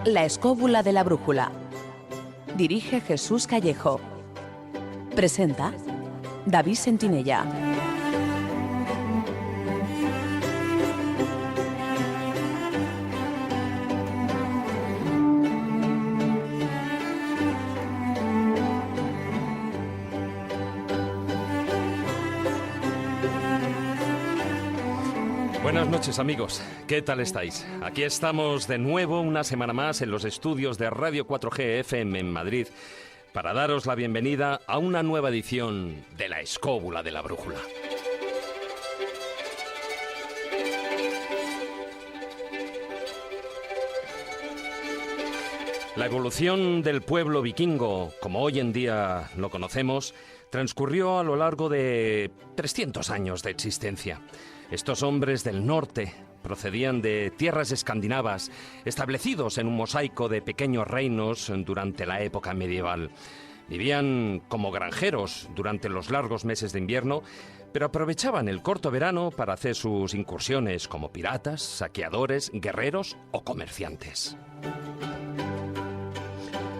La escóbula de la brújula. Dirige Jesús Callejo. Presenta David Sentinella. Buenas noches, amigos. ¿Qué tal estáis? Aquí estamos de nuevo una semana más en los estudios de Radio 4G FM en Madrid para daros la bienvenida a una nueva edición de La Escóbula de la Brújula. La evolución del pueblo vikingo, como hoy en día lo conocemos, transcurrió a lo largo de 300 años de existencia. Estos hombres del norte procedían de tierras escandinavas, establecidos en un mosaico de pequeños reinos durante la época medieval. Vivían como granjeros durante los largos meses de invierno, pero aprovechaban el corto verano para hacer sus incursiones como piratas, saqueadores, guerreros o comerciantes.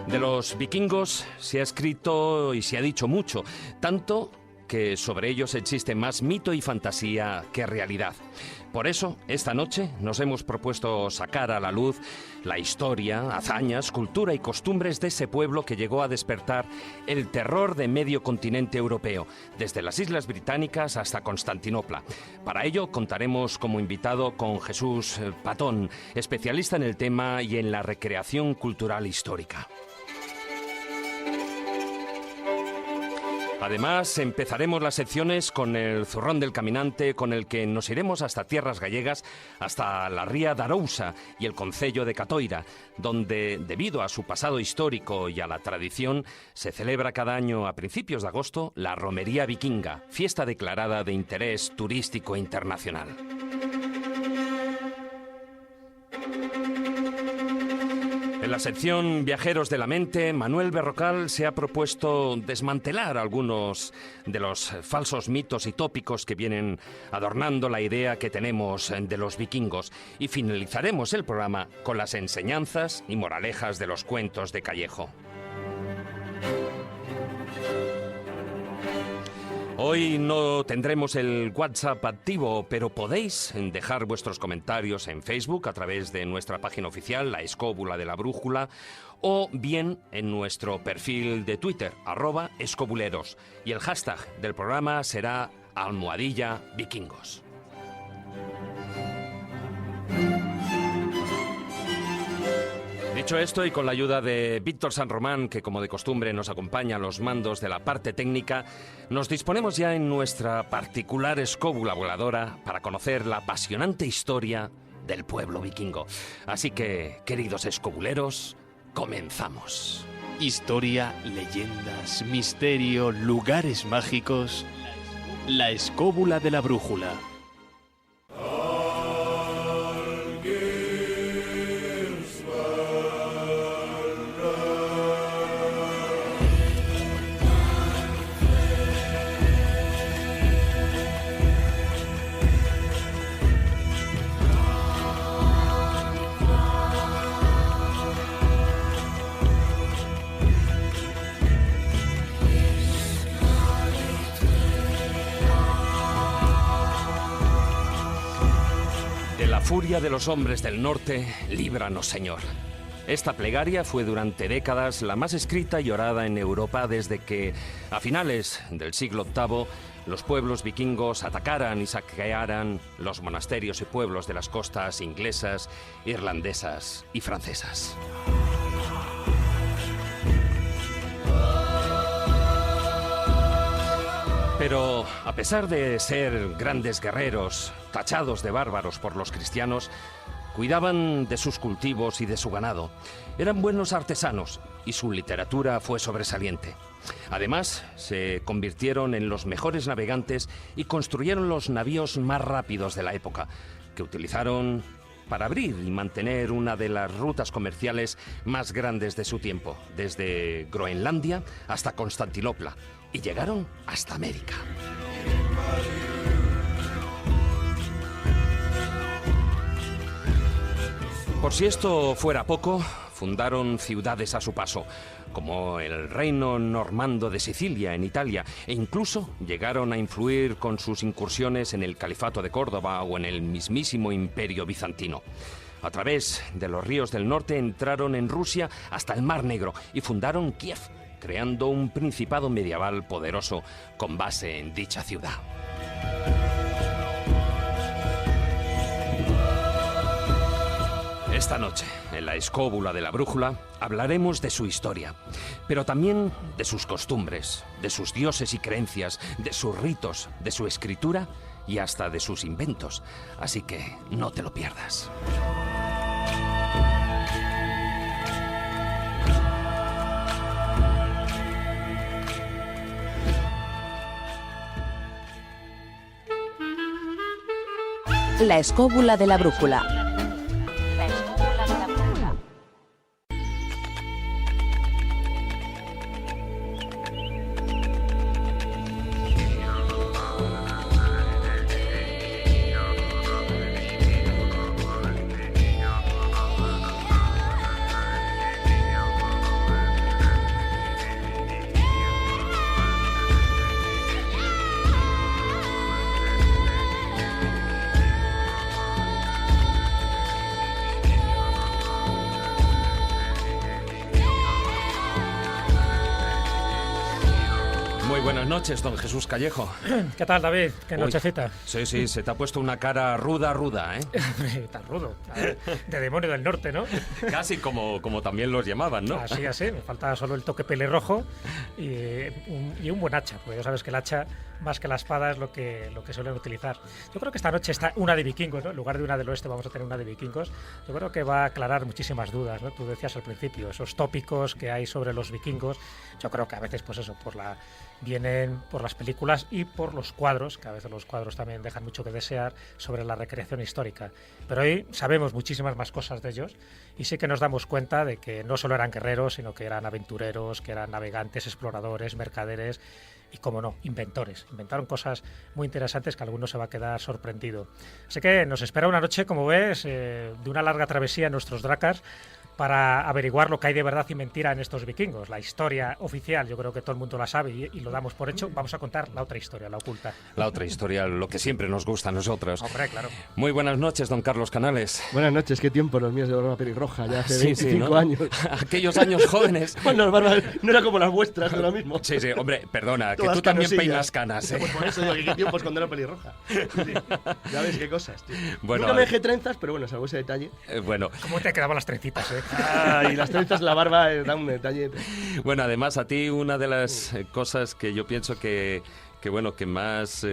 De los vikingos se ha escrito y se ha dicho mucho, tanto que sobre ellos existe más mito y fantasía que realidad. Por eso, esta noche nos hemos propuesto sacar a la luz la historia, hazañas, cultura y costumbres de ese pueblo que llegó a despertar el terror de medio continente europeo, desde las Islas Británicas hasta Constantinopla. Para ello contaremos como invitado con Jesús Patón, especialista en el tema y en la recreación cultural histórica. Además, empezaremos las secciones con el zurrón del caminante, con el que nos iremos hasta tierras gallegas, hasta la ría de Arousa y el concello de Catoira, donde, debido a su pasado histórico y a la tradición, se celebra cada año a principios de agosto la Romería Vikinga, fiesta declarada de interés turístico internacional. En la sección Viajeros de la Mente, Manuel Berrocal se ha propuesto desmantelar algunos de los falsos mitos y tópicos que vienen adornando la idea que tenemos de los vikingos, y finalizaremos el programa con las enseñanzas y moralejas de los cuentos de Callejo. Hoy no tendremos el WhatsApp activo, pero podéis dejar vuestros comentarios en Facebook a través de nuestra página oficial, La Escóbula de la Brújula, o bien en nuestro perfil de Twitter, @escobuleros. Y el hashtag del programa será #vikingos. Dicho esto, y con la ayuda de Víctor San Román, que como de costumbre nos acompaña a los mandos de la parte técnica, nos disponemos ya en nuestra particular escóbula voladora para conocer la apasionante historia del pueblo vikingo. Así que, queridos escobuleros, comenzamos. Historia, leyendas, misterio, lugares mágicos. La Escóbula de la Brújula. Furia de los hombres del norte, líbranos, Señor. Esta plegaria fue durante décadas la más escrita y orada en Europa desde que, a finales del siglo VIII, los pueblos vikingos atacaran y saquearan los monasterios y pueblos de las costas inglesas, irlandesas y francesas. Pero, a pesar de ser grandes guerreros, tachados de bárbaros por los cristianos, cuidaban de sus cultivos y de su ganado. Eran buenos artesanos y su literatura fue sobresaliente. Además, se convirtieron en los mejores navegantes y construyeron los navíos más rápidos de la época, que utilizaron para abrir y mantener una de las rutas comerciales más grandes de su tiempo, desde Groenlandia hasta Constantinopla, y llegaron hasta América. Por si esto fuera poco, fundaron ciudades a su paso, como el reino normando de Sicilia en Italia, e incluso llegaron a influir con sus incursiones en el Califato de Córdoba o en el mismísimo Imperio Bizantino. A través de los ríos del norte entraron en Rusia hasta el Mar Negro y fundaron Kiev, creando un principado medieval poderoso con base en dicha ciudad. Esta noche, en la Escóbula de la Brújula, hablaremos de su historia, pero también de sus costumbres, de sus dioses y creencias, de sus ritos, de su escritura y hasta de sus inventos. Así que no te lo pierdas. La Escóbula de la Brújula. Buenas noches, don Jesús Callejo. ¿Qué tal, David? ¿Qué nochecita? Sí, sí, se te ha puesto una cara ruda, ¿eh? Tan rudo. A ver, de demonio del norte, ¿no? Casi como también los llamaban, ¿no? Así. Me falta solo el toque pelirrojo y un buen hacha, porque ya sabes que el hacha, más que la espada, es lo que suelen utilizar. Yo creo que esta noche está una de vikingos, ¿no? En lugar de una del oeste vamos a tener una de vikingos. Yo creo que va a aclarar muchísimas dudas, ¿no? Tú decías al principio, esos tópicos que hay sobre los vikingos. Yo creo que a veces, pues eso, vienen por las películas y por los cuadros, que a veces los cuadros también dejan mucho que desear sobre la recreación histórica. Pero hoy sabemos muchísimas más cosas de ellos y sí que nos damos cuenta de que no solo eran guerreros, sino que eran aventureros, que eran navegantes, exploradores, mercaderes y, como no, inventores. Inventaron cosas muy interesantes que alguno se va a quedar sorprendido. Así que nos espera una noche, como ves, de una larga travesía en nuestros dracars, para averiguar lo que hay de verdad y mentira en estos vikingos. La historia oficial, yo creo que todo el mundo la sabe y lo damos por hecho. Vamos a contar la otra historia, la oculta. La otra historia, lo que siempre nos gusta a nosotros. Hombre, claro. Muy buenas noches, don Carlos Canales. Buenas noches, qué tiempo los míos de barba pelirroja, ya hace 25 ¿no? años. Aquellos años jóvenes. Bueno, las barbas no era como las vuestras, no lo mismo. Sí, hombre, perdona, Todas que tú también canosillas. peinas canas, ¿eh? Pues por eso digo que qué tiempos cuando era pelirroja. Sí. Ya ves qué cosas, tío. Bueno, nunca me dejé trenzas, pero bueno, salvo ese detalle. Bueno. ¿Cómo te quedaban las trencitas, eh? Y las trenzas, la barba, da un detalle. Bueno, además a ti una de las cosas que yo pienso que más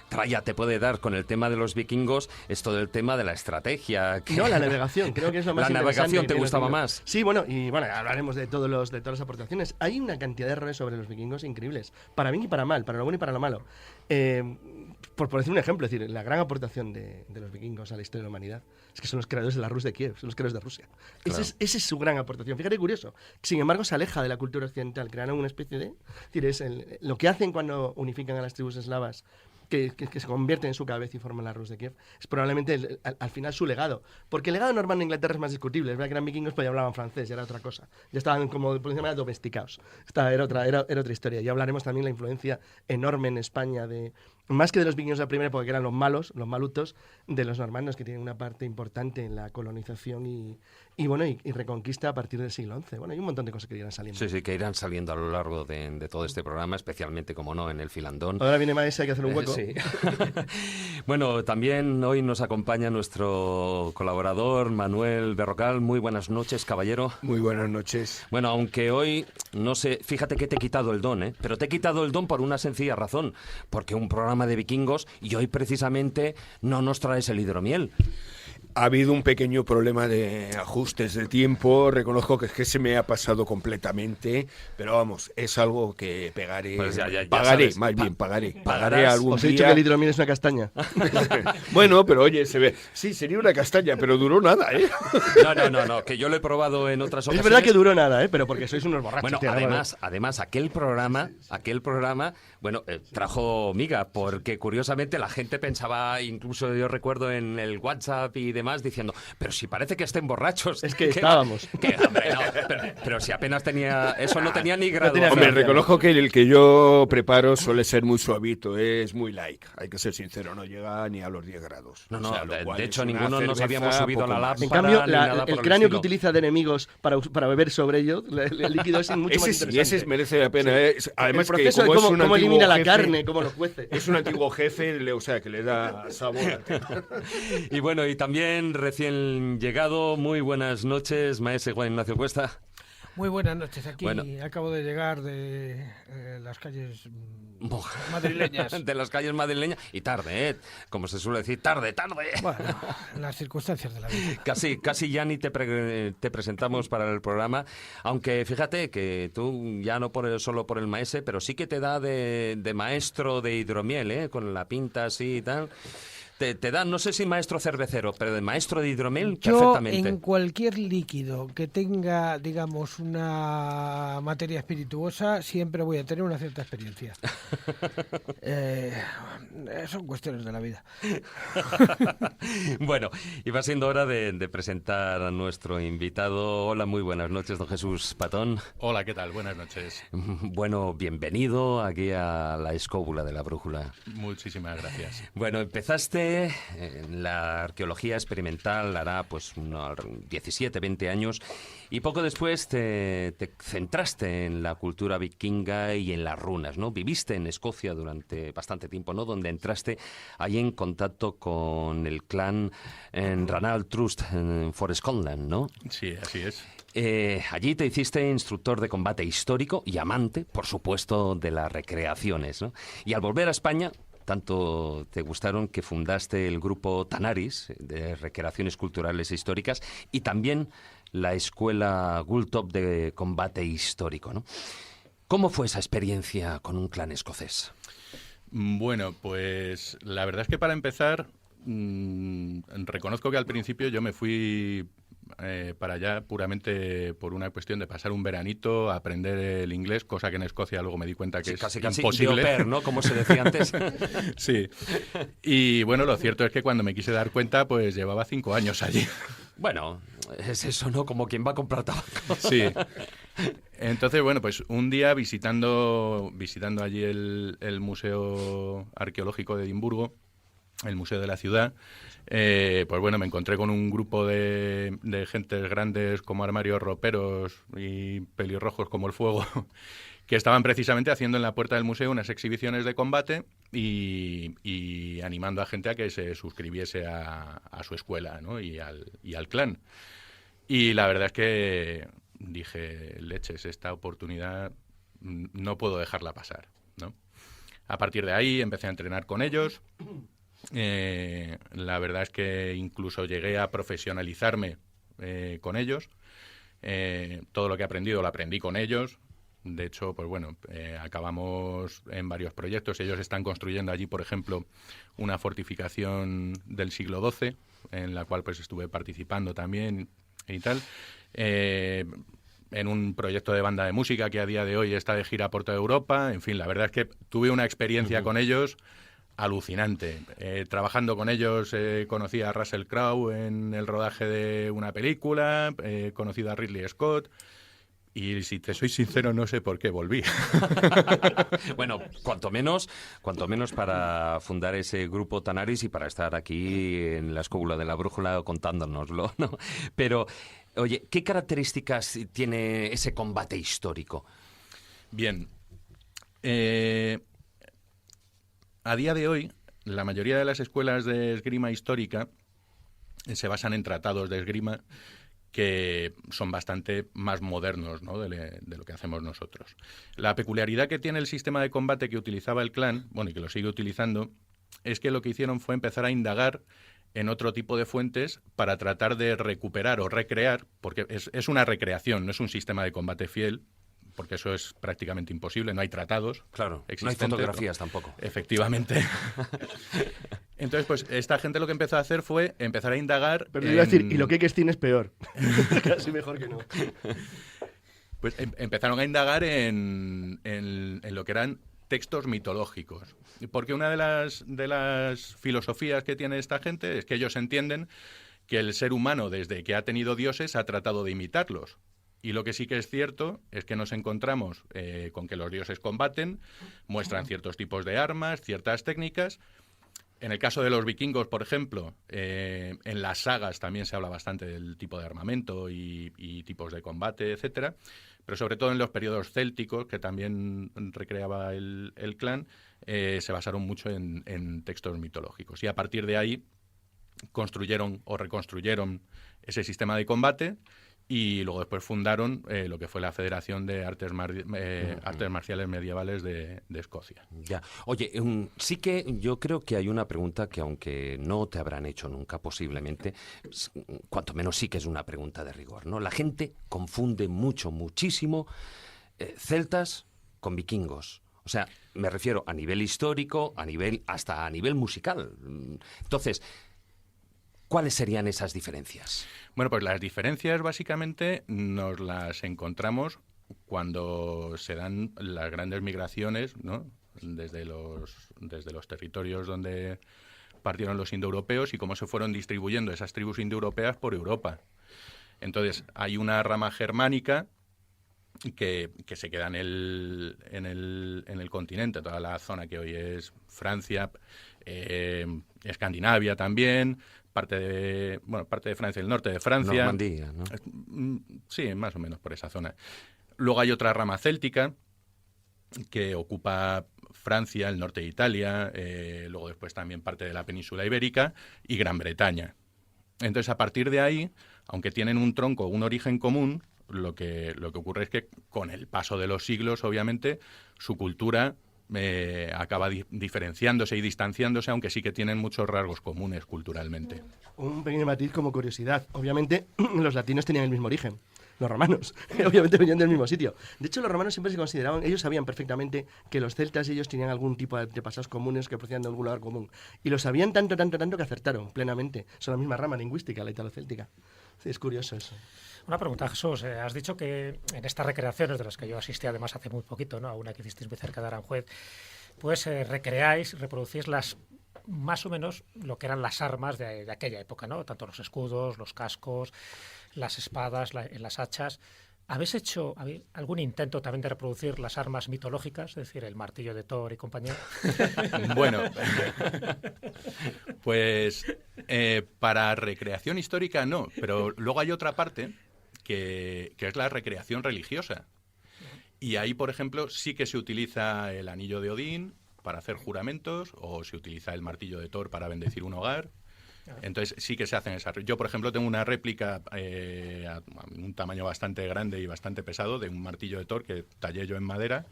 tralla te puede dar con el tema de los vikingos es todo el tema de la estrategia. No, la navegación, creo que es lo más ¿La interesante. navegación te gustaba más? Sí, bueno, y bueno, hablaremos de todas las aportaciones. Hay una cantidad de errores sobre los vikingos increíbles, para bien y para mal, para lo bueno y para lo malo. Por decir un ejemplo, es decir, la gran aportación de los vikingos a la historia de la humanidad es que son los creadores de la Rus de Kiev, son los creadores de Rusia. Claro. Esa es su gran aportación. Fíjate, curioso. Sin embargo, se aleja de la cultura occidental. Crearon una especie de... Es decir, lo que hacen cuando unifican a las tribus eslavas, que se convierten en su cabeza y forman la Rus de Kiev, es probablemente al final su legado. Porque el legado normando en Inglaterra es más discutible. Es verdad que eran vikingos, pero ya hablaban francés, ya era otra cosa. Ya estaban, como por decirlo, domesticados. Era otra historia. Ya hablaremos también de la influencia enorme en España más que de los vikingos de la primera época, que eran los malos, los malutos, de los normandos, que tienen una parte importante en la colonización y reconquista a partir del siglo XI. Bueno, hay un montón de cosas que irán saliendo. Sí, que irán saliendo a lo largo de todo este programa, especialmente, como no, en el filandón. Ahora viene Maese, hay que hacer un hueco. Sí. Bueno, también hoy nos acompaña nuestro colaborador, Manuel Berrocal. Muy buenas noches, caballero. Muy buenas noches. Bueno, aunque hoy, no sé, fíjate que te he quitado el don, pero te he quitado el don por una sencilla razón, porque un programa de vikingos y hoy precisamente no nos traes el hidromiel. Ha habido un pequeño problema de ajustes de tiempo, reconozco que es que se me ha pasado completamente, pero vamos, es algo que pegaré, pues ya pagaré, sabes, más bien, pagaré algún Os he día. dicho que el hidromiel es una castaña. Bueno, pero oye, se ve, sí, sería una castaña, pero duró nada, ¿eh? No, que yo lo he probado en otras ocasiones. Es verdad que duró nada, pero porque sois unos borrachos. Bueno, tío, además, aquel programa, trajo miga, porque curiosamente la gente pensaba, incluso yo recuerdo en el WhatsApp y demás, además diciendo, pero si parece que estén borrachos. Es que ¿Qué estábamos. va? ¿Qué? Hombre, no, pero si apenas tenía... Eso no tenía ni grado. tenía Hombre, gracia. reconozco que el que yo preparo suele ser muy suavito, es muy light. Hay que ser sincero, no llega ni a los 10 grados. No, no, O sea, lo de cual hecho es una ninguno nos cerveza habíamos subido a la poco más. lámpara. En cambio, ni nada por el cráneo que estilo. utiliza de enemigos para beber sobre ello, el líquido es mucho más Ese sí, interesante. ese merece la pena. Además, el proceso que como de es un cómo antiguo elimina la jefe, carne, cómo lo cuece. Es un antiguo jefe, o sea, que le da sabor al tema. Y bueno, y también recién llegado, muy buenas noches, maese Juan Ignacio Cuesta. Muy buenas noches. Aquí Bueno. acabo de llegar de las calles Buah. madrileñas. De las calles madrileñas. Y tarde, ¿eh? Como se suele decir, tarde. Bueno, las circunstancias de la vida. Casi ya ni te presentamos para el programa, aunque fíjate que tú ya no solo por el maese, pero sí que te da de maestro de hidromiel, ¿eh? Con la pinta así y tal. Te da, no sé si maestro cervecero, pero de maestro de hidromiel Yo, perfectamente. en cualquier líquido que tenga, digamos, una materia espirituosa, siempre voy a tener una cierta experiencia. Son cuestiones de la vida. Bueno, y va siendo hora de presentar a nuestro invitado. Hola, muy buenas noches, don Jesús Patón. Hola, ¿qué tal? Buenas noches. Bueno, bienvenido aquí a la Escóbula de la Brújula. Muchísimas gracias. Bueno, empezaste en la arqueología experimental hará pues unos 17, 20 años y poco después te centraste en la cultura vikinga y en las runas, ¿no? Viviste en Escocia durante bastante tiempo, ¿no? Donde entraste ahí en contacto con el clan en Ranald Trust en For Scotland, ¿no? Sí, así es. Allí te hiciste instructor de combate histórico y amante, por supuesto, de las recreaciones, ¿no? Y al volver a España, tanto te gustaron que fundaste el grupo Tanaris, de recreaciones culturales e históricas, y también la escuela Gulltop de combate histórico, ¿no? ¿Cómo fue esa experiencia con un clan escocés? Bueno, pues la verdad es que para empezar, reconozco que al principio yo me fui para allá puramente por una cuestión de pasar un veranito, aprender el inglés, cosa que en Escocia luego me di cuenta que Sí, es casi imposible. de au pair, ¿no? Como se decía antes. Sí. Y bueno, lo cierto es que cuando me quise dar cuenta, pues llevaba 5 años allí. Bueno, es eso, ¿no? Como quien va a comprar tabaco. Sí. Entonces, bueno, pues un día visitando allí el Museo Arqueológico de Edimburgo, el museo de la ciudad, pues bueno, me encontré con un grupo de gentes grandes como armarios roperos y pelirrojos como el fuego, que estaban precisamente haciendo en la puerta del museo unas exhibiciones de combate y animando a gente a que se suscribiese a su escuela, ¿no? y al clan. Y la verdad es que dije, leches, esta oportunidad no puedo dejarla pasar, ¿no? A partir de ahí empecé a entrenar con ellos. La verdad es que incluso llegué a profesionalizarme con ellos. Todo lo que he aprendido lo aprendí con ellos. De hecho, pues bueno, acabamos en varios proyectos. Ellos están construyendo allí, por ejemplo, una fortificación del siglo XII, en la cual pues estuve participando también y tal. En un proyecto de banda de música que a día de hoy está de gira por toda Europa. En fin, la verdad es que tuve una experiencia con ellos alucinante. Trabajando con ellos conocí a Russell Crowe en el rodaje de una película, he conocido a Ridley Scott y si te soy sincero no sé por qué volví. Bueno, cuanto menos para fundar ese grupo Tanaris y para estar aquí en la Escóbula de la Brújula contándonoslo, ¿no? Pero, oye, ¿qué características tiene ese combate histórico? Bien. A día de hoy, la mayoría de las escuelas de esgrima histórica se basan en tratados de esgrima que son bastante más modernos, ¿no? de lo que hacemos nosotros. La peculiaridad que tiene el sistema de combate que utilizaba el clan, bueno, y que lo sigue utilizando, es que lo que hicieron fue empezar a indagar en otro tipo de fuentes para tratar de recuperar o recrear, porque es una recreación, no es un sistema de combate fiel, porque eso es prácticamente imposible, no hay tratados. Claro, no hay existentes, fotografías tampoco. Efectivamente. Entonces, pues esta gente lo que empezó a hacer fue empezar a indagar. Pero iba a decir, y lo que Tienes es peor. Casi mejor que no. Pues empezaron a indagar en lo que eran textos mitológicos. Porque una de las filosofías que tiene esta gente es que ellos entienden que el ser humano, desde que ha tenido dioses, ha tratado de imitarlos. Y lo que sí que es cierto es que nos encontramos con que los dioses combaten, muestran ciertos tipos de armas, ciertas técnicas. En el caso de los vikingos, por ejemplo, en las sagas también se habla bastante del tipo de armamento y tipos de combate, etcétera. Pero sobre todo en los periodos célticos, que también recreaba el clan, se basaron mucho en textos mitológicos. Y a partir de ahí construyeron o reconstruyeron ese sistema de combate y luego después fundaron lo que fue la Federación de Artes Marciales Medievales de Escocia. Ya. Oye, sí que yo creo que hay una pregunta que, aunque no te habrán hecho nunca posiblemente, cuanto menos sí que es una pregunta de rigor, ¿no? La gente confunde muchísimo celtas con vikingos. O sea, me refiero a nivel histórico, hasta a nivel musical. Entonces, ¿cuáles serían esas diferencias? Bueno, pues las diferencias básicamente nos las encontramos cuando se dan las grandes migraciones, ¿no? Desde los territorios donde partieron los indoeuropeos y cómo se fueron distribuyendo esas tribus indoeuropeas por Europa. Entonces, hay una rama germánica que se queda en el continente, toda la zona que hoy es Francia, Escandinavia también, parte de Francia, el norte de Francia. Normandía, ¿no? Sí, más o menos por esa zona. Luego hay otra rama céltica que ocupa Francia, el norte de Italia, luego después también parte de la península ibérica y Gran Bretaña. Entonces, a partir de ahí, aunque tienen un tronco, un origen común, lo que ocurre es que con el paso de los siglos, obviamente, su cultura acaba diferenciándose y distanciándose, aunque sí que tienen muchos rasgos comunes culturalmente. Un pequeño matiz como curiosidad. Obviamente, los latinos tenían el mismo origen. Los romanos, obviamente, venían del mismo sitio. De hecho, los romanos siempre se consideraban, ellos sabían perfectamente que los celtas y ellos tenían algún tipo de pasados comunes que procedían de algún lugar común. Y lo sabían tanto que acertaron plenamente. Son la misma rama lingüística, la italo-céltica. Sí, es curioso eso. Una pregunta, Jesús. Has dicho que en estas recreaciones, de las que yo asistí además hace muy poquito, ¿no? A una que hicisteis muy cerca de Aranjuez, pues recreáis, reproducís más o menos lo que eran las armas de aquella época, ¿no? Tanto los escudos, los cascos, las espadas, las hachas. ¿Habéis hecho algún intento también de reproducir las armas mitológicas, es decir, el martillo de Thor y compañía? Bueno, pues para recreación histórica no, pero luego hay otra parte que es la recreación religiosa. Y ahí, por ejemplo, sí que se utiliza el anillo de Odín para hacer juramentos, o se utiliza el martillo de Thor para bendecir un hogar. Entonces sí que se hacen esas. Yo, por ejemplo, tengo una réplica a un tamaño bastante grande y bastante pesado de un martillo de Thor que tallé yo en madera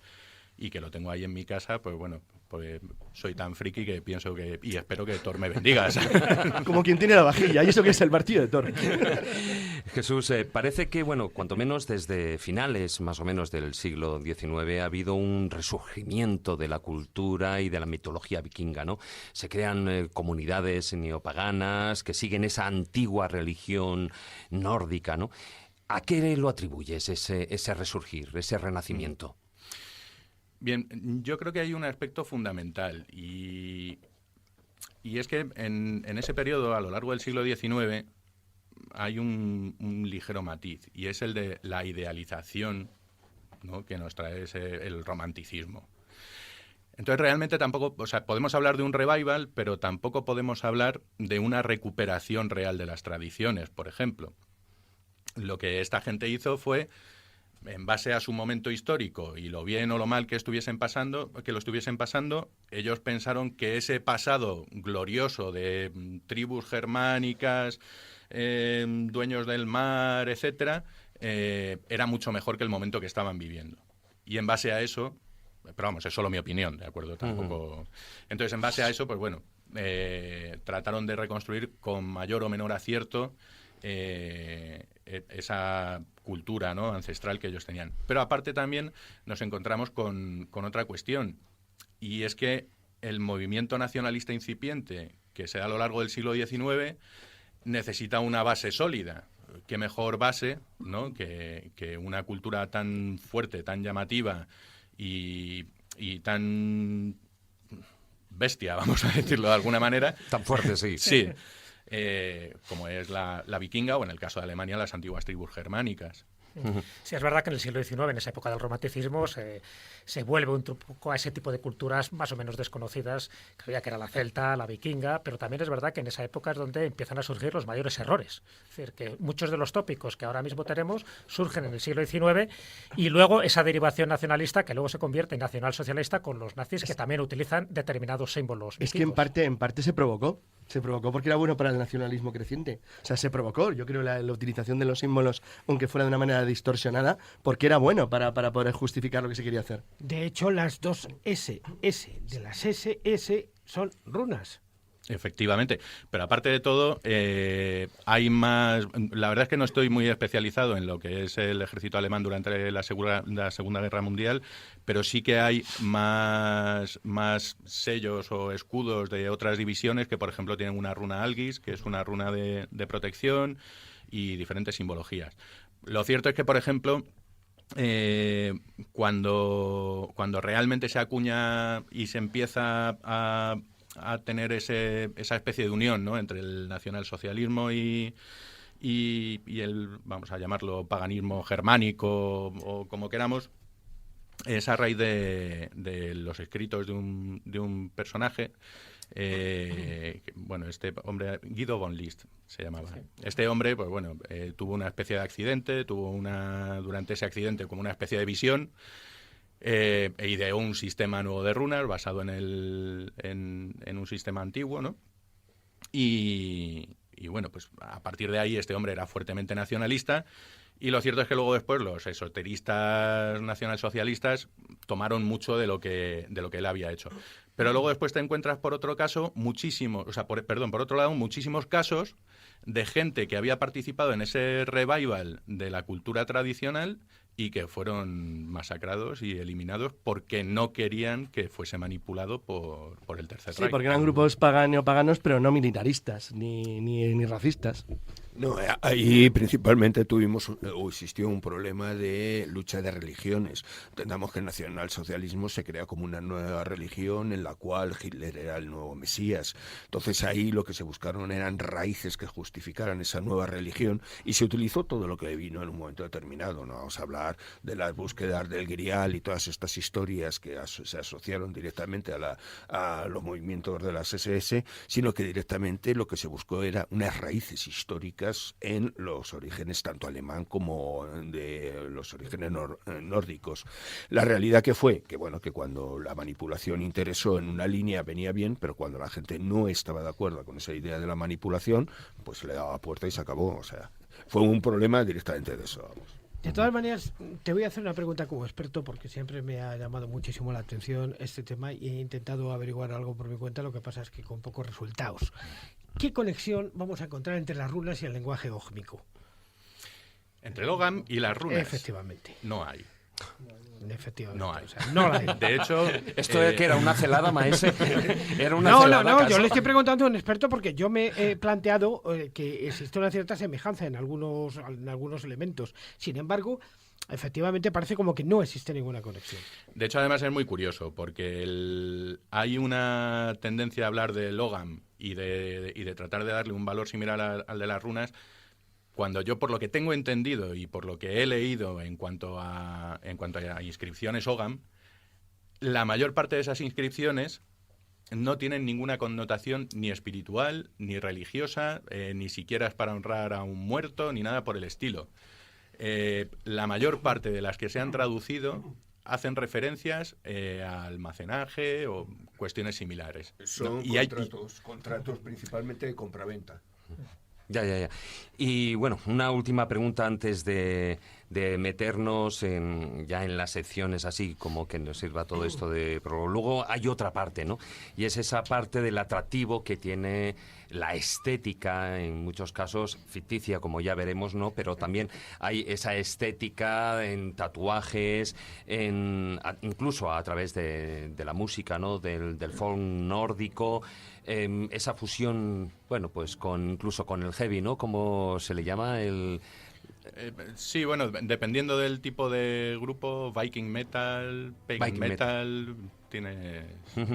y que lo tengo ahí en mi casa, pues bueno, porque soy tan friki que pienso que, y espero que Thor me bendiga. Como quien tiene la vajilla, y eso que es el martillo de Thor. Jesús, parece que, bueno, cuanto menos desde finales más o menos del siglo XIX ha habido un resurgimiento de la cultura y de la mitología vikinga, ¿no? Se crean comunidades neopaganas que siguen esa antigua religión nórdica, ¿no? ¿A qué lo atribuyes ese resurgir, ese renacimiento? Bien, yo creo que hay un aspecto fundamental y es que en ese periodo, a lo largo del siglo XIX, hay un ligero matiz y es el de la idealización, ¿no?, que nos trae el romanticismo. Entonces realmente tampoco, o sea, podemos hablar de un revival, pero tampoco podemos hablar de una recuperación real de las tradiciones, por ejemplo. Lo que esta gente hizo fue, en base a su momento histórico y lo bien o lo mal que lo estuviesen pasando, ellos pensaron que ese pasado glorioso de tribus germánicas, dueños del mar, etcétera, era mucho mejor que el momento que estaban viviendo. Y en base a eso, pero vamos, es solo mi opinión, ¿de acuerdo? Tampoco. Entonces, en base a eso, pues bueno, trataron de reconstruir con mayor o menor acierto esa cultura, ¿no?, ancestral que ellos tenían. Pero aparte también nos encontramos con otra cuestión, y es que el movimiento nacionalista incipiente que se da a lo largo del siglo XIX necesita una base sólida. ¿Qué mejor base, ¿no?, que una cultura tan fuerte, tan llamativa y tan bestia, vamos a decirlo de alguna manera? Tan fuerte, sí. Sí. como es la vikinga o en el caso de Alemania las antiguas tribus germánicas. Sí, es verdad que en el siglo XIX, en esa época del romanticismo, se vuelve un poco a ese tipo de culturas más o menos desconocidas, que había que era la celta, la vikinga, pero también es verdad que en esa época es donde empiezan a surgir los mayores errores. Es decir, que muchos de los tópicos que ahora mismo tenemos surgen en el siglo XIX y luego esa derivación nacionalista que luego se convierte en nacionalsocialista con los nazis que también utilizan determinados símbolos Es que vikingos. en parte se provocó. Se provocó porque era bueno para el nacionalismo creciente. O sea, se provocó, yo creo, la utilización de los símbolos, aunque fuera de una manera distorsionada, porque era bueno para poder justificar lo que se quería hacer. De hecho, las dos SS de las SS son runas. Efectivamente, pero aparte de todo, hay más. La verdad es que no estoy muy especializado en lo que es el ejército alemán durante la Segunda Guerra Mundial, pero sí que hay más sellos o escudos de otras divisiones que, por ejemplo, tienen una runa Algis, que es una runa de protección, y diferentes simbologías. Lo cierto es que, por ejemplo, cuando realmente se acuña y se empieza a tener esa especie de unión, ¿no?, entre el nacionalsocialismo y el, vamos a llamarlo, paganismo germánico o como queramos, es a raíz de los escritos de un personaje, bueno, este hombre, Guido von List se llamaba. Este hombre, pues bueno, tuvo una especie de accidente, durante ese accidente como una especie de visión, e ideó un sistema nuevo de runas basado en un sistema antiguo, ¿no? Y bueno, pues a partir de ahí este hombre era fuertemente nacionalista, y lo cierto es que luego después los esoteristas nacionalsocialistas tomaron mucho de lo que él había hecho. Pero luego después te encuentras por otro lado muchísimos casos de gente que había participado en ese revival de la cultura tradicional y que fueron masacrados y eliminados porque no querían que fuese manipulado por el Tercer Reich. Sí, porque eran grupos neopaganos, pero no militaristas ni racistas. No, ahí principalmente existió un problema de lucha de religiones. Entendamos que el nacionalsocialismo se crea como una nueva religión en la cual Hitler era el nuevo Mesías. Entonces ahí lo que se buscaron eran raíces que justificaran esa nueva religión y se utilizó todo lo que vino en un momento determinado. No vamos a hablar de las búsquedas del Grial y todas estas historias que se asociaron directamente a los movimientos de las SS, sino que directamente lo que se buscó era unas raíces históricas en los orígenes tanto alemán como de los orígenes nórdicos. La realidad que fue que cuando la manipulación interesó en una línea venía bien, pero cuando la gente no estaba de acuerdo con esa idea de la manipulación, pues le daba puerta y se acabó. O sea, fue un problema directamente de eso, vamos. De todas maneras, te voy a hacer una pregunta como experto porque siempre me ha llamado muchísimo la atención este tema y he intentado averiguar algo por mi cuenta, lo que pasa es que con pocos resultados. ¿Qué conexión vamos a encontrar entre las runas y el lenguaje ógmico? Entre el Ogam y las runas. Efectivamente. No hay. Efectivamente. No hay. O sea, no la hay. De hecho, ¿Esto que era una celada, maese? Era una No, celada, yo ¿acaso? le estoy preguntando a un experto porque yo me he planteado que existe una cierta semejanza en algunos elementos. Sin embargo, efectivamente parece como que no existe ninguna conexión. de hecho, además es muy curioso porque hay una tendencia a hablar del Ogam y de tratar de darle un valor similar al de las runas, cuando yo, por lo que tengo entendido y por lo que he leído en cuanto a inscripciones Ogam, la mayor parte de esas inscripciones no tienen ninguna connotación ni espiritual, ni religiosa, ni siquiera es para honrar a un muerto, ni nada por el estilo. La mayor parte de las que se han traducido hacen referencias a almacenaje o cuestiones similares. Son contratos principalmente de compraventa. Ya. Y bueno, una última pregunta antes de meternos ya en las secciones así como que nos sirva todo esto de prólogo. Luego hay otra parte, ¿no? Y es esa parte del atractivo que tiene la estética, en muchos casos ficticia, como ya veremos, ¿no? Pero también hay esa estética en tatuajes, incluso a través de la música, ¿no? Del folk nórdico, esa fusión, bueno, pues incluso con el heavy, ¿no? ¿Cómo se le llama? Sí, bueno, dependiendo del tipo de grupo, Viking metal, pagan metal, tiene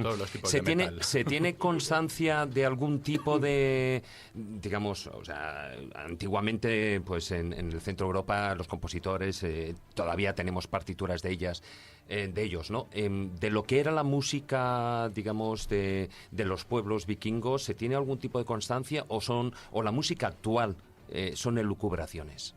todos los tipos ¿Se de tiene, metal. ¿Se tiene constancia de algún tipo de, digamos, o sea, antiguamente, pues en el centro de Europa, los compositores, todavía tenemos partituras de ellos, ¿no? De lo que era la música, digamos, de los pueblos vikingos, ¿se tiene algún tipo de constancia o la música actual son elucubraciones?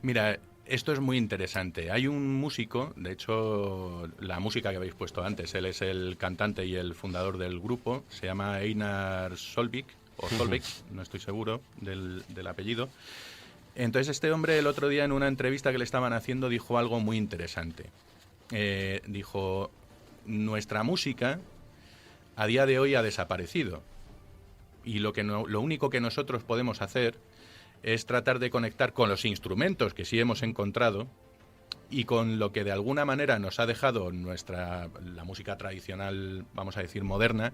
Mira, esto es muy interesante. Hay un músico, de hecho, la música que habéis puesto antes, él es el cantante y el fundador del grupo, se llama Einar Solvik, o Solvik, no estoy seguro del apellido. Entonces este hombre el otro día en una entrevista que le estaban haciendo dijo algo muy interesante. Dijo, nuestra música a día de hoy ha desaparecido y lo único que nosotros podemos hacer es tratar de conectar con los instrumentos que sí hemos encontrado y con lo que de alguna manera nos ha dejado la música tradicional, vamos a decir, moderna,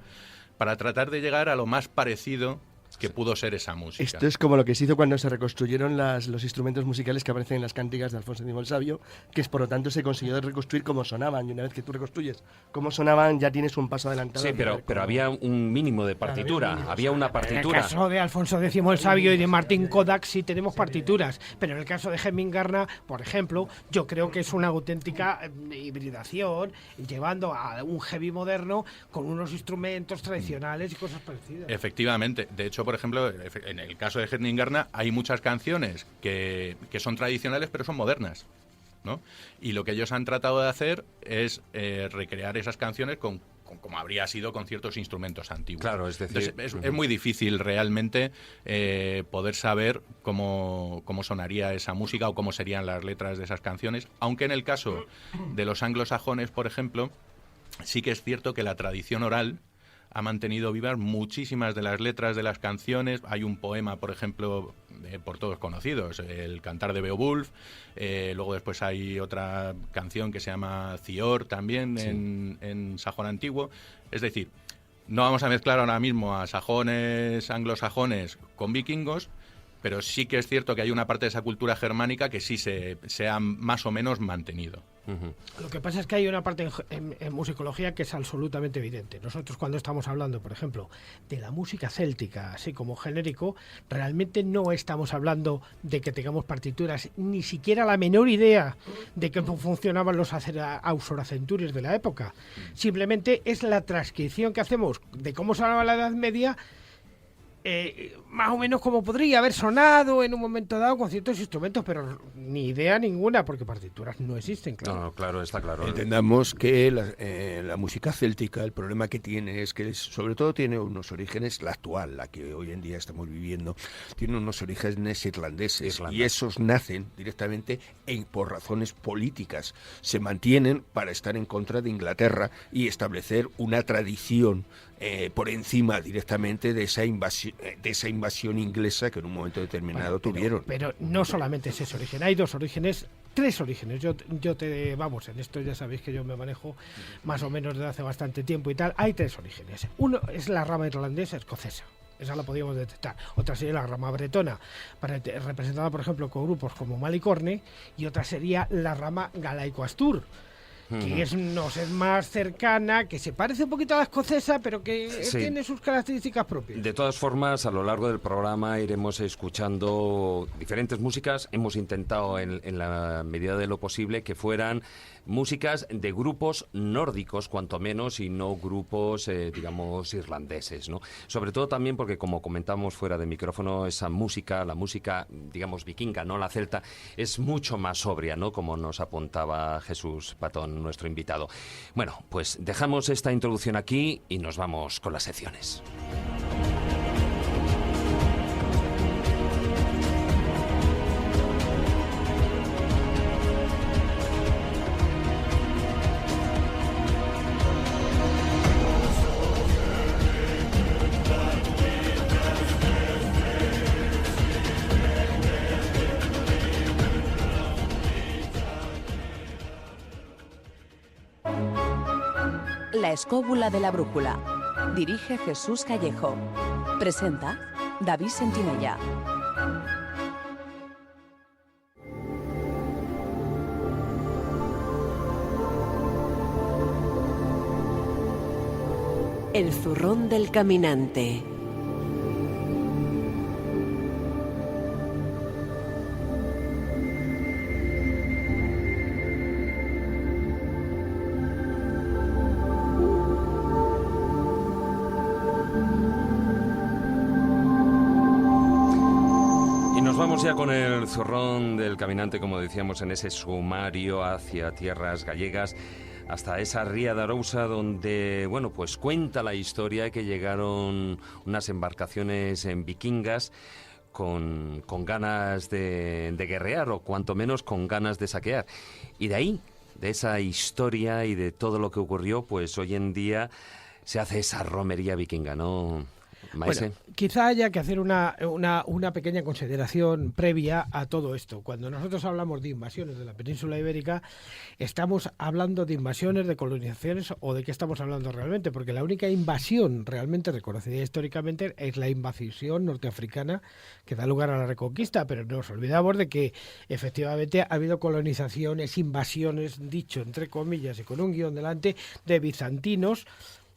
para tratar de llegar a lo más parecido que pudo ser esa música. Esto es como lo que se hizo cuando se reconstruyeron los instrumentos musicales que aparecen en las cánticas de Alfonso X el Sabio, que es por lo tanto se consiguió reconstruir cómo sonaban, y una vez que tú reconstruyes cómo sonaban ya tienes un paso adelantado. Sí, pero había un mínimo de partitura, había una En partitura. el caso de Alfonso X el Sabio y de Martín Kodak sí tenemos partituras, pero en el caso de Hemingarna, por ejemplo, yo creo que es una auténtica hibridación, llevando a un heavy moderno con unos instrumentos tradicionales y cosas parecidas. Efectivamente. De hecho, por ejemplo, en el caso de Hemingarna hay muchas canciones que son tradicionales pero son modernas, ¿no? Y lo que ellos han tratado de hacer es recrear esas canciones con como habría sido con ciertos instrumentos antiguos. Claro, es decir... Entonces, es muy difícil realmente poder saber cómo sonaría esa música o cómo serían las letras de esas canciones, aunque en el caso de los anglosajones, por ejemplo, sí que es cierto que la tradición oral ha mantenido vivas muchísimas de las letras de las canciones. Hay un poema, por ejemplo, por todos conocidos, el Cantar de Beowulf. Luego después hay otra canción que se llama Cior también, sí, en sajón antiguo. Es decir, no vamos a mezclar ahora mismo a sajones, anglosajones con vikingos, pero sí que es cierto que hay una parte de esa cultura germánica que sí se ha más o menos mantenido. Lo que pasa es que hay una parte en musicología que es absolutamente evidente. Nosotros cuando estamos hablando, por ejemplo, de la música céltica, así como genérico, realmente no estamos hablando de que tengamos partituras, ni siquiera la menor idea de cómo funcionaban los ausoracenturios de la época. Simplemente es la transcripción que hacemos de cómo sonaba la Edad Media, más o menos como podría haber sonado en un momento dado con ciertos instrumentos, pero ni idea ninguna, porque partituras no existen, claro. No, claro, está claro. Entendamos que la música céltica, el problema que tiene es que sobre todo tiene unos orígenes, la actual, la que hoy en día estamos viviendo, tiene unos orígenes irlandeses, y esos nacen directamente por razones políticas. Se mantienen para estar en contra de Inglaterra y establecer una tradición por encima directamente de esa invasión inglesa que en un momento determinado tuvieron. Pero no solamente es ese origen, hay dos orígenes, tres orígenes. Vamos, en esto ya sabéis que yo me manejo más o menos desde hace bastante tiempo y tal. Hay tres orígenes. Uno es la rama irlandesa escocesa. Esa la podíamos detectar. Otra sería la rama bretona, representada por ejemplo con grupos como Malicorne, y otra sería la rama galaico-astur, que nos es más cercana, que se parece un poquito a la escocesa, pero que tiene sus características propias. De todas formas, a lo largo del programa iremos escuchando diferentes músicas. Hemos intentado, en la medida de lo posible, que fueran músicas de grupos nórdicos, cuanto menos, y no grupos, digamos, irlandeses, ¿no? Sobre todo también porque, como comentamos fuera de micrófono, esa música, la música, digamos, vikinga, no la celta, es mucho más sobria, ¿no? Como nos apuntaba Jesús Patón, nuestro invitado. Bueno, pues dejamos esta introducción aquí y nos vamos con las secciones. La escóbula de la brújula. Dirige Jesús Callejo. Presenta David Sentinella. El zurrón del caminante. Ya con el zurrón del caminante, como decíamos, en ese sumario hacia tierras gallegas, hasta esa ría de Arousa, donde, bueno, pues cuenta la historia que llegaron unas embarcaciones vikingas con ganas de guerrear, o cuanto menos con ganas de saquear. Y de ahí, de esa historia y de todo lo que ocurrió, pues hoy en día se hace esa romería vikinga, ¿no, Maese? Bueno, quizá haya que hacer una pequeña consideración previa a todo esto. Cuando nosotros hablamos de invasiones de la península ibérica, ¿estamos hablando de invasiones, de colonizaciones, o de qué estamos hablando realmente? Porque la única invasión realmente reconocida históricamente es la invasión norteafricana que da lugar a la reconquista, pero nos olvidamos de que efectivamente ha habido colonizaciones, invasiones, dicho entre comillas y con un guión delante, de bizantinos,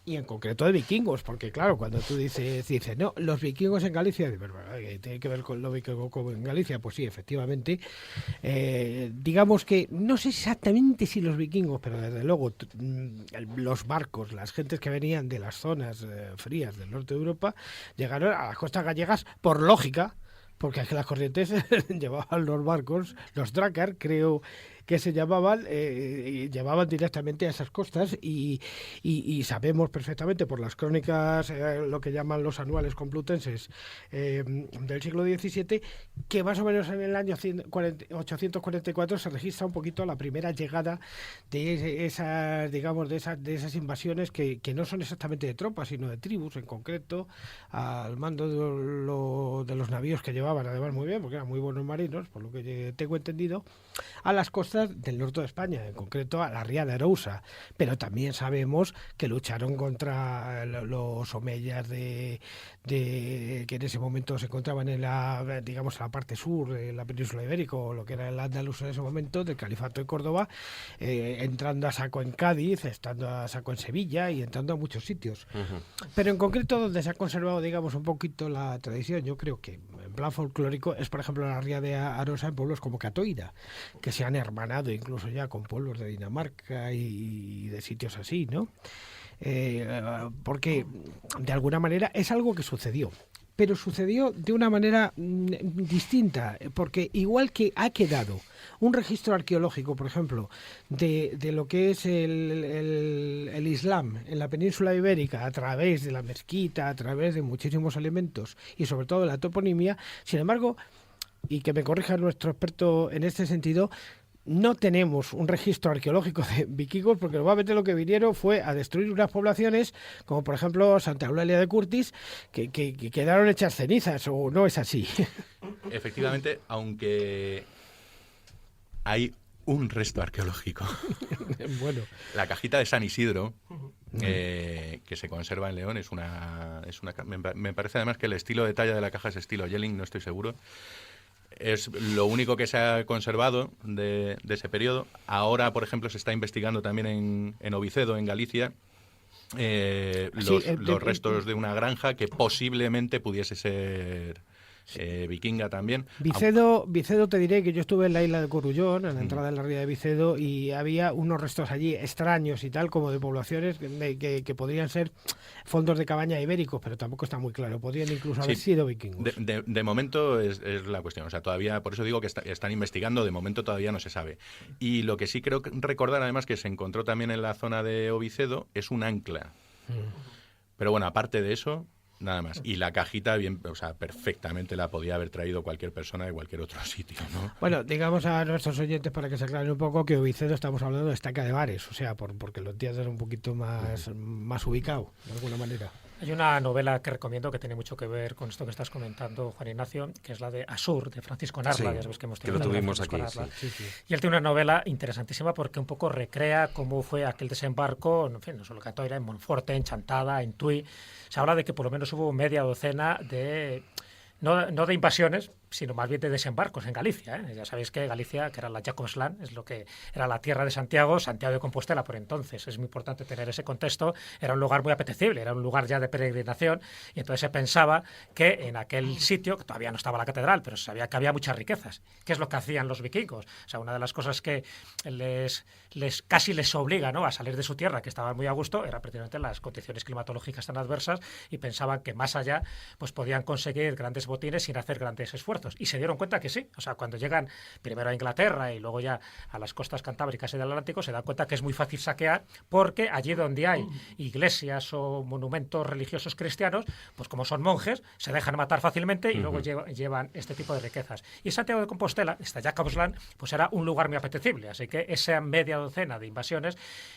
y en concreto de vikingos, porque claro, cuando tú dices no, los vikingos en Galicia, tiene que ver con los vikingos como en Galicia, pues sí, efectivamente, digamos que, no sé exactamente si los vikingos, pero desde luego los barcos, las gentes que venían de las zonas frías del norte de Europa, llegaron a las costas gallegas por lógica, porque es que las corrientes llevaban los barcos, los drácar, creo que se llamaban, llevaban directamente a esas costas y sabemos perfectamente por las crónicas, lo que llaman los anuales complutenses del siglo XVII, que más o menos en el año 844 se registra un poquito la primera llegada de esas, digamos, de esas invasiones que no son exactamente de tropas, sino de tribus en concreto, al mando de los navíos que llevaban, además muy bien, porque eran muy buenos marinos, por lo que tengo entendido, a las costas del norte de España, en concreto a la ría de Arousa, pero también sabemos que lucharon contra los omeyas que en ese momento se encontraban en la, digamos, la parte sur de la península ibérica, o lo que era el Andalus en ese momento, del Califato de Córdoba, entrando a saco en Cádiz, estando a saco en Sevilla y entrando a muchos sitios. Pero en concreto donde se ha conservado, digamos, un poquito la tradición, yo creo que en plan folclórico, es por ejemplo la ría de Arousa en pueblos como Catoira, que se han hermanado incluso ya con pueblos de Dinamarca y de sitios así, ¿no? Porque de alguna manera es algo que sucedió, pero sucedió de una manera distinta, porque igual que ha quedado un registro arqueológico, por ejemplo, de lo que es el Islam en la península ibérica a través de la mezquita, a través de muchísimos elementos y sobre todo de la toponimia, sin embargo, y que me corrija nuestro experto en este sentido, no tenemos un registro arqueológico de vikingos, porque normalmente lo que vinieron fue a destruir unas poblaciones, como por ejemplo Santa Eulalia de Curtis, que quedaron hechas cenizas, o no es así. Efectivamente, aunque hay un resto arqueológico. Bueno. La cajita de San Isidro, que se conserva en León, me parece además que el estilo de talla de la caja es estilo Yelling, no estoy seguro. Es lo único que se ha conservado de ese periodo. Ahora, por ejemplo, se está investigando también en Ovicedo, en Galicia, los restos de una granja que posiblemente pudiese ser vikinga también. Vicedo, te diré que yo estuve en la isla de Corullón, en la entrada de la ría de Vicedo, y había unos restos allí extraños y tal, como de poblaciones que podrían ser fondos de cabaña ibéricos, pero tampoco está muy claro. Podrían incluso haber sido vikingos. De momento es la cuestión. O sea, todavía, por eso digo que están investigando, de momento todavía no se sabe. Y lo que sí creo recordar, además, que se encontró también en la zona de Ovicedo, es un ancla. Pero bueno, aparte de eso, nada más. Y la cajita, bien, o sea, perfectamente la podía haber traído cualquier persona de cualquier otro sitio, ¿no? Bueno, digamos a nuestros oyentes, para que se aclaren un poco, que Ovicedo estamos hablando de Estaca de Bares, o sea, porque lo entiendan un poquito más ubicado, de alguna manera. Hay una novela que recomiendo que tiene mucho que ver con esto que estás comentando, Juan Ignacio, que es la de Asur, de Francisco Narla. Sí, ya sabes que hemos que lo tuvimos aquí. Sí. Y él tiene una novela interesantísima porque un poco recrea cómo fue aquel desembarco, en fin, no solo en Catoira, en Monforte, en Chantada, en Tui. Se habla de que por lo menos hubo media docena de, no de invasiones, sino más bien de desembarcos en Galicia. Ya sabéis que Galicia, que era la Jacobsland, es lo que era la tierra de Santiago de Compostela por entonces. Es muy importante tener ese contexto. Era un lugar muy apetecible, era un lugar ya de peregrinación, y entonces se pensaba que en aquel sitio, que todavía no estaba la catedral, pero se sabía que había muchas riquezas. ¿Qué es lo que hacían los vikingos? O sea, una de las cosas que casi les obliga, ¿no?, a salir de su tierra, que estaban muy a gusto, era precisamente las condiciones climatológicas tan adversas, y pensaban que más allá pues podían conseguir grandes botines sin hacer grandes esfuerzos. Y se dieron cuenta que sí. O sea, cuando llegan primero a Inglaterra y luego ya a las costas cantábricas y del Atlántico, se dan cuenta que es muy fácil saquear, porque allí donde hay iglesias o monumentos religiosos cristianos, pues como son monjes, se dejan matar fácilmente y luego llevan este tipo de riquezas. Y Santiago de Compostela, esta Jacobsland, pues era un lugar muy apetecible. Así que esa media docena de invasiones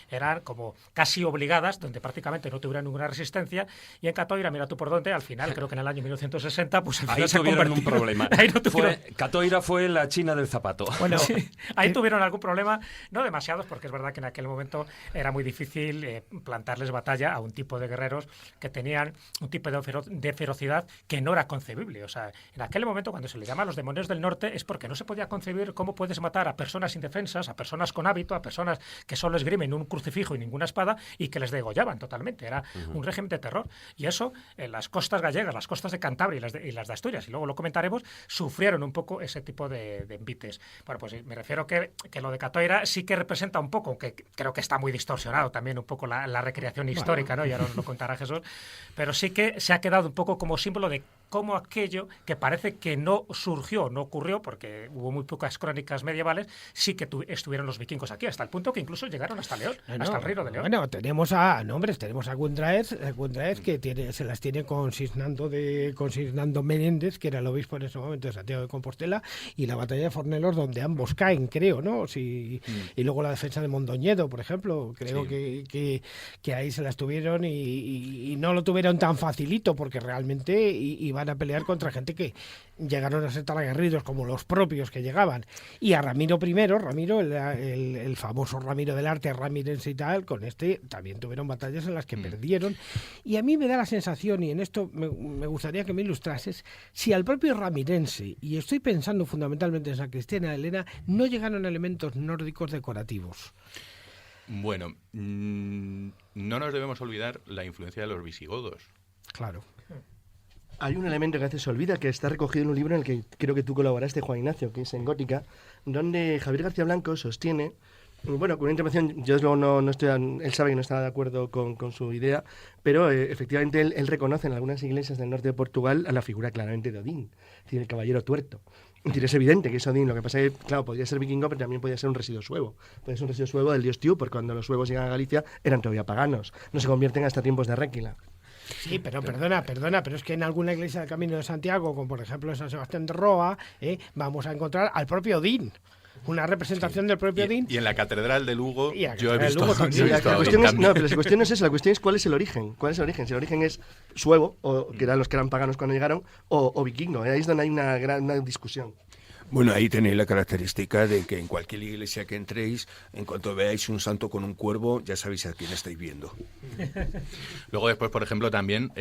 eran como casi obligadas, donde prácticamente no tuvieron ninguna resistencia. Y en Catoira, mira tú por dónde, al final, creo que en el año 1960, pues al final ahí tuvieron un problema. Ahí no tuvieron... Catoira fue la China del zapato. Bueno, sí, ahí tuvieron algún problema, no demasiados, porque es verdad que en aquel momento era muy difícil plantarles batalla a un tipo de guerreros que tenían un tipo de ferocidad que no era concebible. O sea, en aquel momento, cuando se le llama a los demonios del norte, es porque no se podía concebir cómo puedes matar a personas indefensas, a personas con hábito, a personas que solo esgrimen un crucifijo y ninguna espada, y que les degollaban totalmente. Era un régimen de terror. Y eso, en las costas gallegas, las costas de Cantabria y las de Asturias, y luego lo comentaremos, sufrieron un poco ese tipo de envites. Bueno, pues me refiero que lo de Catoira sí que representa un poco, que creo que está muy distorsionado también un poco la recreación histórica, ¿no? Y ahora nos lo contará Jesús, pero sí que se ha quedado un poco como símbolo de cómo aquello que parece que no surgió, no ocurrió, porque hubo muy pocas crónicas medievales, sí que estuvieron los vikingos aquí, hasta el punto que incluso llegaron hasta León, hasta el Reino de León. Bueno, tenemos a Gundraez que se las tiene con Sisnando Menéndez, que era el obispo en ese momento de Santiago de Compostela, y la batalla de Fornelos, donde ambos caen, creo, ¿no? Y luego la defensa de Mondoñedo, por ejemplo, creo que ahí se las tuvieron y no lo tuvieron tan facilito, porque realmente iban a pelear contra gente que llegaron a ser tan aguerridos como los propios que llegaban. Y a Ramiro, el famoso Ramiro del Arte, Ramirense y tal, con este también tuvieron batallas en las que perdieron. Y a mí me da la sensación, y en esto me gustaría que me ilustrases, si al propio Ramirense, y estoy pensando fundamentalmente en San Cristiana de Elena, no llegaron elementos nórdicos decorativos. Bueno, no nos debemos olvidar la influencia de los visigodos. Claro. Hay un elemento que a veces se olvida, que está recogido en un libro en el que creo que tú colaboraste, Juan Ignacio, que es en Gótica, donde Javier García Blanco sostiene, bueno, con una intervención, yo desde luego no estoy, él sabe que no está de acuerdo con su idea, pero efectivamente él reconoce en algunas iglesias del norte de Portugal a la figura claramente de Odín, es decir, el caballero tuerto. Es decir, es evidente que es Odín, lo que pasa es que, claro, podría ser vikingo, pero también podría ser un residuo suevo. Podría ser un residuo suevo del dios Tiú, porque cuando los suevos llegan a Galicia eran todavía paganos, no se convierten hasta tiempos de Réquila. Sí, pero perdona, pero es que en alguna iglesia del Camino de Santiago, como por ejemplo en San Sebastián de Roa, vamos a encontrar al propio Odín. Una representación del propio Odín. Y en la Catedral de Lugo yo he visto, la cuestión es, no, pero la cuestión no es eso, la cuestión es cuál es el origen. ¿Cuál es el origen? Si el origen es suevo, o que eran los que eran paganos cuando llegaron, o vikingo. Ahí es donde hay una discusión. Bueno, ahí tenéis la característica de que en cualquier iglesia que entréis, en cuanto veáis un santo con un cuervo, ya sabéis a quién estáis viendo. Luego después, por ejemplo, también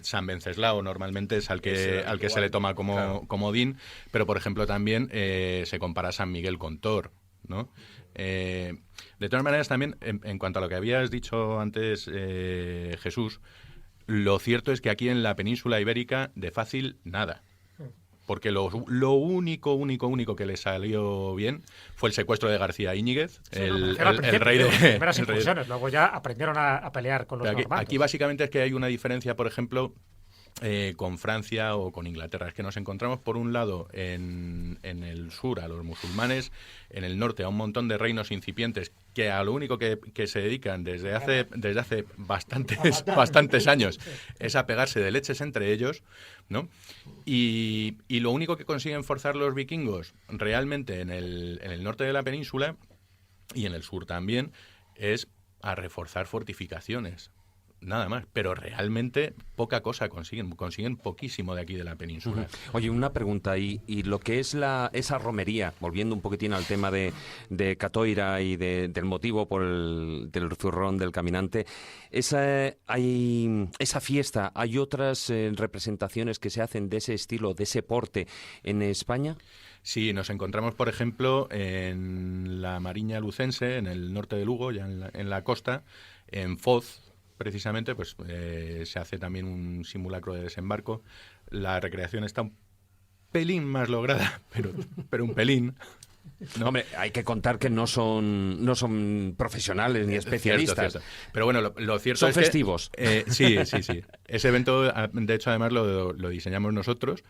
San Venceslao normalmente es al que se le toma como Odín, pero por ejemplo también se compara a San Miguel con Thor, ¿no? De todas maneras, también, en cuanto a lo que habías dicho antes, Jesús, lo cierto es que aquí en la península ibérica de fácil nada. Porque lo único que le salió bien fue el secuestro de García Íñiguez, el rey de... primeras incursiones, luego ya aprendieron a pelear con los normandos. Aquí básicamente es que hay una diferencia, por ejemplo, con Francia o con Inglaterra. Es que nos encontramos, por un lado, en el sur a los musulmanes, en el norte a un montón de reinos incipientes que a lo único que se dedican desde hace bastantes años es a pegarse de leches entre ellos, ¿no? Y lo único que consiguen forzar los vikingos realmente en el norte de la península y en el sur también es a reforzar fortificaciones. nada más. Pero realmente poca cosa consiguen poquísimo de aquí de la península. Oye, una pregunta, y lo que es esa romería, volviendo un poquitín al tema de Catoira y del motivo del zurrón del caminante, esa fiesta, ¿hay otras representaciones que se hacen de ese estilo, de ese porte en España? Sí, nos encontramos, por ejemplo, en la Mariña Lucense, en el norte de Lugo, ya en la costa, en Foz, precisamente, pues se hace también un simulacro de desembarco. La recreación está un pelín más lograda, pero un pelín. No, hombre, hay que contar que no son profesionales ni especialistas. Cierto. Pero bueno, lo cierto son es festivos. Sí. Ese evento, de hecho, además lo diseñamos nosotros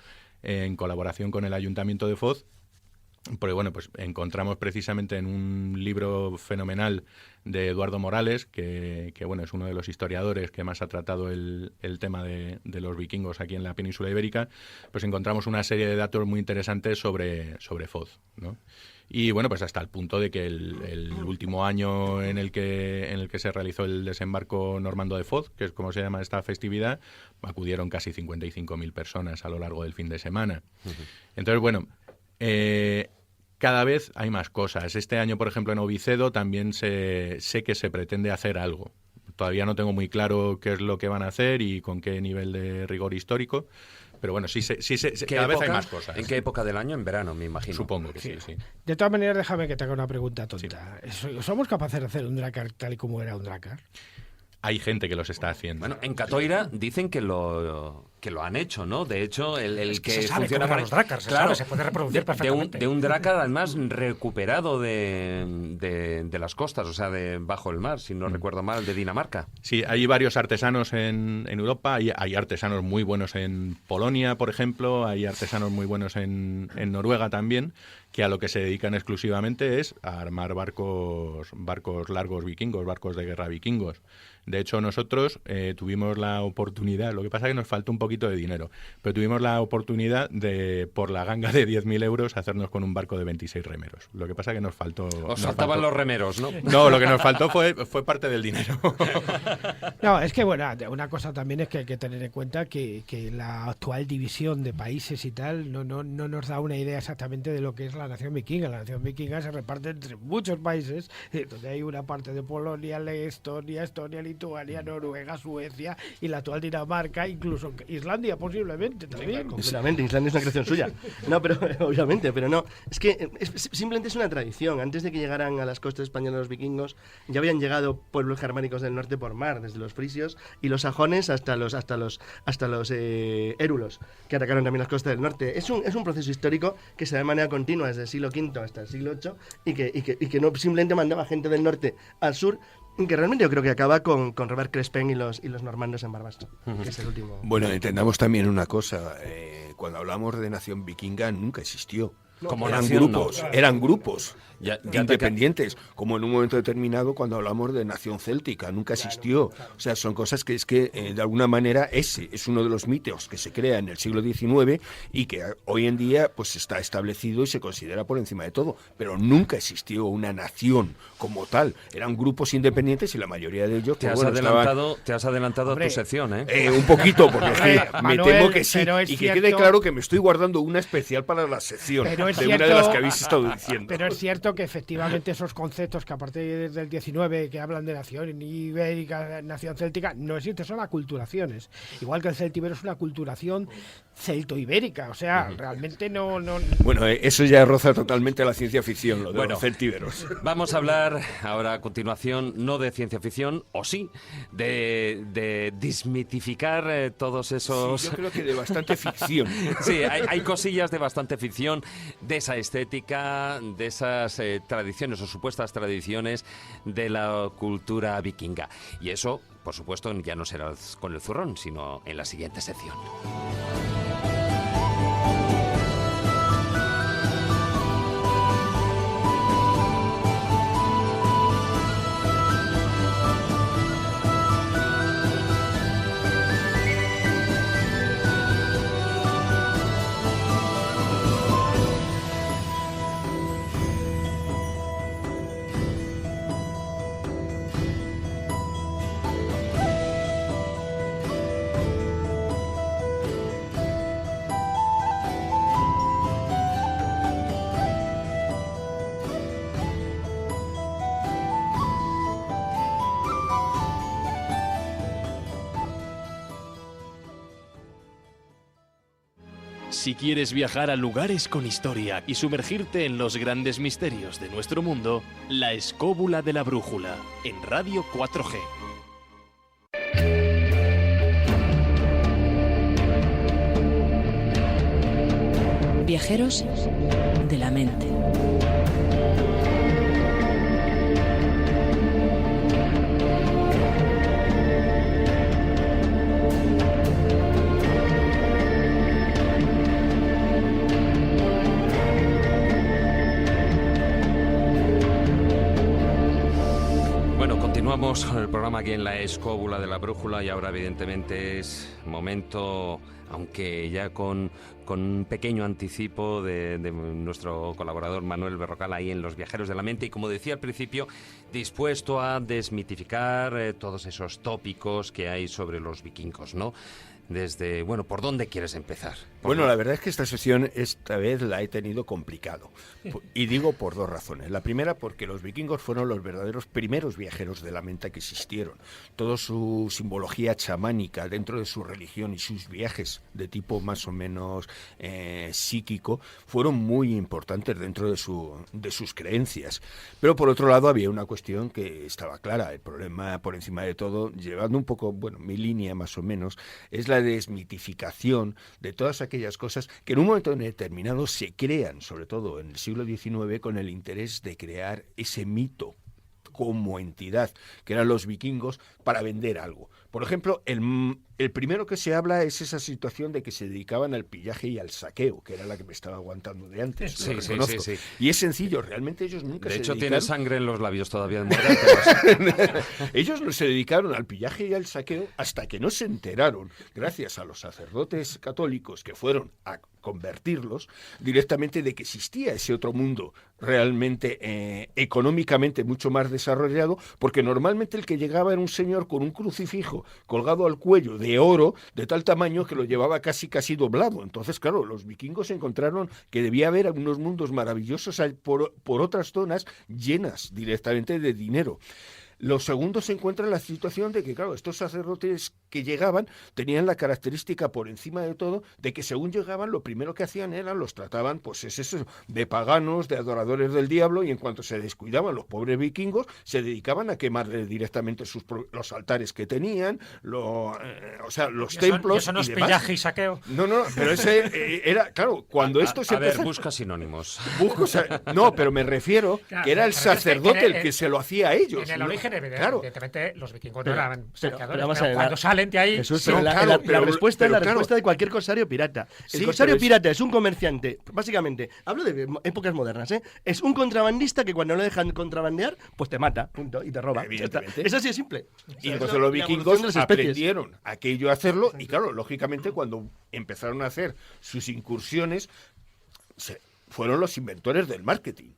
en colaboración con el Ayuntamiento de Foz, porque bueno, pues encontramos precisamente en un libro fenomenal de Eduardo Morales, que bueno, es uno de los historiadores que más ha tratado el tema de los vikingos aquí en la península ibérica, pues encontramos una serie de datos muy interesantes sobre Foz, ¿no? Y bueno, pues hasta el punto de que el último año en el que se realizó el desembarco normando de Foz, que es como se llama esta festividad, acudieron casi 55.000 personas a lo largo del fin de semana. Entonces, bueno, cada vez hay más cosas. Este año, por ejemplo, en Ovicedo también sé que se pretende hacer algo. Todavía no tengo muy claro qué es lo que van a hacer y con qué nivel de rigor histórico. Pero bueno, cada vez hay más cosas. ¿En qué época del año? En verano, me imagino. Supongo que sí. De todas maneras, déjame que te haga una pregunta tonta. Sí. ¿Somos capaces de hacer un Drakkar tal y como era un Drakkar? Hay gente que los está haciendo. Bueno, en Catoira dicen que lo han hecho, ¿no? De hecho, el que se sabe funciona para los Drakkars, claro, se puede reproducir perfectamente. De un Drakkar, además, recuperado de las costas, o sea, de bajo el mar, si no recuerdo mal, de Dinamarca. Sí, hay varios artesanos en Europa, hay artesanos muy buenos en Polonia, por ejemplo, hay artesanos muy buenos en Noruega también, que a lo que se dedican exclusivamente es a armar barcos largos vikingos, barcos de guerra vikingos. De hecho, nosotros tuvimos la oportunidad, lo que pasa es que nos faltó un poquito de dinero, pero tuvimos la oportunidad de, por la ganga de 10.000 euros, hacernos con un barco de 26 remeros. Lo que pasa es que nos faltó... Os faltaban los remeros, ¿no? No, lo que nos faltó fue parte del dinero. No, es que, bueno, una cosa también es que hay que tener en cuenta que la actual división de países y tal no nos da una idea exactamente de lo que es la nación vikinga. La nación vikinga se reparte entre muchos países, donde hay una parte de Polonia, Estonia, Lituania, Noruega, Suecia y la actual Dinamarca, incluso Islandia posiblemente también. Completamente, Islandia es una creación suya. No, pero obviamente, pero no. Es que simplemente es una tradición. Antes de que llegaran a las costas españolas los vikingos, ya habían llegado pueblos germánicos del norte por mar, desde los frisios y los sajones hasta los érulos, que atacaron también las costas del norte. Es un proceso histórico que se da de manera continua desde el siglo V hasta el siglo VIII y que no simplemente mandaba gente del norte al sur, que realmente yo creo que acaba con Robert Crespen y los normandos en Barbastro, que es el último. Bueno, entendamos también una cosa. Cuando hablamos de nación vikinga nunca existió. Como eran nación, grupos, no. eran grupos ya independientes, como en un momento determinado cuando hablamos de nación céltica, nunca existió. O sea, son cosas que de alguna manera ese es uno de los mitos que se crea en el siglo XIX y que hoy en día pues está establecido y se considera por encima de todo, pero nunca existió una nación como tal. Eran grupos independientes y la mayoría de ellos... Te has adelantado a tu sección, ¿eh? Un poquito, porque es que Manuel, me temo que sí, y que quede cierto, claro que me estoy guardando una especial para la sección, de una de las que habéis estado diciendo. Pero es cierto que efectivamente esos conceptos que a partir del 19 que hablan de nación ibérica, nación céltica, no existen, son aculturaciones. Igual que el celtíbero es una aculturación celto-ibérica, o sea, realmente no... Bueno, eso ya roza totalmente la ciencia ficción, lo de los celtíberos. Vamos a hablar ahora a continuación, no de ciencia ficción, o sí, de desmitificar todos esos... Sí, yo creo que de bastante ficción. Sí, hay cosillas de bastante ficción, de esa estética, de esas tradiciones o supuestas tradiciones de la cultura vikinga. Y eso, por supuesto, ya no será con el zurrón, sino en la siguiente sección. Si quieres viajar a lugares con historia y sumergirte en los grandes misterios de nuestro mundo, La Escóbula de la Brújula, en Radio 4G. Viajeros de la mente. Continuamos con el programa aquí en La Escóbula de la Brújula y ahora evidentemente es momento, aunque ya con un pequeño anticipo de nuestro colaborador Manuel Berrocal ahí en Los Viajeros de la Mente y, como decía al principio, dispuesto a desmitificar todos esos tópicos que hay sobre los vikingos, ¿no? Desde, bueno, ¿por dónde quieres empezar? Bueno, la verdad es que esta sesión esta vez la he tenido complicado. Y digo por dos razones. La primera, porque los vikingos fueron los verdaderos primeros viajeros de la mente que existieron. Toda su simbología chamánica dentro de su religión y sus viajes de tipo más o menos psíquico fueron muy importantes dentro de sus creencias. Pero por otro lado había una cuestión que estaba clara. El problema, por encima de todo, llevando un poco, bueno, mi línea más o menos, es la desmitificación de todas aquellas cosas que en un momento determinado se crean, sobre todo en el siglo XIX, con el interés de crear ese mito como entidad, que eran los vikingos, para vender algo. Por ejemplo, el primero que se habla es esa situación de que se dedicaban al pillaje y al saqueo, que era la que me estaba aguantando de antes. Sí. Y es sencillo, realmente ellos nunca se dedicaron... De hecho, tiene sangre en los labios todavía de muerte. Ellos no se dedicaron al pillaje y al saqueo hasta que no se enteraron, gracias a los sacerdotes católicos que fueron a convertirlos directamente, de que existía ese otro mundo realmente económicamente mucho más desarrollado, porque normalmente el que llegaba era un señor con un crucifijo colgado al cuello de oro de tal tamaño que lo llevaba casi doblado. Entonces, claro, los vikingos encontraron que debía haber unos mundos maravillosos por otras zonas llenas directamente de dinero. Los segundos se encuentran en la situación de que, claro, estos sacerdotes que llegaban tenían la característica, por encima de todo, de que según llegaban, lo primero que hacían los trataban, pues es eso, de paganos, de adoradores del diablo, y en cuanto se descuidaban los pobres vikingos, se dedicaban a quemar directamente los altares que tenían, los templos. ¿Eso no es y demás. pillaje y saqueo? No, pero ese era, claro, cuando esto se empezó... A ver, busca sinónimos. No, pero me refiero que era el sacerdote el que se lo hacía a ellos. En el origen, evidentemente, los vikingos no eran saqueadores, pero cuando salen de ahí... Jesús, la respuesta es la respuesta de cualquier corsario pirata. El corsario pirata es un comerciante, básicamente, hablo de épocas modernas, es un contrabandista que cuando no dejan contrabandear, pues te mata, punto, y te roba. Evidentemente. Es así de simple. Y entonces los vikingos aprendieron aquello a hacerlo, y claro, lógicamente cuando empezaron a hacer sus incursiones, fueron los inventores del marketing.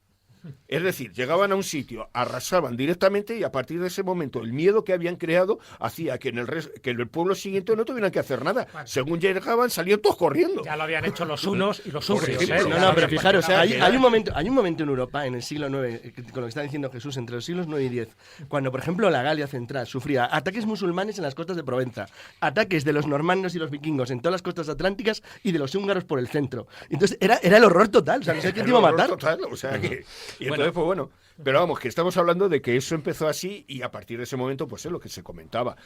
Es decir, llegaban a un sitio, arrasaban directamente, y a partir de ese momento el miedo que habían creado hacía que en el pueblo siguiente no tuvieran que hacer nada. Bueno, según llegaban, salían todos corriendo. Ya lo habían hecho los hunos y los ugrios. No, pero fijaros, hay un momento en Europa, en el siglo IX, con lo que está diciendo Jesús, entre los siglos IX y X, cuando, por ejemplo, la Galia Central sufría ataques musulmanes en las costas de Provenza, ataques de los normandos y los vikingos en todas las costas atlánticas y de los húngaros por el centro. Entonces era el horror total, o sea, no sé quién te iba a matar. Total, o sea que... Y entonces, pues bueno, pero vamos, que estamos hablando de que eso empezó así, y a partir de ese momento, pues es lo que se comentaba,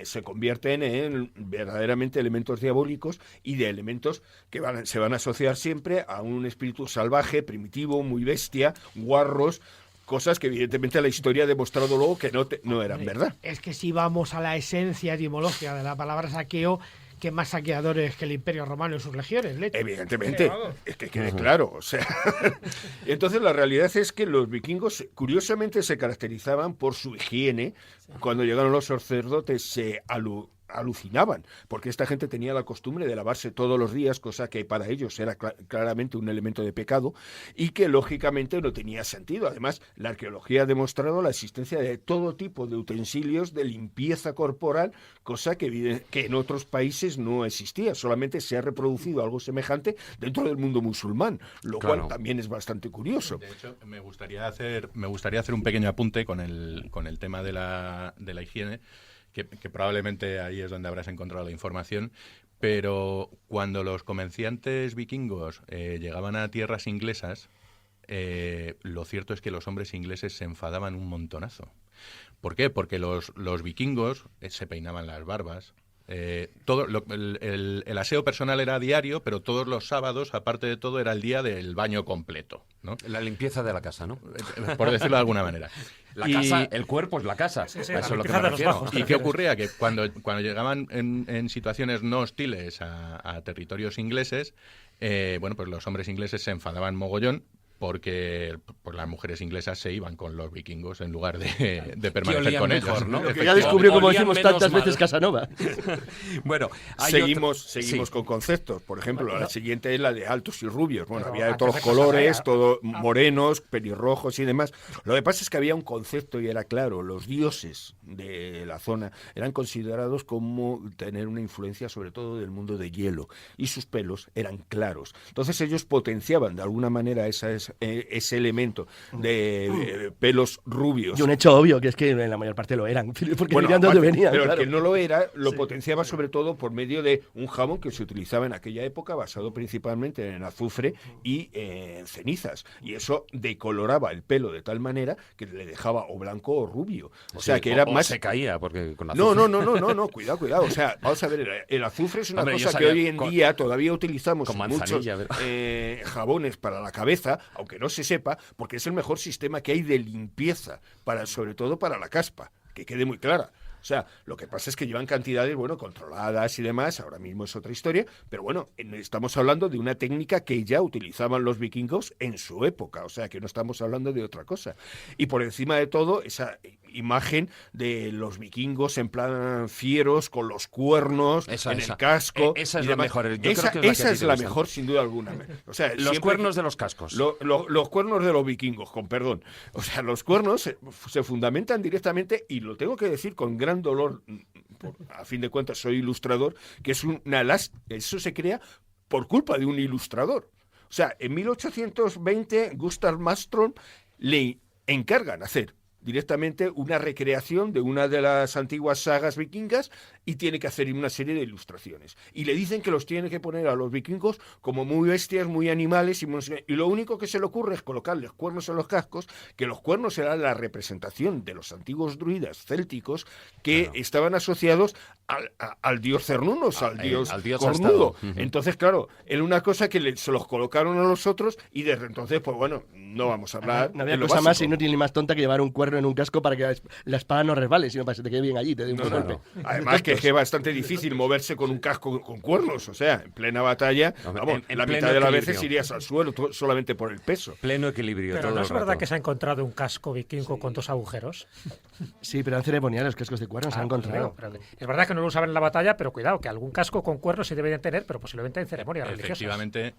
se convierten en verdaderamente elementos diabólicos y de elementos que se van a asociar siempre a un espíritu salvaje, primitivo, muy bestia, guarros, cosas que evidentemente la historia ha demostrado luego que no eran verdad. Es que si vamos a la esencia etimológica de la palabra saqueo, que más saqueadores que el Imperio Romano y sus legiones, leche. Evidentemente, es que quede claro, o sea. Entonces la realidad es que los vikingos curiosamente se caracterizaban por su higiene. Cuando llegaron los sacerdotes se alucinaban, porque esta gente tenía la costumbre de lavarse todos los días, cosa que para ellos era claramente un elemento de pecado y que lógicamente no tenía sentido. Además, la arqueología ha demostrado la existencia de todo tipo de utensilios de limpieza corporal, cosa que en otros países no existía, solamente se ha reproducido algo semejante dentro del mundo musulmán, lo cual también es bastante curioso. De hecho, me gustaría hacer un pequeño apunte con el tema de la higiene, que probablemente ahí es donde habrás encontrado la información, pero cuando los comerciantes vikingos llegaban a tierras inglesas, lo cierto es que los hombres ingleses se enfadaban un montonazo. ¿Por qué? Porque los vikingos se peinaban las barbas. El aseo personal era diario, pero todos los sábados, aparte de todo, era el día del baño completo, ¿no? La limpieza de la casa, ¿no? Por decirlo de alguna manera. Casa, el cuerpo es la casa. A eso es lo que me refiero. ¿Y qué ocurría? Que cuando llegaban en situaciones no hostiles a territorios ingleses, pues los hombres ingleses se enfadaban mogollón, porque pues las mujeres inglesas se iban con los vikingos en lugar de permanecer con mejor, ellos, ¿no? Que ya descubrió, como Olían decimos menos tantas mal. veces, Casanova. Bueno, hay seguimos con conceptos. Por ejemplo, la siguiente es la de altos y rubios. Bueno, Pero había de antes todos de los colores, Casanova, todo morenos, pelirrojos y demás. Lo que pasa es que había un concepto y era claro. Los dioses de la zona eran considerados como tener una influencia sobre todo del mundo de hielo, y sus pelos eran claros. Entonces ellos potenciaban de alguna manera ese elemento de pelos rubios. Y un hecho obvio, que es que en la mayor parte lo eran, porque Bueno, venían de donde aparte, venían. pero claro. el que no lo era, lo potenciaba sobre todo por medio de un jabón que se utilizaba en aquella época, basado principalmente en azufre y en cenizas. Y eso decoloraba el pelo de tal manera que le dejaba o blanco o rubio. O sea, que era más... se caía, porque con No, azufre. cuidado. O sea, vamos a ver, el azufre es una Hombre, yo cosa que sabía hoy en con- día todavía utilizamos con en muchos manzanilla, jabones para la cabeza, aunque no se sepa, porque es el mejor sistema que hay de limpieza, sobre todo para la caspa, que quede muy clara. O sea, lo que pasa es que llevan cantidades, controladas y demás, ahora mismo es otra historia, pero bueno, estamos hablando de una técnica que ya utilizaban los vikingos en su época, o sea, que no estamos hablando de otra cosa. Y por encima de todo, esa imagen de los vikingos en plan fieros, con los cuernos, Esa. el casco. Esa es y la demás. mejor. Yo creo que es la que Esa a ti es te la gusta. mejor, sin duda alguna. O sea, Los siempre cuernos de los cascos. los cuernos de los vikingos, con perdón. O sea, los cuernos se fundamentan directamente, y lo tengo que decir con gran dolor, a fin de cuentas soy ilustrador, que es eso se crea por culpa de un ilustrador. O sea, en 1820 Gustav Mastrom le encargan hacer directamente una recreación de una de las antiguas sagas vikingas, y tiene que hacer una serie de ilustraciones. Y le dicen que los tiene que poner a los vikingos como muy bestias, muy animales, y lo único que se le ocurre es colocarles cuernos en los cascos, que los cuernos eran la representación de los antiguos druidas célticos que estaban asociados al dios Cernunnos, al dios cornudo. Astado. Entonces, claro, era una cosa que se los colocaron a los otros, y desde entonces, pues bueno, no vamos a hablar No había de lo cosa más básico. inútil ni más tonta que llevar un cuerno en un casco para que la espada no resbale, sino para que se te quede bien allí, te dé un buen golpe. Además que es bastante difícil moverse con un casco con cuernos, o sea, en plena batalla, vamos, en la pleno mitad de las equilibrio. veces irías al suelo solamente por el peso. Pleno equilibrio. Pero todo no el es verdad rato. que se ha encontrado un casco vikingo con dos agujeros. Sí, pero eran ceremoniales los cascos de cuernos, se han encontrado. Pero es verdad que no lo usaban en la batalla, pero cuidado, que algún casco con cuernos se deberían tener, pero posiblemente en ceremonias religiosas. Efectivamente,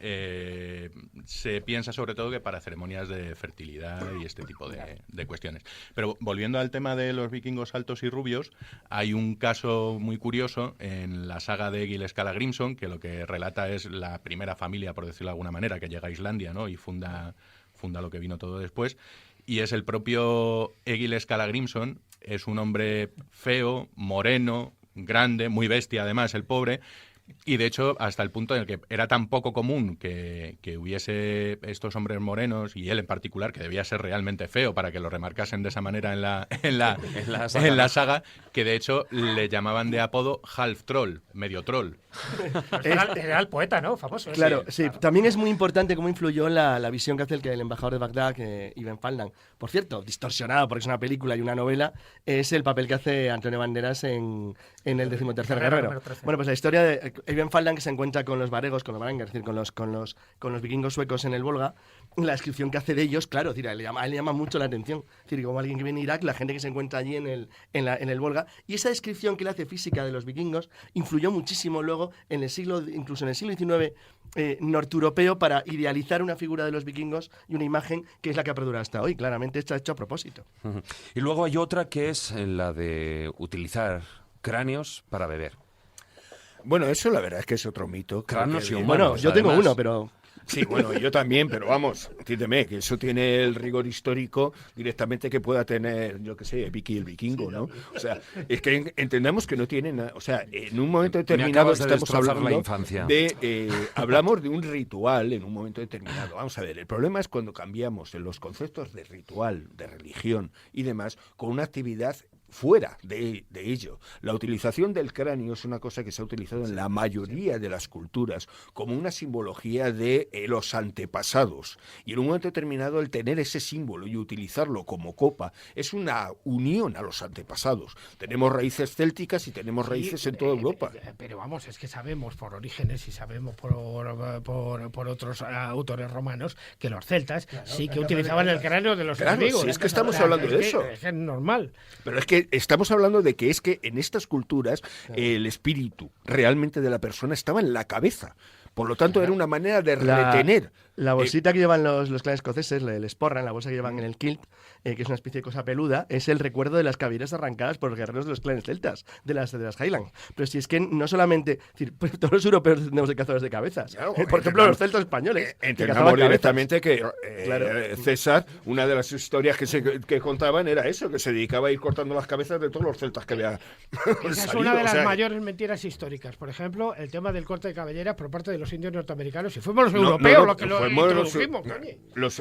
se piensa sobre todo que para ceremonias de fertilidad y este tipo de cuestiones. Pero volviendo al tema de los vikingos altos y rubios, hay un caso muy curioso en la saga de Egil Skallagrímson, que lo que relata es la primera familia, por decirlo de alguna manera, que llega a Islandia, ¿no? Y funda lo que vino todo después. Y es el propio Egil Skallagrímson, es un hombre feo, moreno, grande, muy bestia además, el pobre. Y de hecho, hasta el punto en el que era tan poco común que hubiese estos hombres morenos, y él en particular, que debía ser realmente feo para que lo remarcasen de esa manera en la saga, que de hecho le llamaban de apodo half troll, medio troll. Era el poeta, ¿no? Famoso. Claro, sí. También es muy importante cómo influyó la visión que hace el embajador de Bagdad, Ibn Faldan. Por cierto, distorsionado porque es una película y una novela, es el papel que hace Antonio Banderas en el 13º Guerrero. Bueno, pues la historia de Ibn Faldan, que se encuentra con los varegos, con los varangas, es decir, con los vikingos suecos en el Volga, la descripción que hace de ellos, claro, a él le llama mucho la atención. Es decir, como alguien que viene de Irak, la gente que se encuentra allí en el Volga, y esa descripción que le hace física de los vikingos influyó muchísimo luego incluso en el siglo XIX norteuropeo, para idealizar una figura de los vikingos y una imagen que es la que ha perdurado hasta hoy. Claramente está hecho a propósito. Ujú. Y luego hay otra que es la de utilizar cráneos para beber. Bueno, eso la verdad es que es otro mito. Cráneos y Creo que- humanos. Bueno, yo tengo además. uno, pero Sí, bueno, yo también, pero vamos, entiéndeme, que eso tiene el rigor histórico directamente que pueda tener, yo qué sé, Vicky el Vikingo, ¿no? O sea, es que entendamos que no tiene nada, o sea, en un momento determinado estamos hablando la infancia. hablamos de un ritual en un momento determinado. Vamos a ver, el problema es cuando cambiamos en los conceptos de ritual, de religión y demás, con una actividad fuera de ello. La utilización del cráneo es una cosa que se ha utilizado en la mayoría de las culturas como una simbología de los antepasados. Y en un momento determinado el tener ese símbolo y utilizarlo como copa es una unión a los antepasados. Tenemos raíces célticas y tenemos raíces en toda Europa. Pero vamos, es que sabemos por orígenes y sabemos por otros autores romanos que los celtas sí que utilizaban el cráneo de los enemigos. Sí, es que estamos hablando de eso. Es normal. Pero es que estamos hablando de que es que en estas culturas el espíritu realmente de la persona estaba en la cabeza. Por lo tanto, era una manera de retener. La bolsita que llevan los clanes escoceses, el sporran, la bolsa que llevan en el kilt, que es una especie de cosa peluda, es el recuerdo de las cabelleras arrancadas por los guerreros de los clanes celtas, de las Highlands. Pero si es que no solamente, es decir, pues todos los europeos tenemos de cazadores de cabezas. Claro, por ejemplo, los celtas españoles. Entendamos directamente que César, una de las historias que contaban era eso, que se dedicaba a ir cortando las cabezas de todos los celtas que había Esa es una de las mayores mentiras históricas. Por ejemplo, el tema del corte de cabellera por parte de los indios norteamericanos. Y fuimos los europeos los que lo introdujimos.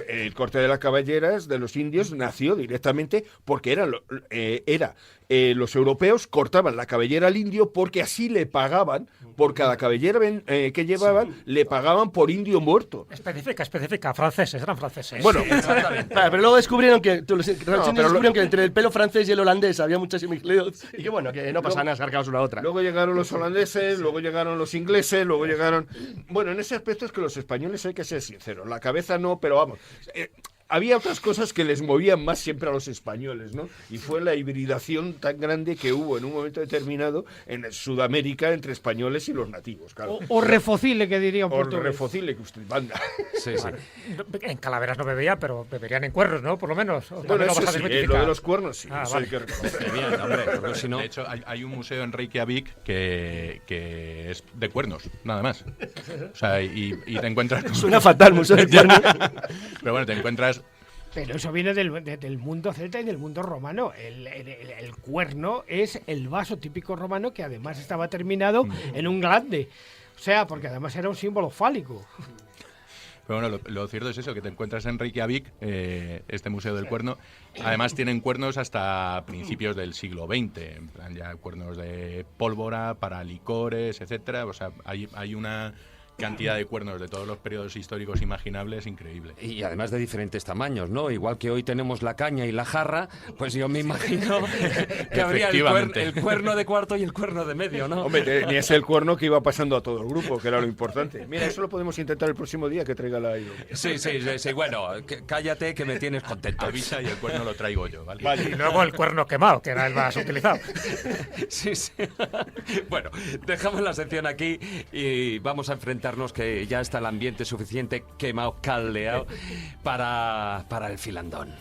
El corte de las cabelleras de los indios nació directamente porque los europeos cortaban la cabellera al indio porque así le pagaban, por cada cabellera que llevaban, le pagaban por indio muerto. Específica, franceses, eran franceses. Bueno, pero luego descubrieron que entre el pelo francés y el holandés había muchas similitudes y que bueno, que no pasa nada, cargados una a otra. Luego llegaron los holandeses, luego llegaron los ingleses, luego llegaron... Bueno, en ese aspecto es que los españoles, hay que ser sinceros, la cabeza no, pero vamos... había otras cosas que les movían más siempre a los españoles, ¿no? Y fue la hibridación tan grande que hubo en un momento determinado en Sudamérica entre españoles y los nativos, claro. O refocile, que diría un O portugués. refocile, que usted manda. Sí. En Calaveras no beberían, pero beberían en Cuernos, ¿no? Por lo menos. Bueno, eso sí, lo de los cuernos sí, eso vale. hay que reconocer. Bien, hombre, porque si no... De hecho, hay un museo en Reykjavik que es de cuernos, nada más. O sea, y te encuentras... Suena fatal, museo de cuernos. Pero bueno, te encuentras... Pero eso viene del mundo celta y del mundo romano. El cuerno es el vaso típico romano que además estaba terminado en un glande. O sea, porque además era un símbolo fálico. Pero bueno, lo cierto es eso, que te encuentras en Reykjavik, este Museo del Cuerno. Además tienen cuernos hasta principios del siglo XX, en plan ya cuernos de pólvora, para licores, etcétera. O sea, hay una cantidad de cuernos de todos los periodos históricos imaginables increíble. Y además de diferentes tamaños, ¿no? Igual que hoy tenemos la caña y la jarra, pues yo me imagino que habría el cuerno de cuarto y el cuerno de medio, ¿no? Hombre, tenías el cuerno que iba pasando a todo el grupo, que era lo importante. Mira, eso lo podemos intentar el próximo día que traiga la... Sí, bueno, cállate que me tienes contento. Avisa y el cuerno lo traigo yo, ¿vale? Y luego el cuerno quemado, que era el más utilizado. Sí. Bueno, dejamos la sección aquí y vamos a enfrentarnos, que ya está el ambiente suficiente quemado, caldeado, para el filandón.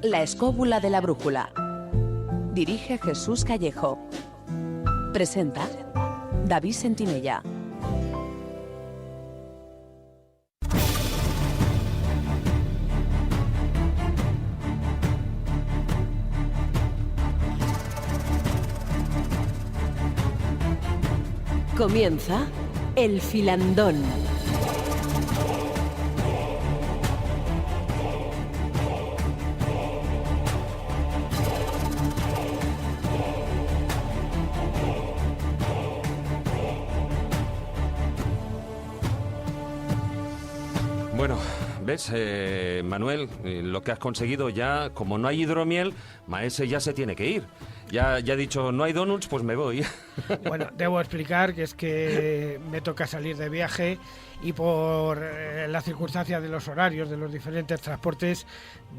La escóbula de la brújula. Dirige Jesús Callejo. Presenta David Sentinella. Comienza El Filandón. Bueno, ves, Manuel, lo que has conseguido ya, como no hay hidromiel, Maese ya se tiene que ir. Ya ha dicho, no hay donuts, pues me voy. Bueno, debo explicar que es que me toca salir de viaje y por las circunstancias de los horarios de los diferentes transportes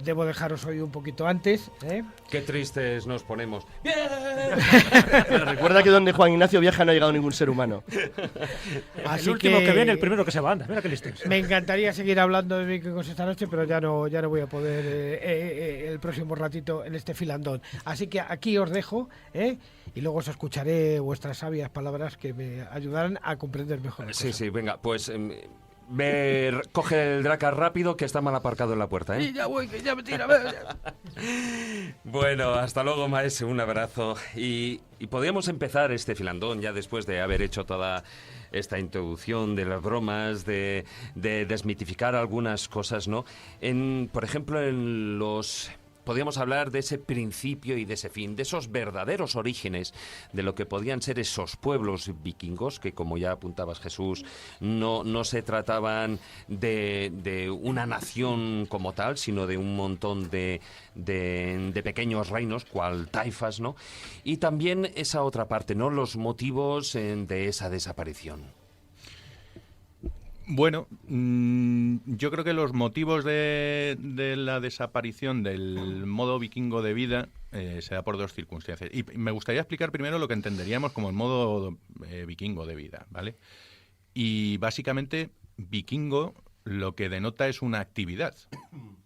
debo dejaros hoy un poquito antes, ¿eh? Qué tristes nos ponemos. Pero recuerda que donde Juan Ignacio viaja no ha llegado ningún ser humano. Así el último que viene, el primero que se va, anda. Mira qué listos. Me encantaría seguir hablando de vikingos esta noche, pero ya no voy a poder el próximo ratito en este filandón. Así que aquí os dejo, y luego os escucharé vuestras sabias palabras que me ayudarán a comprender mejor. Sí, venga, pues coge el Dracar rápido, que está mal aparcado en la puerta, ¿eh? Y ya voy, que ya me tira. Bueno, hasta luego, maese, un abrazo. Y podríamos empezar este filandón ya después de haber hecho toda esta introducción de las bromas, de desmitificar algunas cosas, ¿no? Por ejemplo, podríamos hablar de ese principio y de ese fin, de esos verdaderos orígenes de lo que podían ser esos pueblos vikingos, que como ya apuntabas, Jesús, no se trataban de una nación como tal, sino de un montón de pequeños reinos, cual taifas, ¿no? Y también esa otra parte, ¿no? Los motivos de esa desaparición. Bueno, yo creo que los motivos de la desaparición del modo vikingo de vida se da por dos circunstancias. Y me gustaría explicar primero lo que entenderíamos como el modo vikingo de vida, ¿vale? Y básicamente, vikingo lo que denota es una actividad.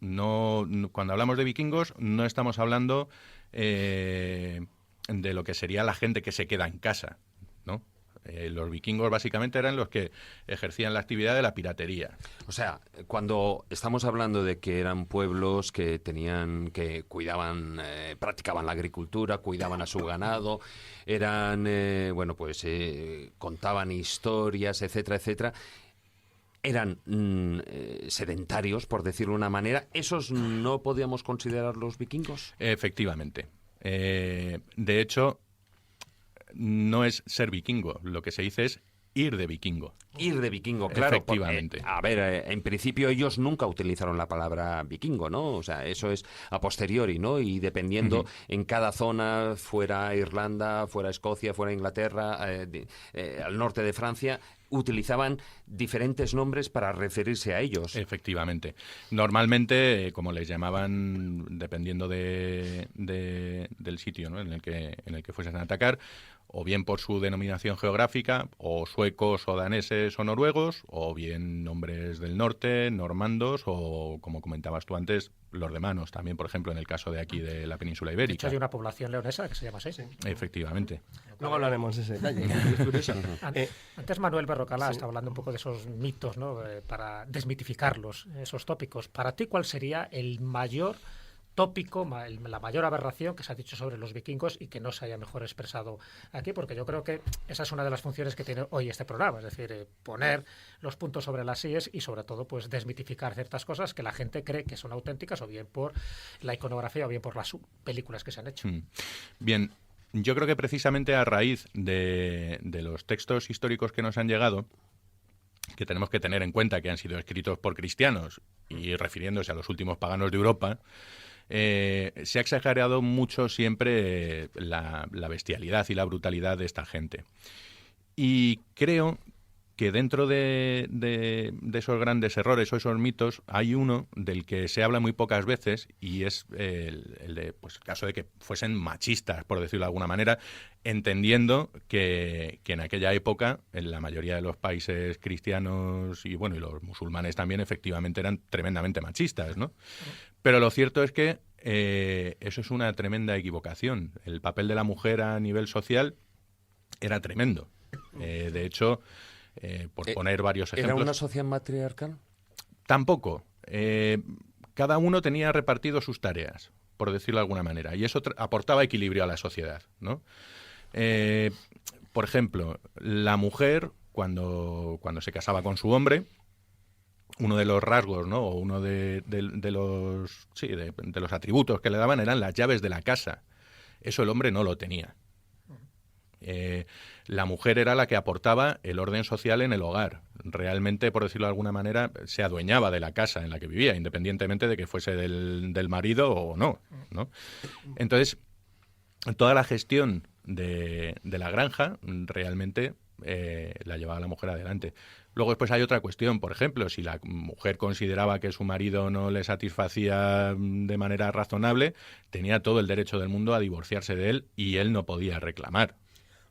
Cuando hablamos de vikingos no estamos hablando de lo que sería la gente que se queda en casa, ¿no? Los vikingos básicamente eran los que ejercían la actividad de la piratería. O sea, cuando estamos hablando de que eran pueblos que cuidaban, practicaban la agricultura, cuidaban a su ganado, contaban historias, etcétera, etcétera, eran sedentarios, por decirlo de una manera, ¿esos no podíamos considerar los vikingos? Efectivamente. De hecho, no es ser vikingo, lo que se dice es ir de vikingo. Ir de vikingo, claro. Efectivamente. Porque, en principio ellos nunca utilizaron la palabra vikingo, ¿no? O sea, eso es a posteriori, ¿no? Y dependiendo en cada zona, fuera Irlanda, fuera Escocia, fuera Inglaterra, al norte de Francia, utilizaban diferentes nombres para referirse a ellos. Efectivamente. Normalmente, como les llamaban, dependiendo del sitio, ¿no? en el que fuesen a atacar, o bien por su denominación geográfica, o suecos o daneses o noruegos, o bien nombres del norte, normandos, o como comentabas tú antes, lordemanos, también, por ejemplo, en el caso de aquí de la península ibérica. De hecho, hay una población leonesa que se llama así. Sí. Efectivamente. Luego hablaremos de ese detalle. Antes Manuel Berrocalá estaba hablando un poco de esos mitos, ¿no? Para desmitificarlos, esos tópicos. Para ti, ¿cuál sería el mayor tópico, la mayor aberración que se ha dicho sobre los vikingos y que no se haya mejor expresado aquí? Porque yo creo que esa es una de las funciones que tiene hoy este programa, es decir, poner los puntos sobre las íes y sobre todo pues desmitificar ciertas cosas que la gente cree que son auténticas, o bien por la iconografía o bien por las películas que se han hecho. Bien, yo creo que precisamente a raíz de los textos históricos que nos han llegado, que tenemos que tener en cuenta que han sido escritos por cristianos y refiriéndose a los últimos paganos de Europa, se ha exagerado mucho siempre la bestialidad y la brutalidad de esta gente. Y creo que dentro de esos grandes errores o esos mitos hay uno del que se habla muy pocas veces, y es el caso de que fuesen machistas, por decirlo de alguna manera, entendiendo que en aquella época, en la mayoría de los países cristianos y los musulmanes también, efectivamente eran tremendamente machistas, ¿no? Pero lo cierto es que eso es una tremenda equivocación. El papel de la mujer a nivel social era tremendo. De hecho, por poner varios ejemplos... ¿Era una sociedad matriarcal? Tampoco. Cada uno tenía repartido sus tareas, por decirlo de alguna manera, y eso aportaba equilibrio a la sociedad, ¿no? Por ejemplo, la mujer, cuando se casaba con su hombre, uno de los rasgos, ¿no? O uno de los atributos que le daban eran las llaves de la casa. Eso el hombre no lo tenía. La mujer era la que aportaba el orden social en el hogar. Realmente, por decirlo de alguna manera, se adueñaba de la casa en la que vivía, independientemente de que fuese del marido o no, ¿no? Entonces, toda la gestión de la granja realmente la llevaba la mujer adelante. Luego después hay otra cuestión, por ejemplo, si la mujer consideraba que su marido no le satisfacía de manera razonable, tenía todo el derecho del mundo a divorciarse de él y él no podía reclamar.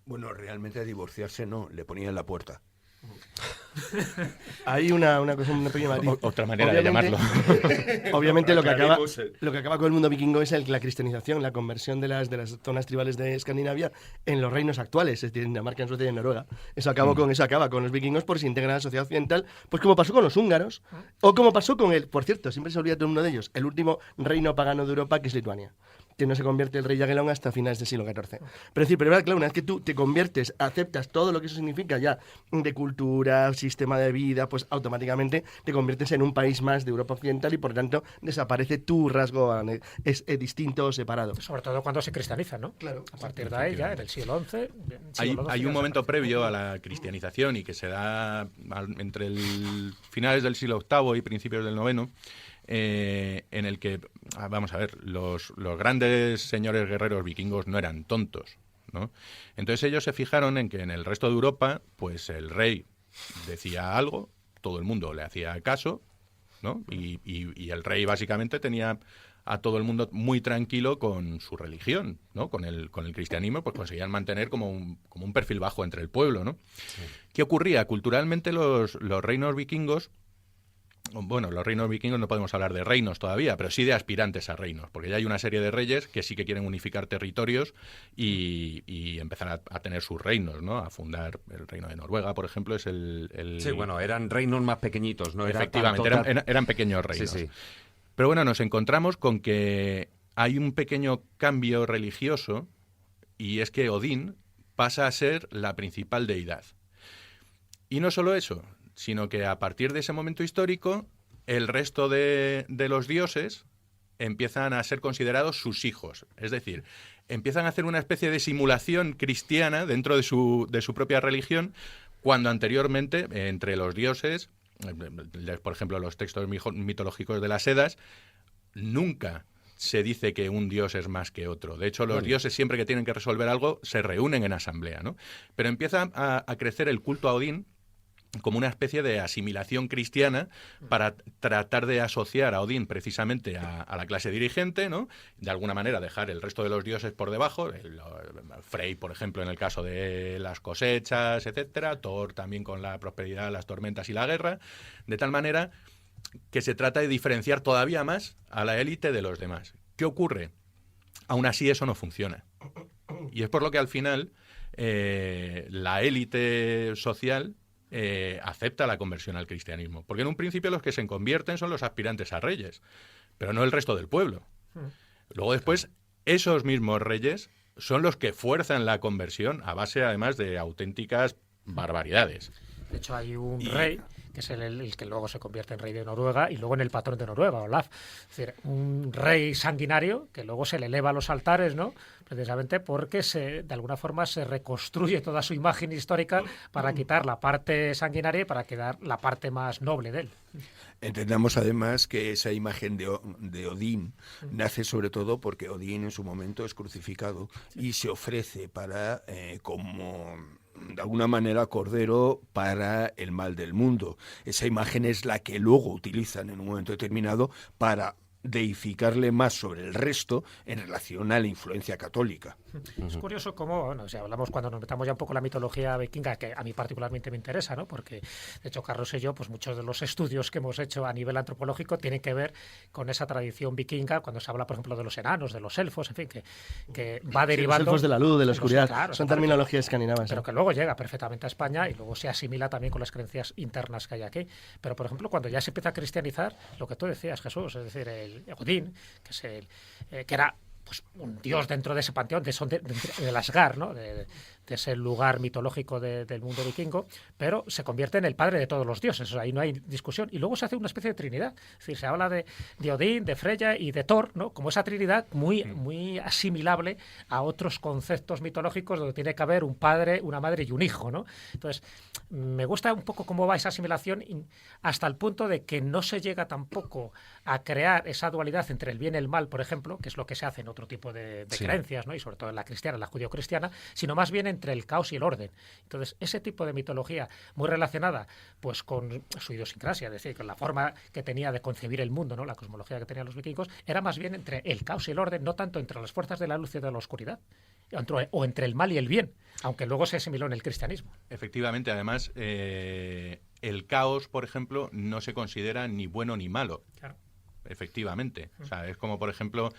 Bueno, realmente a divorciarse no, le ponían la puerta. Hay una cosa, una pequeña matiz. Otra manera de llamarlo. Obviamente lo que acaba con el mundo vikingo es la cristianización, la conversión de las zonas tribales de Escandinavia en los reinos actuales, es decir, en Dinamarca, en Suecia y en Noruega. Eso acaba con los vikingos por se integran a la sociedad occidental, pues como pasó con los húngaros, o como pasó con por cierto, siempre se olvida todo uno de ellos, el último reino pagano de Europa, que es Lituania, que no se convierte el rey Jagellón hasta finales del siglo XIV. Pero claro, una vez que tú te conviertes, aceptas todo lo que eso significa ya de cultura, sistema de vida, pues automáticamente te conviertes en un país más de Europa Occidental y por tanto desaparece tu rasgo distinto o separado. Sobre todo cuando se cristianiza, ¿no? Claro. A partir de ahí, ya en el siglo XI... Hay un momento previo a la cristianización y que se da entre finales del siglo VIII y principios del IX, en el que, vamos a ver, los grandes señores guerreros vikingos no eran tontos, ¿no? Entonces ellos se fijaron en que en el resto de Europa, pues el rey decía algo, todo el mundo le hacía caso, ¿no? Y el rey básicamente tenía a todo el mundo muy tranquilo con su religión, ¿no? Con el cristianismo, pues conseguían mantener como un perfil bajo entre el pueblo, ¿no? Sí. ¿Qué ocurría? Culturalmente los reinos vikingos, bueno, los reinos vikingos no podemos hablar de reinos todavía, pero sí de aspirantes a reinos, porque ya hay una serie de reyes que sí que quieren unificar territorios y empezar a tener sus reinos, ¿no? A fundar el reino de Noruega, por ejemplo, es el... Sí, bueno, eran reinos más pequeñitos, ¿no? Efectivamente, eran pequeños reinos. Sí, sí. Pero bueno, nos encontramos con que hay un pequeño cambio religioso y es que Odín pasa a ser la principal deidad. Y no solo eso, sino que a partir de ese momento histórico, el resto de los dioses empiezan a ser considerados sus hijos. Es decir, empiezan a hacer una especie de simulación cristiana dentro de su propia religión, cuando anteriormente, entre los dioses, por ejemplo, los textos mitológicos de las Edas, nunca se dice que un dios es más que otro. De hecho, los dioses, siempre que tienen que resolver algo, se reúnen en asamblea, ¿no? Pero empieza a crecer el culto a Odín como una especie de asimilación cristiana para tratar de asociar a Odín precisamente a la clase dirigente, ¿no? De alguna manera dejar el resto de los dioses por debajo, Frey, por ejemplo, en el caso de las cosechas, etcétera, Thor también con la prosperidad, las tormentas y la guerra, de tal manera que se trata de diferenciar todavía más a la élite de los demás. ¿Qué ocurre? Aún así eso no funciona. Y es por lo que al final la élite social acepta la conversión al cristianismo. Porque en un principio los que se convierten son los aspirantes a reyes, pero no el resto del pueblo. Luego después, esos mismos reyes son los que fuerzan la conversión a base, además, de auténticas barbaridades. De hecho, hay un rey que es el que luego se convierte en rey de Noruega y luego en el patrón de Noruega, Olaf. Es decir, un rey sanguinario que luego se le eleva a los altares, ¿no? Precisamente porque de alguna forma se reconstruye toda su imagen histórica para quitar la parte sanguinaria y para quedar la parte más noble de él. Entendamos además que esa imagen de Odín nace sobre todo porque Odín en su momento es crucificado y se ofrece para como de alguna manera cordero para el mal del mundo. Esa imagen es la que luego utilizan en un momento determinado para deificarle más sobre el resto en relación a la influencia católica. Es curioso cómo, bueno, si hablamos cuando nos metamos ya un poco en la mitología vikinga, que a mí particularmente me interesa, ¿no? Porque, de hecho, Carlos y yo, pues muchos de los estudios que hemos hecho a nivel antropológico tienen que ver con esa tradición vikinga, cuando se habla, por ejemplo, de los enanos, de los elfos, en fin, que va derivando... Los elfos de la luz, de la oscuridad, claro, son terminologías escandinavas. Pero que luego llega perfectamente a España y luego se asimila también con las creencias internas que hay aquí. Pero, por ejemplo, cuando ya se empieza a cristianizar, lo que tú decías, Jesús, es decir, Odín, que es que era pues un dios dentro de ese panteón, del Asgard, ¿no? de ese lugar mitológico del mundo vikingo, pero se convierte en el padre de todos los dioses, o sea, ahí no hay discusión. Y luego se hace una especie de trinidad, es decir, se habla de Odín, de Freya y de Thor, ¿no? Como esa trinidad muy asimilable a otros conceptos mitológicos donde tiene que haber un padre, una madre y un hijo, ¿no? Entonces, me gusta un poco cómo va esa asimilación hasta el punto de que no se llega tampoco a crear esa dualidad entre el bien y el mal, por ejemplo, que es lo que se hace en otro tipo de creencias, ¿no? Y sobre todo en la cristiana, la judio-cristiana, sino más bien entre el caos y el orden. Entonces, ese tipo de mitología muy relacionada pues con su idiosincrasia, es decir, con la forma que tenía de concebir el mundo, ¿no? La cosmología que tenían los vikingos, era más bien entre el caos y el orden, no tanto entre las fuerzas de la luz y de la oscuridad, o entre el mal y el bien, aunque luego se asimiló en el cristianismo. Efectivamente, además, el caos, por ejemplo, no se considera ni bueno ni malo. Claro. Efectivamente. O sea, es como, por ejemplo,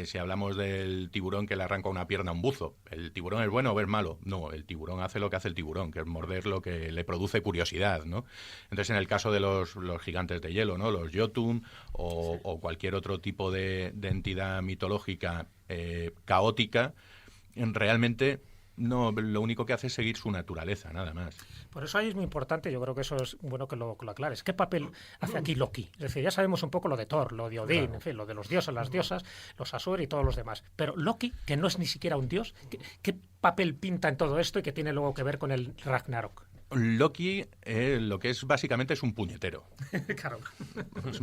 si hablamos del tiburón que le arranca una pierna a un buzo. ¿El tiburón es bueno o es malo? No, el tiburón hace lo que hace el tiburón, que es morder lo que le produce curiosidad, ¿no? Entonces, en el caso de los gigantes de hielo, ¿no? Los Jotun o cualquier otro tipo de entidad mitológica caótica, realmente no, lo único que hace es seguir su naturaleza, nada más. Por eso ahí es muy importante, yo creo que eso es bueno que lo aclares. ¿Qué papel hace aquí Loki? Es decir, ya sabemos un poco lo de Thor, lo de Odín, claro, en fin, lo de los dioses, las diosas, los Asur y todos los demás. Pero Loki, que no es ni siquiera un dios, ¿qué papel pinta en todo esto y que tiene luego que ver con el Ragnarok? Loki lo que es básicamente es un puñetero. Claro.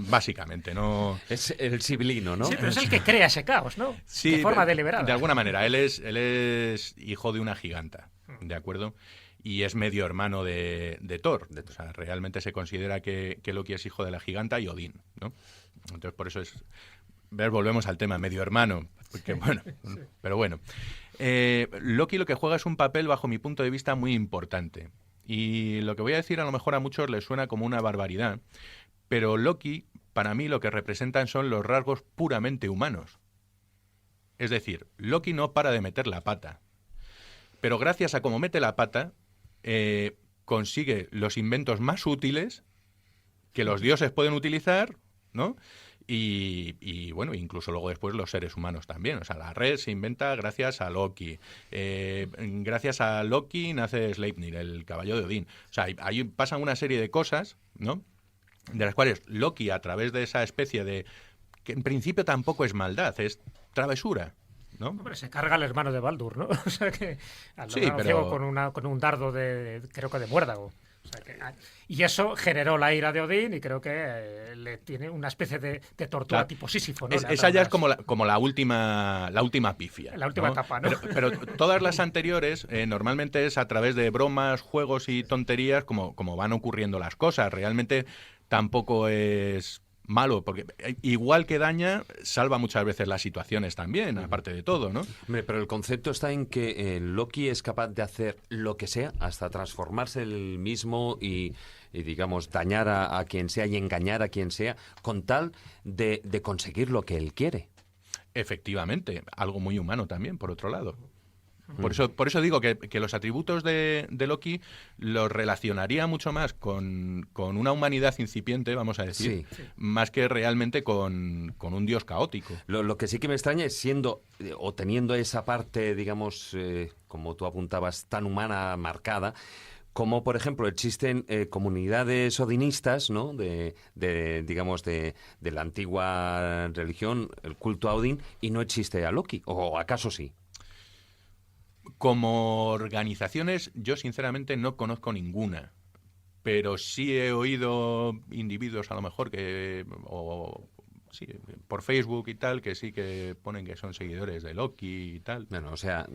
Básicamente, ¿no? Es el sibilino, ¿no? Sí, pero es el que crea ese caos, ¿no? Sí, de forma deliberada. De alguna manera. Él es hijo de una giganta, ¿de acuerdo? Y es medio hermano de Thor. O sea, realmente se considera que Loki es hijo de la giganta y Odín, ¿no? Entonces, por eso es... volvemos al tema, medio hermano. Porque, bueno, pero bueno. Loki lo que juega es un papel, bajo mi punto de vista, muy importante. Y lo que voy a decir a lo mejor a muchos les suena como una barbaridad, pero Loki, para mí, lo que representan son los rasgos puramente humanos. Es decir, Loki no para de meter la pata, pero gracias a cómo mete la pata, consigue los inventos más útiles que los dioses pueden utilizar, ¿no? Y bueno, incluso luego después los seres humanos también. O sea, la red se inventa gracias a Loki. Gracias a Loki nace Sleipnir, el caballo de Odín. O sea, ahí pasan una serie de cosas, ¿no? De las cuales Loki, a través de esa especie de... que en principio tampoco es maldad, es travesura, ¿no? Hombre, se carga al hermano de Baldur, ¿no? O sea que al sí, hermano pero... ciego con un dardo creo que de muérdago. O sea y eso generó la ira de Odín y creo que le tiene una especie de tortura, claro, tipo Sísifo, ¿no? Esa ya es como la última pifia. La última etapa, ¿no? Pero todas las anteriores normalmente es a través de bromas, juegos y tonterías como van ocurriendo las cosas. Realmente tampoco es malo, porque igual que daña, salva muchas veces las situaciones también, aparte de todo, ¿no? Hombre, pero el concepto está en que Loki es capaz de hacer lo que sea, hasta transformarse él mismo y digamos, dañar a quien sea y engañar a quien sea, con tal de conseguir lo que él quiere. Efectivamente, algo muy humano también, por otro lado. Por eso digo que los atributos de Loki los relacionaría mucho más con una humanidad incipiente, vamos a decir, sí, más que realmente con un dios caótico. Lo que sí que me extraña es siendo o teniendo esa parte, digamos, como tú apuntabas, tan humana marcada, como por ejemplo existen comunidades odinistas, ¿no? Digamos de la antigua religión, el culto a Odín, y no existe a Loki, ¿o acaso sí? Como organizaciones, yo sinceramente no conozco ninguna, pero sí he oído individuos a lo mejor sí, por Facebook y tal, que sí que ponen que son seguidores de Loki y tal. Bueno, o sea,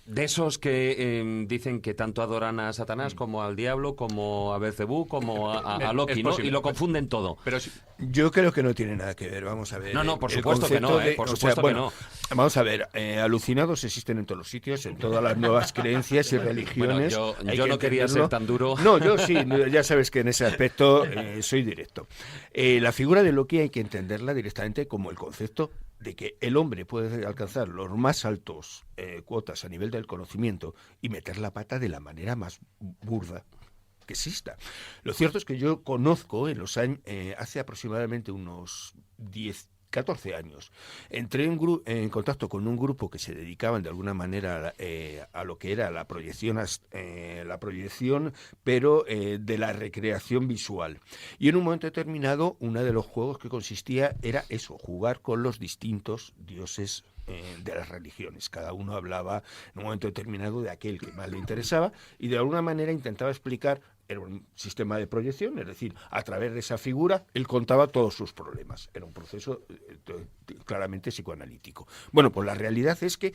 de esos que dicen que tanto adoran a Satanás como al diablo, como a Beelzebú, como a Loki, ¿no? Y lo confunden todo. Pero sí. Yo creo que no tiene nada que ver, vamos a ver. No, por supuesto que no, por supuesto que no. Vamos a ver, alucinados existen en todos los sitios, en todas las nuevas creencias y religiones. Bueno, yo no quería ser tan duro. No, yo sí, ya sabes que en ese aspecto soy directo. La figura de Loki hay que entenderla directamente como el concepto de que el hombre puede alcanzar los más altos cuotas a nivel del conocimiento y meter la pata de la manera más burda que exista. Lo cierto es que yo conozco en los años, hace aproximadamente unos 10 14 años. Entré en contacto con un grupo que se dedicaban de alguna manera a lo que era la proyección, pero de la recreación visual. Y en un momento determinado, uno de los juegos que consistía era eso, jugar con los distintos dioses de las religiones. Cada uno hablaba en un momento determinado de aquel que más le interesaba y de alguna manera intentaba explicar. Era un sistema de proyección, es decir, a través de esa figura él contaba todos sus problemas. Era un proceso claramente psicoanalítico. Bueno, pues la realidad es que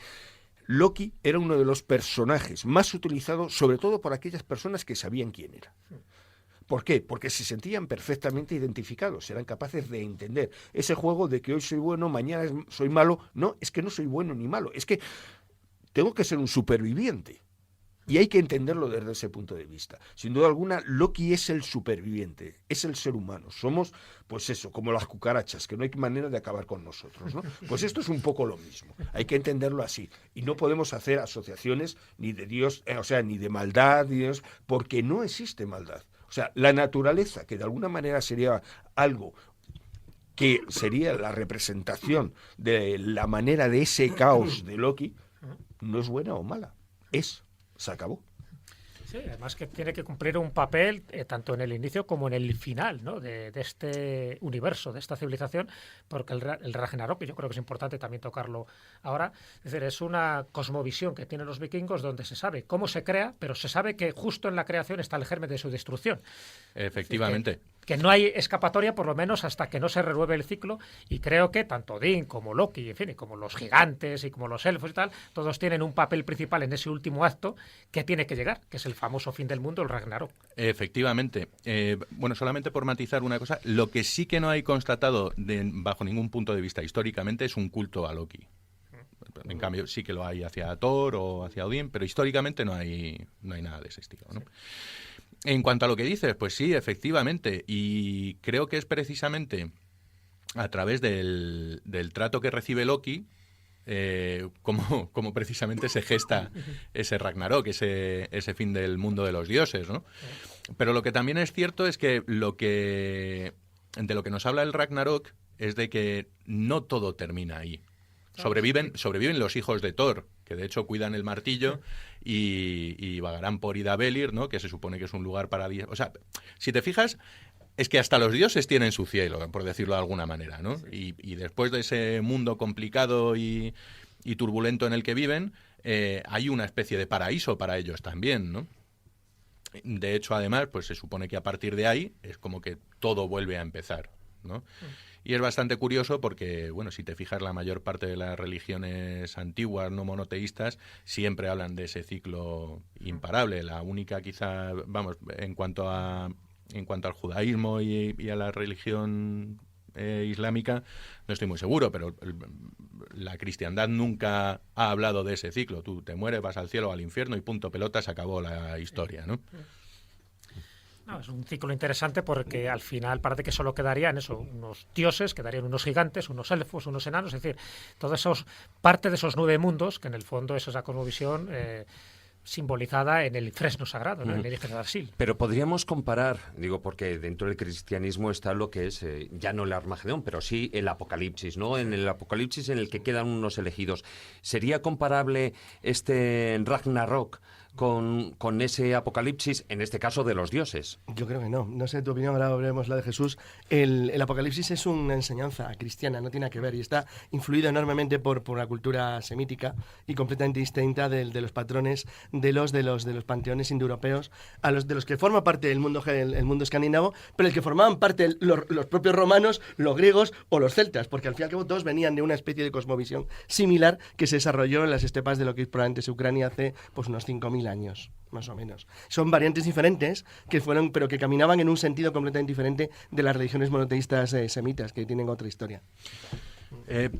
Loki era uno de los personajes más utilizados, sobre todo por aquellas personas que sabían quién era. ¿Por qué? Porque se sentían perfectamente identificados, eran capaces de entender ese juego de que hoy soy bueno, mañana soy malo. No, es que no soy bueno ni malo, es que tengo que ser un superviviente. Y hay que entenderlo desde ese punto de vista. Sin duda alguna, Loki es el superviviente, es el ser humano. Somos, pues eso, como las cucarachas, que no hay manera de acabar con nosotros, ¿no? Pues esto es un poco lo mismo. Hay que entenderlo así. Y no podemos hacer asociaciones ni de Dios, ni de maldad, Dios, porque no existe maldad. O sea, la naturaleza, que de alguna manera sería algo que sería la representación de la manera de ese caos de Loki, no es buena o mala, se acabó. Sí, además que tiene que cumplir un papel tanto en el inicio como en el final, ¿no? de este universo, de esta civilización, porque el Ragnarok, yo creo que es importante también tocarlo ahora, es decir, es una cosmovisión que tienen los vikingos donde se sabe cómo se crea, pero se sabe que justo en la creación está el germen de su destrucción. Efectivamente. Es decir, que no hay escapatoria, por lo menos hasta que no se renueve el ciclo, y creo que tanto Odín como Loki, en fin, y como los gigantes y como los elfos y tal, todos tienen un papel principal en ese último acto que tiene que llegar, que es el famoso fin del mundo, el Ragnarok. Efectivamente. Bueno, solamente por matizar una cosa, lo que sí que no hay constatado bajo ningún punto de vista históricamente es un culto a Loki. En cambio, sí que lo hay hacia Thor o hacia Odín, pero históricamente no hay nada de ese estilo, ¿no? Sí. En cuanto a lo que dices, pues sí, efectivamente, y creo que es precisamente a través del trato que recibe Loki como precisamente se gesta ese Ragnarok, ese fin del mundo de los dioses, ¿no? Pero lo que también es cierto es que de lo que nos habla el Ragnarok es de que no todo termina ahí. Sobreviven los hijos de Thor, que de hecho cuidan el martillo y vagarán por Idavellir, ¿no? Que se supone que es un lugar paradisíaco. O sea, si te fijas, es que hasta los dioses tienen su cielo, por decirlo de alguna manera, ¿no? Sí. Y después de ese mundo complicado y turbulento en el que viven, hay una especie de paraíso para ellos también, ¿no? De hecho, además, pues se supone que a partir de ahí es como que todo vuelve a empezar, ¿no? Y es bastante curioso porque, bueno, si te fijas, la mayor parte de las religiones antiguas, no monoteístas, siempre hablan de ese ciclo imparable. La única quizá, vamos, en cuanto al judaísmo y a la religión islámica, no estoy muy seguro, pero la cristiandad nunca ha hablado de ese ciclo. Tú te mueres, vas al cielo o al infierno y punto pelota, se acabó la historia, ¿no? No, es un ciclo interesante porque al final parece que solo quedarían unos dioses, quedarían unos gigantes, unos elfos, unos enanos, es decir, parte de esos 9 mundos, que en el fondo es esa cosmovisión simbolizada en el fresno sagrado, ¿no? En el eje de Brasil. Pero podríamos comparar, digo, porque dentro del cristianismo está lo que es, ya no el Armagedón, pero sí el Apocalipsis, ¿no? En el Apocalipsis en el que quedan unos elegidos. ¿Sería comparable este Ragnarok con ese apocalipsis, en este caso de los dioses? Yo creo que no. No sé tu opinión, ahora veremos la de Jesús. El apocalipsis es una enseñanza cristiana, no tiene nada que ver, y está influido enormemente por la cultura semítica y completamente distinta de los patrones de los panteones indoeuropeos, de los que forma parte el mundo escandinavo, pero el que formaban parte los propios romanos, los griegos o los celtas, porque al fin y al cabo todos venían de una especie de cosmovisión similar que se desarrolló en las estepas de lo que probablemente es Ucrania hace pues unos 5.000 años, más o menos. Son variantes diferentes pero que caminaban en un sentido completamente diferente de las religiones monoteístas semitas, que tienen otra historia.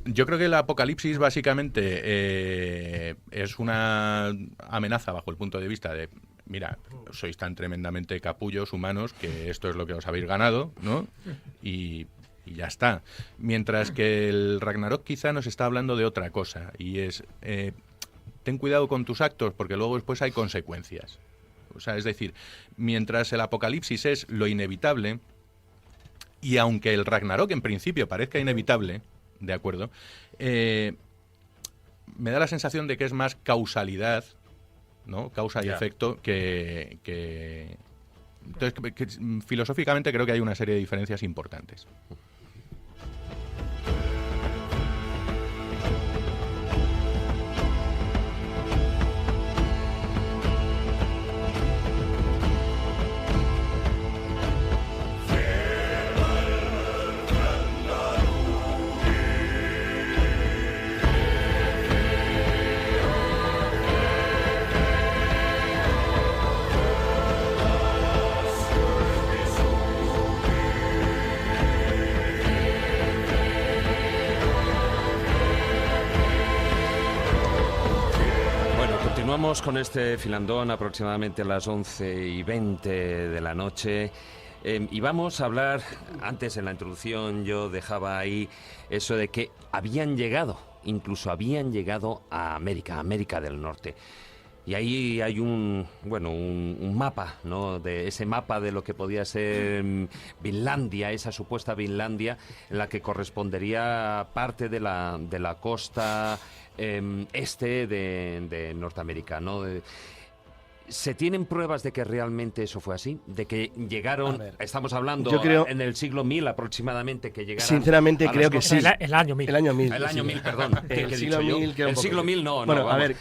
Yo creo que el apocalipsis básicamente es una amenaza bajo el punto de vista de, mira, sois tan tremendamente capullos humanos que esto es lo que os habéis ganado, ¿no? Y ya está. Mientras que el Ragnarok quizá nos está hablando de otra cosa, y es ten cuidado con tus actos porque luego después hay consecuencias. O sea, es decir, mientras el apocalipsis es lo inevitable, y aunque el Ragnarok en principio parezca inevitable, de acuerdo. Me da la sensación de que es más causalidad, ¿no? Causa y efecto que... Entonces, filosóficamente creo que hay una serie de diferencias importantes. Continuamos con este filandón aproximadamente a las 11:20 de la noche. Y vamos a hablar, antes en la introducción yo dejaba ahí eso de que incluso habían llegado a América del Norte. Y ahí hay un mapa, ¿no? De ese mapa de lo que podía ser Vinlandia, esa supuesta Vinlandia, en la que correspondería parte de la costa este de Norteamérica, ¿no? ¿Se tienen pruebas de que realmente eso fue así? ¿De que llegaron, estamos hablando yo creo, en el siglo 1000 aproximadamente, que llegaron? Sinceramente creo que sí. El año 1000. El año 1000. El año 1000, perdón. El siglo 1000 creo. El siglo 1000 no. Bueno, no, a ver,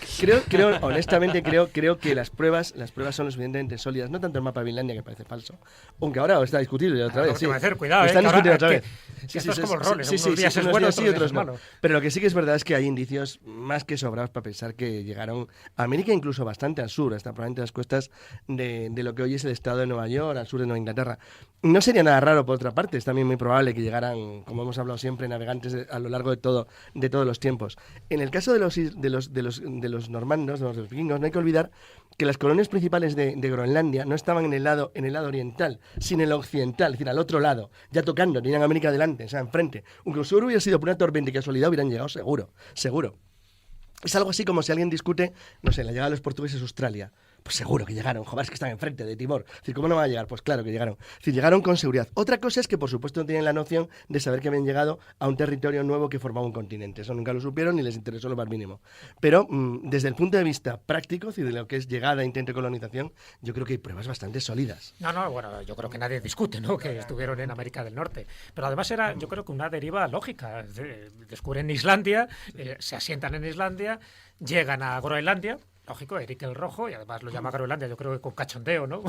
honestamente creo que las pruebas son lo suficientemente sólidas. No tanto el mapa de Vinlandia, que parece falso. Aunque ahora está discutido otra vez. Sí. Cuidado, están discutiendo otra vez. Sí, esto es como el rol. Sí, unos días es bueno, otros no. Pero lo que sí que es verdad es que hay indicios más que sobrados para pensar que llegaron a América, incluso bastante al sur, hasta probablemente las cuestas de lo que hoy es el estado de Nueva York, al sur de Nueva Inglaterra. No sería nada raro, por otra parte, es también muy probable que llegaran, como hemos hablado siempre, navegantes a lo largo de todos los tiempos. En el caso de los normandos, de los vikingos, no hay que olvidar que las colonias principales de Groenlandia no estaban en el lado oriental, sino en el occidental, es decir, al otro lado, ya tocando, tenían América delante, o sea, enfrente. Aunque el sur hubiera sido por una tormenta y casualidad, hubieran llegado seguro. Es algo así como si alguien discute, no sé, la llegada de los portugueses a Australia. Pues seguro que llegaron, joder, es que están enfrente de Timor. Es decir, ¿cómo no van a llegar? Pues claro que llegaron. Es decir, llegaron con seguridad. Otra cosa es que, por supuesto, no tienen la noción de saber que habían llegado a un territorio nuevo que formaba un continente. Eso nunca lo supieron ni les interesó lo más mínimo. Pero, desde el punto de vista práctico, es decir, de lo que es llegada, intento de colonización, yo creo que hay pruebas bastante sólidas. No, bueno, yo creo que nadie discute, ¿no?, que estuvieron en América del Norte. Pero además era, yo creo que una deriva lógica. Descubren Islandia, se asientan en Islandia, llegan a Groenlandia. Lógico, Eric el Rojo, y además lo llama Groenlandia, yo creo que con cachondeo, ¿no?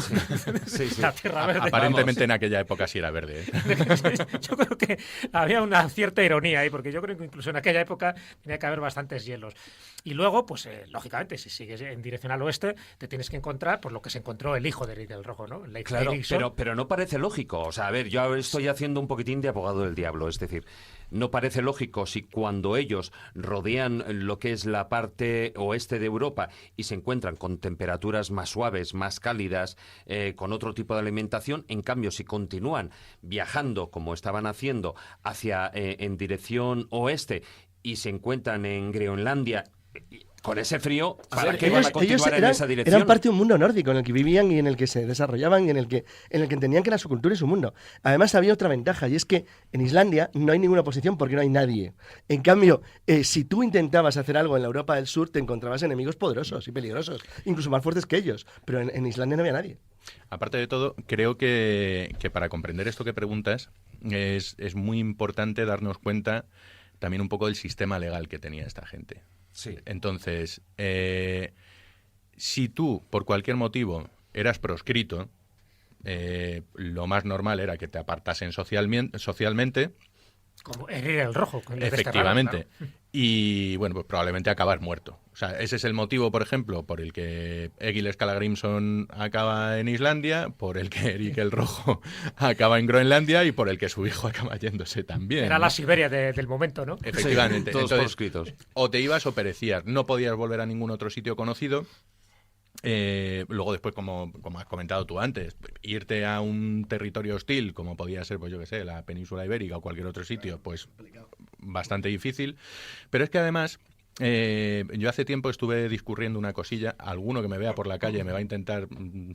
Sí. La tierra verde. Aparentemente en aquella época sí era verde. Yo creo que había una cierta ironía ahí, porque yo creo que incluso en aquella época tenía que haber bastantes hielos. Y luego, pues lógicamente, si sigues en dirección al oeste, te tienes que encontrar por lo que se encontró el hijo de Eric el Rojo, ¿no? Claro, pero no parece lógico. O sea, a ver, yo estoy haciendo un poquitín de abogado del diablo, es decir, no parece lógico si cuando ellos rodean lo que es la parte oeste de Europa y se encuentran con temperaturas más suaves, más cálidas, con otro tipo de alimentación, en cambio si continúan viajando como estaban haciendo en dirección oeste y se encuentran en Groenlandia con ese frío, ¿para qué van a continuar en esa dirección? Eran parte de un mundo nórdico en el que vivían y en el que se desarrollaban y en el que entendían que era su cultura y su mundo. Además había otra ventaja, y es que en Islandia no hay ninguna oposición porque no hay nadie. En cambio, si tú intentabas hacer algo en la Europa del Sur, te encontrabas enemigos poderosos y peligrosos, incluso más fuertes que ellos. Pero en Islandia no había nadie. Aparte de todo, creo que para comprender esto que preguntas, es muy importante darnos cuenta también un poco del sistema legal que tenía esta gente. Sí. Entonces, si tú, por cualquier motivo, eras proscrito, lo más normal era que te apartasen socialmente. Como Eric el Rojo. Efectivamente. Claro. Y, bueno, pues probablemente acabar muerto. O sea, ese es el motivo, por ejemplo, por el que Egil Skallagrímson acaba en Islandia, por el que Eric el Rojo acaba en Groenlandia y por el que su hijo acaba yéndose también. Era, ¿no?, la Siberia del momento, ¿no? Efectivamente. Sí, todos proscritos. O te ibas o perecías. No podías volver a ningún otro sitio conocido. Luego después, como has comentado tú antes, irte a un territorio hostil, como podía ser, pues yo que sé, la península ibérica o cualquier otro sitio, pues bastante difícil. Pero es que además, yo hace tiempo estuve discurriendo una cosilla, alguno que me vea por la calle me va a intentar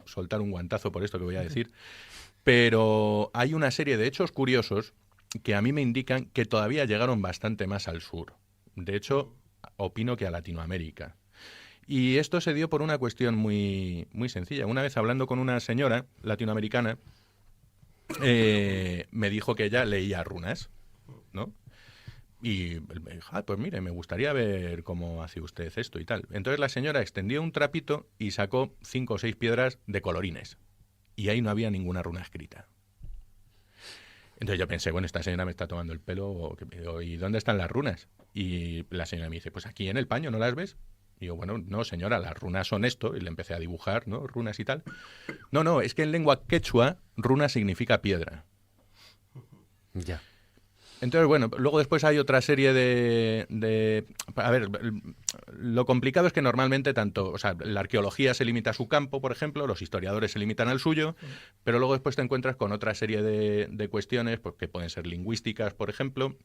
soltar un guantazo por esto que voy a decir, pero hay una serie de hechos curiosos que a mí me indican que todavía llegaron bastante más al sur. De hecho, opino que a Latinoamérica. Y esto se dio por una cuestión muy, muy sencilla. Una vez hablando con una señora latinoamericana, me dijo que ella leía runas, ¿no? Y me dijo, pues mire, me gustaría ver cómo hace usted esto y tal. Entonces la señora extendió un trapito y sacó 5 o 6 piedras de colorines. Y ahí no había ninguna runa escrita. Entonces yo pensé, bueno, esta señora me está tomando el pelo, ¿y dónde están las runas? Y la señora me dice, pues aquí en el paño, ¿no las ves? Y yo, bueno, no señora, las runas son esto. Y le empecé a dibujar, ¿no? Runas y tal. No, es que en lengua quechua, runa significa piedra. Ya. Entonces, bueno, luego después hay otra serie de... A ver, lo complicado es que normalmente la arqueología se limita a su campo, por ejemplo, los historiadores se limitan al suyo, pero luego después te encuentras con otra serie de cuestiones, pues, que pueden ser lingüísticas, por ejemplo,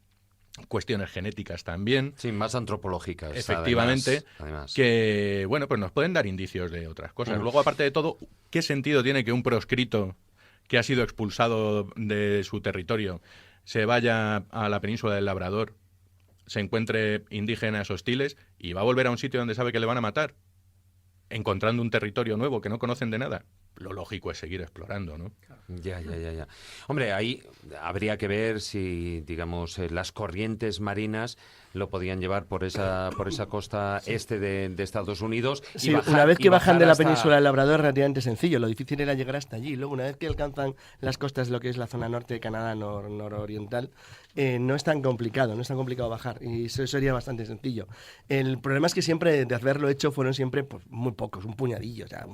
cuestiones genéticas también. Sí, más antropológicas. Efectivamente, además. Que, bueno, pues nos pueden dar indicios de otras cosas. Luego, aparte de todo, ¿qué sentido tiene que un proscrito que ha sido expulsado de su territorio se vaya a la península del Labrador, se encuentre indígenas hostiles y va a volver a un sitio donde sabe que le van a matar, encontrando un territorio nuevo que no conocen de nada? Lo lógico es seguir explorando, ¿no? Ya. Hombre, ahí habría que ver si, digamos, las corrientes marinas lo podían llevar por esa costa este de Estados Unidos. Sí, y bajar, una vez que bajan de la hasta... península del Labrador es relativamente sencillo. Lo difícil era llegar hasta allí. Luego, una vez que alcanzan las costas de lo que es la zona norte de Canadá, nororiental, no es tan complicado bajar. Y eso sería bastante sencillo. El problema es que siempre, de haberlo hecho, fueron siempre pues, muy pocos, un puñadillo, o sea,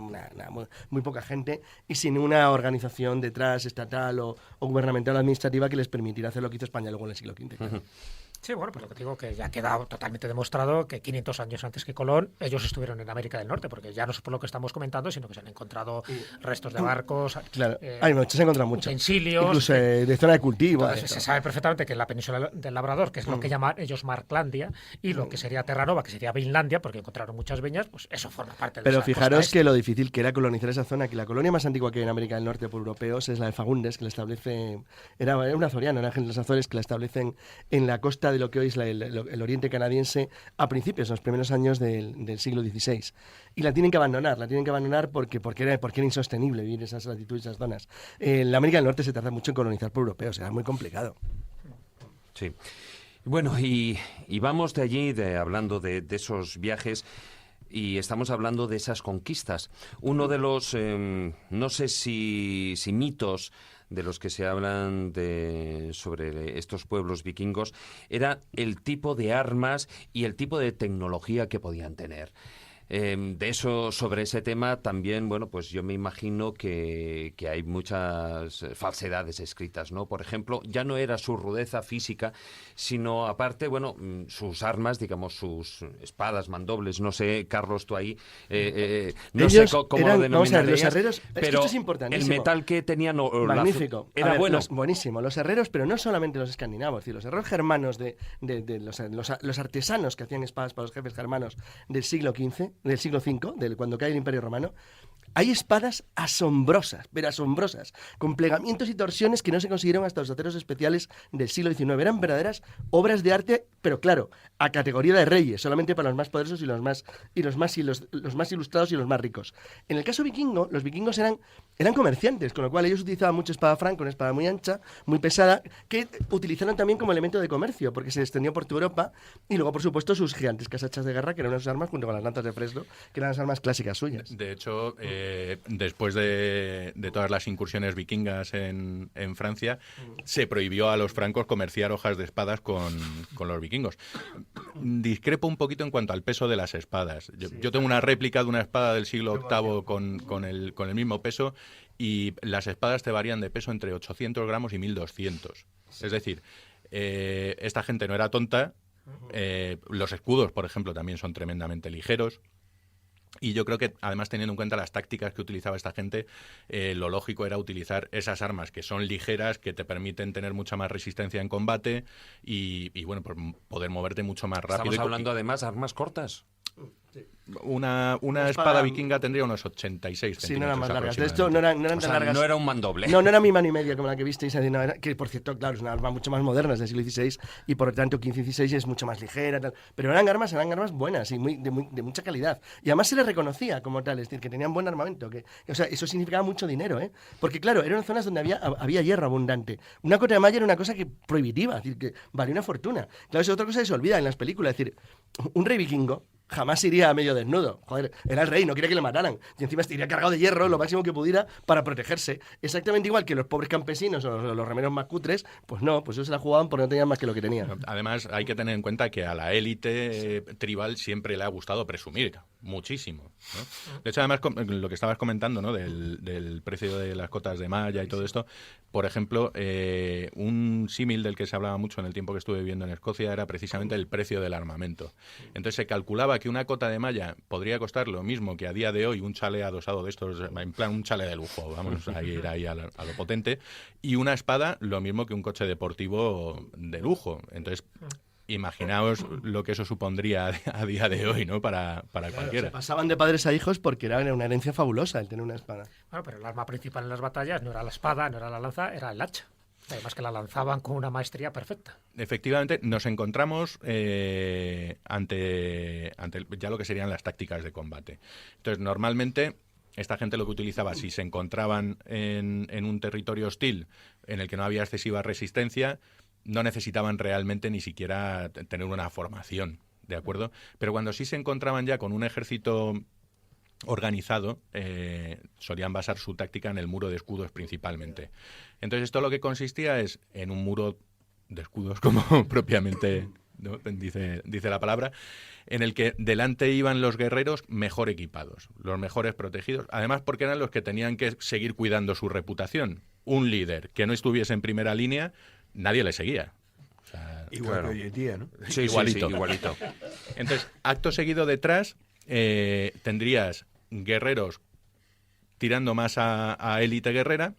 muy poca gente y sin una organización detrás, estatal o gubernamental administrativa que les permitiera hacer lo que hizo España luego en el siglo XV. Claro. Sí, bueno, pues lo que digo que ya ha quedado totalmente demostrado que 500 años antes que Colón ellos estuvieron en América del Norte, porque ya no es por lo que estamos comentando, sino que se han encontrado restos de barcos, claro, se han encontrado mucho. Utensilios, incluso de zona de cultivo. Se sabe perfectamente que en la península del Labrador, que es lo que llaman ellos Marklandia, y lo que sería Terranova, que sería Vinlandia, porque encontraron muchas viñas, pues eso forma parte de Pero esa fijaros costa que lo difícil que era colonizar esa zona, que la colonia más antigua que hay en América del Norte por europeos es la de Fagundes, que la establece, era un azoriano, era de los Azores, que la establecen en la costa de lo que hoy es el oriente canadiense a principios, en los primeros años del siglo XVI. Y la tienen que abandonar porque era insostenible vivir en esas latitudes, esas zonas. En la América del Norte se tarda mucho en colonizar por europeos, era muy complicado. Sí. Bueno, y vamos de allí, hablando de esos viajes, y estamos hablando de esas conquistas. Uno de los, no sé si mitos de los que se hablan sobre estos pueblos vikingos era el tipo de armas y el tipo de tecnología que podían tener. Sobre ese tema también, bueno, pues yo me imagino que hay muchas falsedades escritas, ¿no? Por ejemplo, ya no era su rudeza física, sino aparte, bueno, sus armas, digamos, sus espadas, mandobles, no sé, Carlos, tú ahí, no sé cómo lo denominarías, los herreros, pero esto es importantísimo. el metal que tenían... Magnífico. Era bueno. Buenísimo. Los herreros, pero no solamente los escandinavos, es decir, los herreros germanos de los artesanos que hacían espadas para los jefes germanos del siglo V, cuando cae el Imperio Romano, hay espadas asombrosas, pero asombrosas, con plegamientos y torsiones que no se consiguieron hasta los aceros especiales del siglo XIX. Eran verdaderas obras de arte, pero claro, a categoría de reyes, solamente para los más poderosos y los más ilustrados y los más ricos. En el caso vikingo, los vikingos eran comerciantes, con lo cual ellos utilizaban mucho espada franca, una espada muy ancha, muy pesada, que utilizaron también como elemento de comercio, porque se extendió por toda Europa, y luego, por supuesto, sus gigantescas hachas de guerra, que eran unas armas junto con las lanzas de Fresno, que eran las armas clásicas suyas. De hecho, después de todas las incursiones vikingas en Francia, se prohibió a los francos comerciar hojas de espadas con los vikingos. Discrepo un poquito en cuanto al peso de las espadas. Yo tengo una réplica de una espada del siglo VIII con el mismo peso, y las espadas te varían de peso entre 800 gramos y 1200. Es decir, esta gente no era tonta. Los escudos, por ejemplo, también son tremendamente ligeros. Y yo creo que, además, teniendo en cuenta las tácticas que utilizaba esta gente, lo lógico era utilizar esas armas que son ligeras, que te permiten tener mucha más resistencia en combate y bueno, pues poder moverte mucho más rápido. Estamos hablando, además, de armas cortas. Una espada vikinga tendría unos 86 centímetros. Sí, no eran más largas. De aproximadamente. hecho, no eran O tan sea, largas. no era un mandoble. No era mi mano y media como la que visteis. No, que por cierto, claro, es una arma mucho más moderna, es del siglo XVI, y por lo tanto 15-16 es mucho más ligera. Tal. Pero eran armas buenas y de mucha calidad. Y además se les reconocía como tal, es decir, que tenían buen armamento. O sea, eso significaba mucho dinero, ¿eh? Porque claro, eran zonas donde había hierro abundante. Una cota de malla era una cosa prohibitiva, es decir, que valía una fortuna. Claro, es otra cosa que se olvida en las películas. Es decir, un rey vikingo jamás iría a medio desnudo. Joder, era el rey, no quería que le mataran. Y encima iría cargado de hierro lo máximo que pudiera para protegerse. Exactamente igual que los pobres campesinos o los remeros más cutres, pues no, pues ellos se la jugaban porque no tenían más que lo que tenían. Además, hay que tener en cuenta que a la élite tribal siempre le ha gustado presumir muchísimo, ¿no? De hecho, además, lo que estabas comentando, ¿no? del precio de las cotas de malla y todo esto, por ejemplo, un símil del que se hablaba mucho en el tiempo que estuve viviendo en Escocia era precisamente el precio del armamento. Entonces se calculaba que una cota de malla podría costar lo mismo que a día de hoy un chale adosado de estos, en plan un chale de lujo, vamos a ir ahí a lo potente, y una espada lo mismo que un coche deportivo de lujo. Entonces, imaginaos lo que eso supondría a día de hoy, ¿no? Para cualquiera. Se pasaban de padres a hijos porque era una herencia fabulosa el tener una espada. Bueno, pero el arma principal en las batallas no era la espada, no era la lanza, era el hacha. Además que la lanzaban con una maestría perfecta. Efectivamente, nos encontramos ante ya lo que serían las tácticas de combate. Entonces, normalmente, esta gente lo que utilizaba, si se encontraban en un territorio hostil en el que no había excesiva resistencia, no necesitaban realmente ni siquiera tener una formación, ¿de acuerdo? Pero cuando sí se encontraban ya con un ejército organizado, solían basar su táctica en el muro de escudos principalmente. Entonces esto lo que consistía es en un muro de escudos, como propiamente, ¿no? dice la palabra, en el que delante iban los guerreros mejor equipados, los mejores protegidos, además porque eran los que tenían que seguir cuidando su reputación. Un líder que no estuviese en primera línea, nadie le seguía. O sea, igual que hoy en día, ¿no? Sí, igualito. sí, igualito. Entonces, acto seguido detrás, tendrías guerreros tirando más a élite guerrera,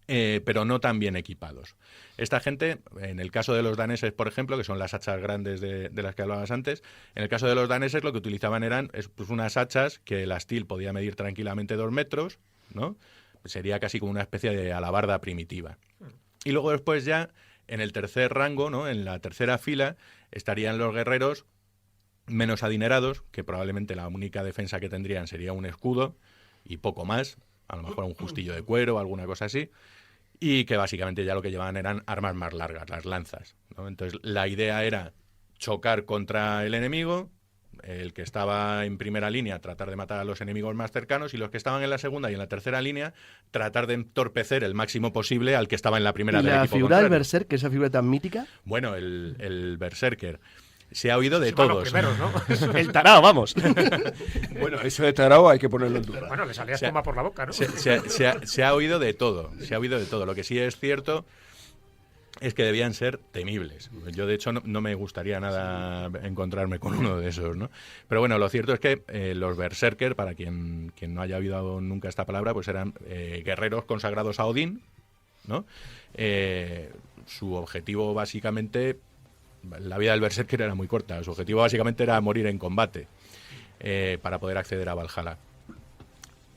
pero no tan bien equipados. Esta gente, en el caso de los daneses, por ejemplo, que son las hachas grandes de las que hablabas antes, en el caso de los daneses lo que utilizaban eran pues unas hachas que el astil podía medir tranquilamente 2 metros, ¿no? Sería casi como una especie de alabarda primitiva. Y luego después ya, en el tercer rango, ¿no? En la tercera fila, estarían los guerreros menos adinerados, que probablemente la única defensa que tendrían sería un escudo y poco más, a lo mejor un justillo de cuero o alguna cosa así, y que básicamente ya lo que llevaban eran armas más largas, las lanzas, ¿no? Entonces la idea era chocar contra el enemigo, el que estaba en primera línea tratar de matar a los enemigos más cercanos y los que estaban en la segunda y en la tercera línea tratar de entorpecer el máximo posible al que estaba en la primera del equipo ¿Y la figura contrario. del berserker, esa figura tan mítica? Bueno, el berserker se ha oído de todos. Primeros, ¿no? El tarao, vamos. Bueno, eso de tarao hay que ponerlo en duda. Bueno, le salía espuma por la boca, ¿no? Se ha oído de todo. Se ha oído de todo. Lo que sí es cierto es que debían ser temibles. Yo, de hecho, no me gustaría nada encontrarme con uno de esos, ¿no? Pero bueno, lo cierto es que los berserker, para quien no haya oído nunca esta palabra, pues eran guerreros consagrados a Odín, ¿no? Su objetivo, básicamente, la vida del berserker era muy corta. Su objetivo, básicamente, era morir en combate para poder acceder a Valhalla.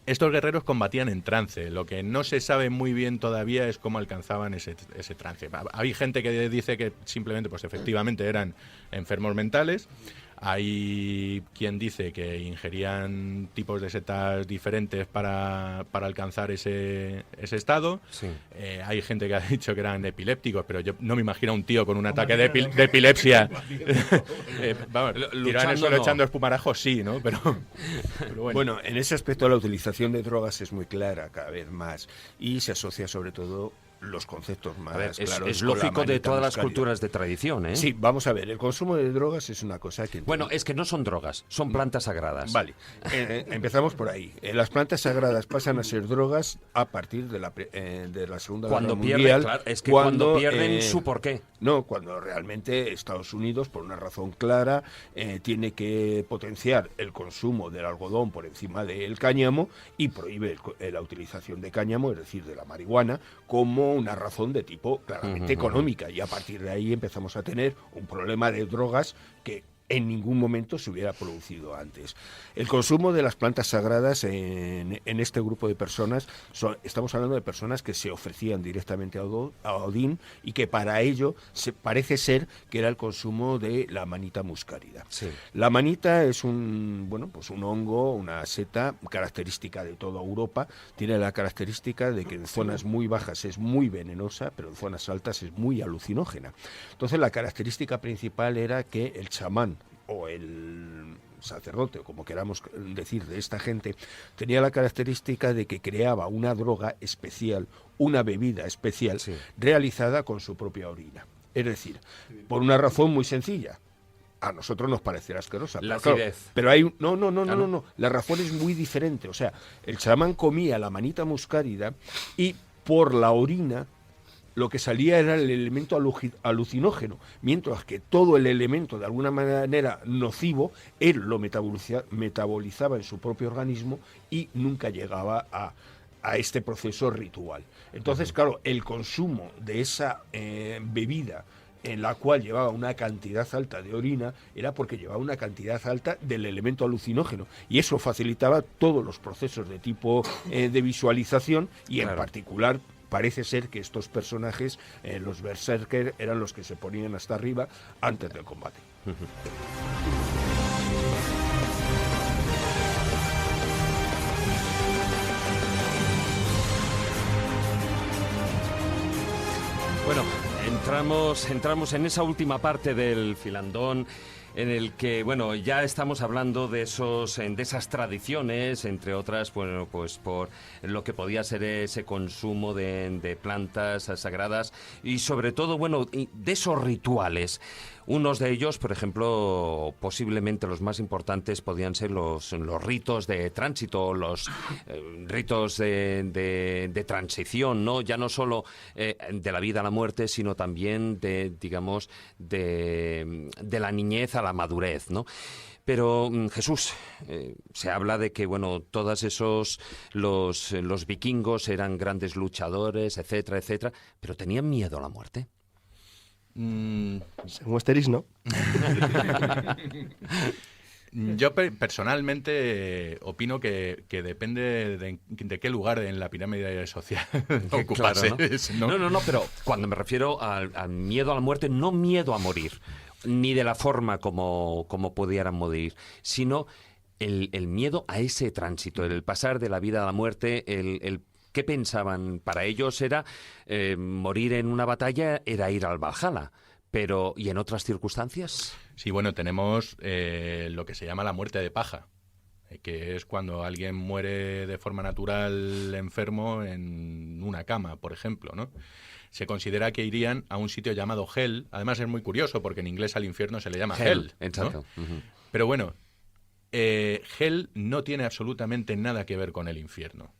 Estos guerreros combatían en trance. Lo que no se sabe muy bien todavía es cómo alcanzaban ese trance. Hay gente que dice que simplemente, pues efectivamente, eran enfermos mentales. Hay quien dice que ingerían tipos de setas diferentes para alcanzar ese estado. Sí. Hay gente que ha dicho que eran epilépticos, pero yo no me imagino a un tío con un ataque de epilepsia. Vamos, tirar eso echando espumarajos, sí, ¿no? Pero bueno, en ese aspecto la utilización de drogas es muy clara cada vez más y se asocia sobre todo los conceptos más claros. Es lógico de todas las culturas de tradición, ¿eh? Sí, vamos a ver, el consumo de drogas es una cosa que... Bueno, es que no son drogas, son plantas sagradas. Vale, empezamos por ahí. Las plantas sagradas pasan a ser drogas a partir de la Segunda Guerra Mundial. Claro, es que cuando pierden su porqué. No, cuando realmente Estados Unidos, por una razón clara, tiene que potenciar el consumo del algodón por encima del cáñamo y prohíbe la utilización de cáñamo, es decir, de la marihuana, como una razón de tipo claramente económica, y a partir de ahí empezamos a tener un problema de drogas que en ningún momento se hubiera producido antes. El consumo de las plantas sagradas en este grupo de personas, estamos hablando de personas que se ofrecían directamente a Odín y que para ello parece ser que era el consumo de la manita muscárida. Sí. La manita es un hongo, una seta característica de toda Europa. Tiene la característica de que en zonas muy bajas es muy venenosa, pero en zonas altas es muy alucinógena. Entonces la característica principal era que el chamán o el sacerdote, o como queramos decir, de esta gente, tenía la característica de que creaba una droga especial, una bebida especial, realizada con su propia orina. Es decir, por una razón muy sencilla. A nosotros nos parecerá asquerosa. La pero, acidez. Claro, pero hay no. La razón es muy diferente. O sea, el chamán comía la manita muscárida y por la orina lo que salía era el elemento alucinógeno, mientras que todo el elemento de alguna manera nocivo, él lo metabolizaba en su propio organismo y nunca llegaba a este proceso ritual. Entonces, claro, el consumo de esa bebida en la cual llevaba una cantidad alta de orina, era porque llevaba una cantidad alta del elemento alucinógeno. Y eso facilitaba todos los procesos de tipo de visualización y en particular parece ser que estos personajes, los berserker, eran los que se ponían hasta arriba antes del combate. Bueno, entramos en esa última parte del filandón en el que, bueno, ya estamos hablando de esas tradiciones, entre otras, bueno, pues por lo que podía ser ese consumo de plantas sagradas y sobre todo, bueno, de esos rituales. Unos de ellos, por ejemplo, posiblemente los más importantes podían ser los ritos de tránsito, los ritos de transición, ¿no? Ya no solo de la vida a la muerte, sino también de la niñez a la madurez, ¿no? Pero Jesús, se habla de que, bueno, todos los vikingos eran grandes luchadores, etcétera, etcétera, pero tenían miedo a la muerte. Según Asterix, ¿no? Yo personalmente opino que depende de qué lugar en la pirámide social ocupases. Claro, ¿no? No, pero cuando me refiero al miedo a la muerte, no miedo a morir, ni de la forma como pudieran morir, sino el miedo a ese tránsito, el pasar de la vida a la muerte, el ¿qué pensaban? Para ellos era morir en una batalla, era ir al Valhalla. Pero, ¿y en otras circunstancias? Sí, bueno, tenemos lo que se llama la muerte de paja, que es cuando alguien muere de forma natural enfermo en una cama, por ejemplo, ¿no? Se considera que irían a un sitio llamado Hell. Además es muy curioso porque en inglés al infierno se le llama Hell, ¿no? Exacto. Uh-huh. Pero bueno, Hell no tiene absolutamente nada que ver con el infierno.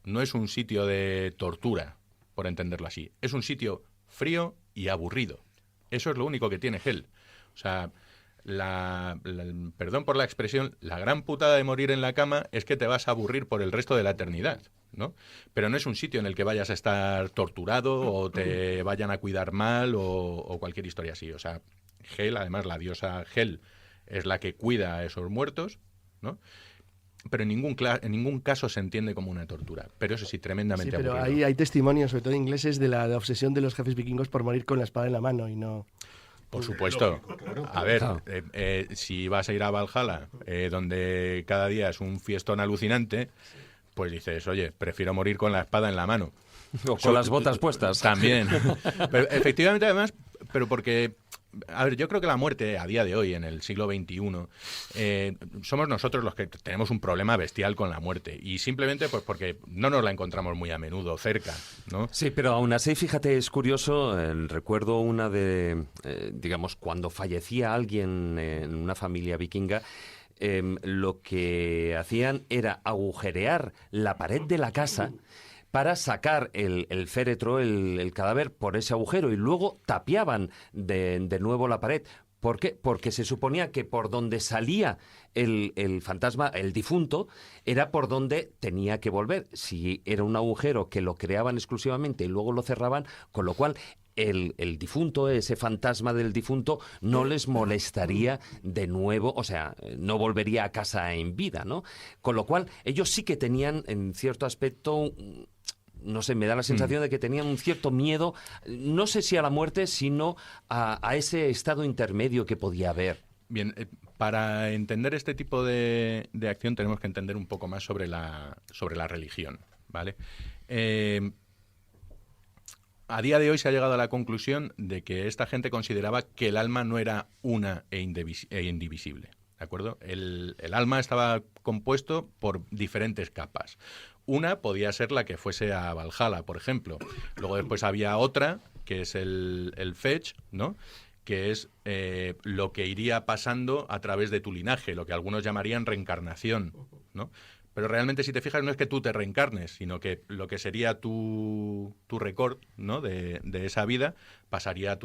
No es un sitio de tortura, por entenderlo así. Es un sitio frío y aburrido. Eso es lo único que tiene Hell. O sea, perdón por la expresión, la gran putada de morir en la cama es que te vas a aburrir por el resto de la eternidad, ¿no? Pero no es un sitio en el que vayas a estar torturado o te vayan a cuidar mal o cualquier historia así. O sea, Hel, además la diosa Hel es la que cuida a esos muertos, ¿no? Pero en ningún caso se entiende como una tortura. Pero eso sí, tremendamente aburrido. Pero ahí hay testimonios, sobre todo ingleses, de la obsesión de los jefes vikingos por morir con la espada en la mano y no... Por supuesto. A ver, si vas a ir a Valhalla, donde cada día es un fiestón alucinante, pues dices, oye, prefiero morir con la espada en la mano. O con las botas puestas. También. Pero efectivamente, además, pero porque... A ver, yo creo que la muerte a día de hoy, en el siglo XXI, somos nosotros los que tenemos un problema bestial con la muerte. Y simplemente pues porque no nos la encontramos muy a menudo cerca, ¿no? Sí, pero aún así, fíjate, es curioso. Recuerdo una de, digamos, cuando fallecía alguien en una familia vikinga, lo que hacían era agujerear la pared de la casa para sacar el féretro, el cadáver, por ese agujero y luego tapiaban de nuevo la pared. ¿Por qué? Porque se suponía que por donde salía el fantasma, el difunto, era por donde tenía que volver. Si era un agujero que lo creaban exclusivamente y luego lo cerraban, con lo cual el difunto, ese fantasma del difunto, no les molestaría de nuevo, o sea, no volvería a casa en vida, ¿no? Con lo cual, ellos sí que tenían, en cierto aspecto, no sé, me da la sensación de que tenían un cierto miedo, no sé si a la muerte, sino a ese estado intermedio que podía haber. Bien, para entender este tipo de acción tenemos que entender un poco más sobre la religión, ¿vale? A día de hoy se ha llegado a la conclusión de que esta gente consideraba que el alma no era una e indivisible, ¿de acuerdo? El alma estaba compuesto por diferentes capas. Una podía ser la que fuese a Valhalla, por ejemplo. Luego después había otra, que es el Fetch, ¿no?, que es lo que iría pasando a través de tu linaje, lo que algunos llamarían reencarnación, ¿no? Pero realmente, si te fijas, no es que tú te reencarnes, sino que lo que sería tu récord, ¿no?, de esa vida pasaría a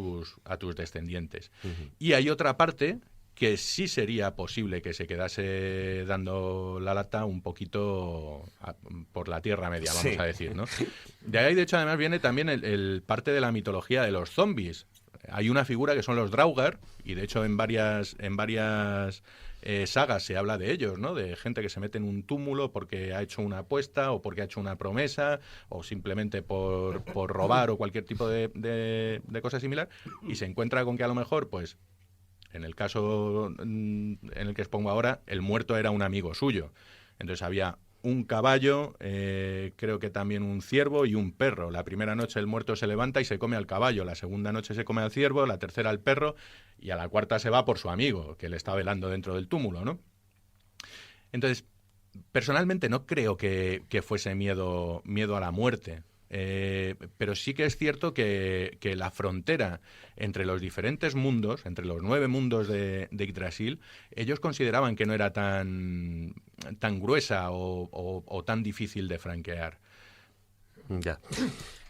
tus descendientes. Uh-huh. Y hay otra parte que sí sería posible que se quedase dando la lata un poquito por la Tierra Media, vamos a decir, ¿no? De ahí, de hecho, además viene también el parte de la mitología de los zombies. Hay una figura que son los Draugr, y de hecho en varias sagas se habla de ellos, ¿no? De gente que se mete en un túmulo porque ha hecho una apuesta o porque ha hecho una promesa o simplemente por robar o cualquier tipo de cosa similar, y se encuentra con que a lo mejor, pues, en el caso en el que expongo ahora, el muerto era un amigo suyo. Entonces había un caballo, creo que también un ciervo y un perro. La primera noche el muerto se levanta y se come al caballo, la segunda noche se come al ciervo, la tercera al perro, y a la cuarta se va por su amigo, que le está velando dentro del túmulo, ¿no? Entonces, personalmente no creo que fuese miedo a la muerte. Pero sí que es cierto que la frontera entre los diferentes mundos, entre los 9 mundos de Yggdrasil, ellos consideraban que no era tan gruesa o tan difícil de franquear. Ya.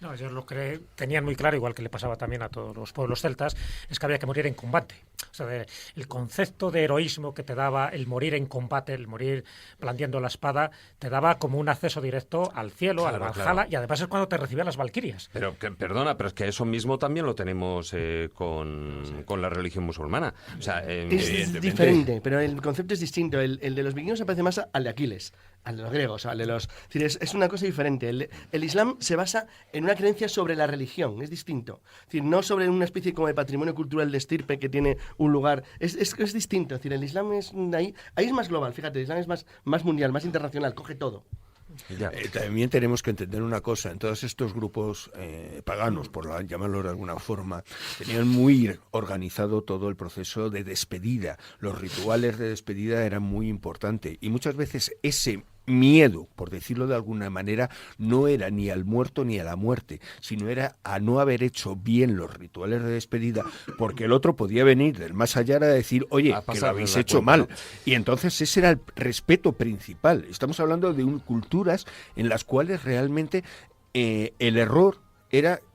No, ellos lo que tenían muy claro, igual que le pasaba también a todos los pueblos celtas, es que había que morir en combate. O sea, el concepto de heroísmo que te daba el morir en combate, el morir blandiendo la espada, te daba como un acceso directo al cielo, claro, a la Valhalla, claro. Y además es cuando te recibían las valquirias. Pero, perdona, pero es que eso mismo también lo tenemos con la religión musulmana. O sea, es diferente, pero el concepto es distinto. El de los vikingos se parece más al de Aquiles, al de los griegos, al de los... Es una cosa diferente. El Islam se basa en una creencia sobre la religión, es distinto. Es decir, no sobre una especie como de patrimonio cultural de estirpe que tiene un lugar. Es distinto. Es decir, el Islam es ahí es más global, fíjate, el Islam es más mundial, más internacional, coge todo. También tenemos que entender una cosa, en todos estos grupos paganos, por llamarlo de alguna forma, tenían muy organizado todo el proceso de despedida. Los rituales de despedida eran muy importantes y muchas veces ese miedo, por decirlo de alguna manera, no era ni al muerto ni a la muerte, sino era a no haber hecho bien los rituales de despedida, porque el otro podía venir del más allá a decir, oye, que lo habéis hecho mal. Y entonces ese era el respeto principal. Estamos hablando de culturas en las cuales realmente el error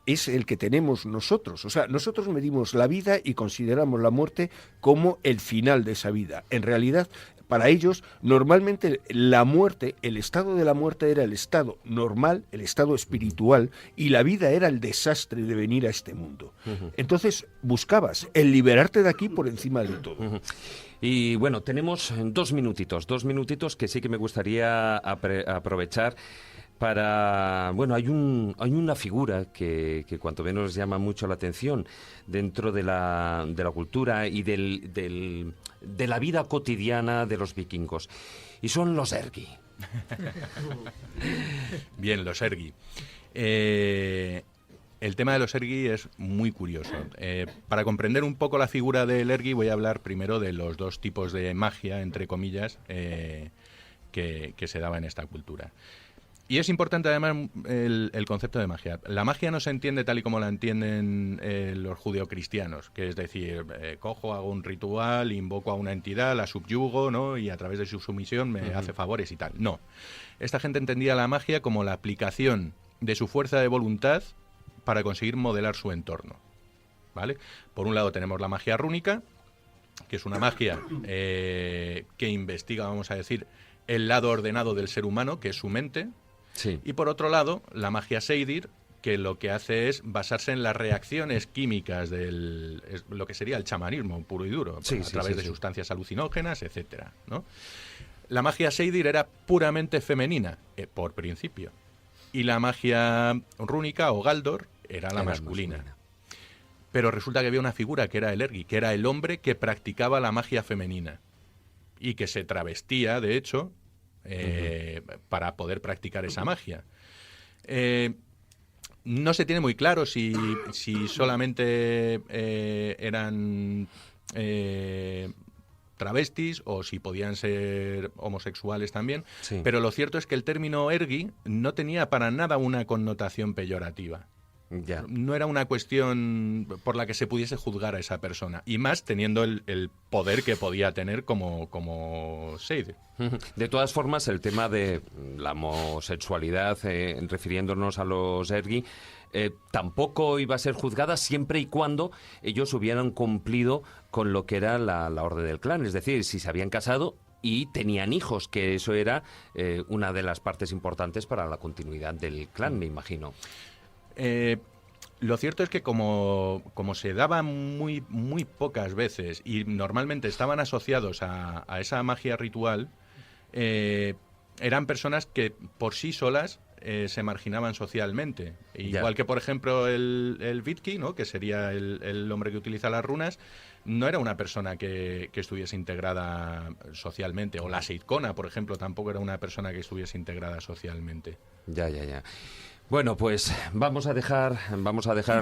es el que tenemos nosotros. O sea, nosotros medimos la vida y consideramos la muerte como el final de esa vida. En realidad, para ellos, normalmente la muerte, el estado de la muerte era el estado normal, el estado espiritual, y la vida era el desastre de venir a este mundo. Entonces, buscabas el liberarte de aquí por encima de todo. Y bueno, tenemos 2 minutitos que sí que me gustaría aprovechar para... Bueno, hay una figura que cuanto menos llama mucho la atención dentro de la cultura y de la vida cotidiana de los vikingos, y son los ergi. Bien, los ergi. El tema de los ergi es muy curioso. Para comprender un poco la figura del ergi voy a hablar primero de los 2 tipos de magia, entre comillas, que se daba en esta cultura. Y es importante además el concepto de magia. La magia no se entiende tal y como la entienden los judeocristianos, que es decir, cojo, hago un ritual, invoco a una entidad, la subyugo, ¿no?, y a través de su sumisión me hace favores y tal. No. Esta gente entendía la magia como la aplicación de su fuerza de voluntad para conseguir modelar su entorno, ¿vale? Por un lado tenemos la magia rúnica, que es una magia que investiga, vamos a decir, el lado ordenado del ser humano, que es su mente. Sí. Y por otro lado, la magia Seidir, que lo que hace es basarse en las reacciones químicas es lo que sería el chamanismo puro y duro, a través de sustancias alucinógenas, etcétera, ¿no? La magia Seidir era puramente femenina, por principio, y la magia rúnica o Galdor era la masculina. Pero resulta que había una figura que era el Ergi, que era el hombre que practicaba la magia femenina y que se travestía, de hecho, para poder practicar esa magia. No se tiene muy claro si solamente eran travestis o si podían ser homosexuales también, pero lo cierto es que el término Ergi no tenía para nada una connotación peyorativa. Ya. No era una cuestión por la que se pudiese juzgar a esa persona, y más teniendo el poder que podía tener como Seidir. De todas formas, el tema de la homosexualidad, refiriéndonos a los Ergi, tampoco iba a ser juzgada siempre y cuando ellos hubieran cumplido con lo que era la orden del clan, es decir, si se habían casado y tenían hijos, que eso era una de las partes importantes para la continuidad del clan, me imagino. Lo cierto es que como se daba muy pocas veces y normalmente estaban asociados a esa magia ritual, eran personas que por sí solas se marginaban socialmente. Igual que, por ejemplo, el Vitki, ¿no?, que sería el hombre que utiliza las runas, no era una persona que estuviese integrada socialmente. O la Seitkona, por ejemplo, tampoco era una persona que estuviese integrada socialmente. Ya. Bueno, pues vamos a dejar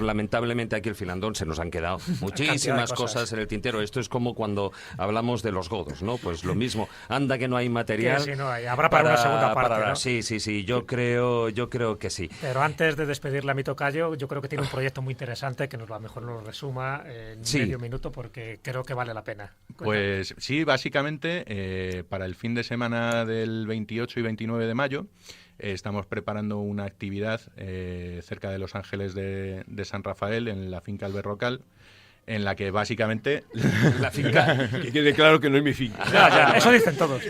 lamentablemente aquí el filandón. Se nos han quedado muchísimas cosas en el tintero. Esto es como cuando hablamos de los godos, ¿no? Pues lo mismo. Anda que no hay material. Sí, no hay. Habrá para una segunda parte, ¿no? Sí. Yo creo que sí. Pero antes de despedirle a mi tocayo, yo creo que tiene un proyecto muy interesante que a lo mejor nos lo resuma en medio minuto, porque creo que vale la pena. Pues sí, básicamente para el fin de semana del 28 y 29 de mayo estamos preparando una actividad cerca de Los Ángeles de San Rafael, en la finca El Berrocal, en la que básicamente... La finca... Que quede claro que no es mi finca. Ya, eso dicen todos.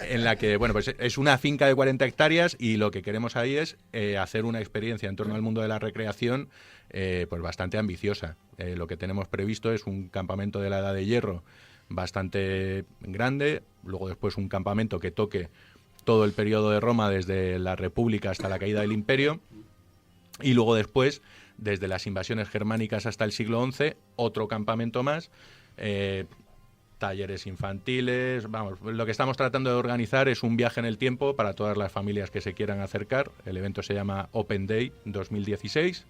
En la que, bueno, pues es una finca de 40 hectáreas y lo que queremos ahí es hacer una experiencia en torno al mundo de la recreación pues bastante ambiciosa. Lo que tenemos previsto es un campamento de la Edad de Hierro bastante grande, luego después un campamento que toque todo el periodo de Roma, desde la República hasta la caída del Imperio, y luego después, desde las invasiones germánicas hasta el siglo XI, otro campamento más, talleres infantiles. Vamos, lo que estamos tratando de organizar es un viaje en el tiempo para todas las familias que se quieran acercar. El evento se llama Open Day 2016.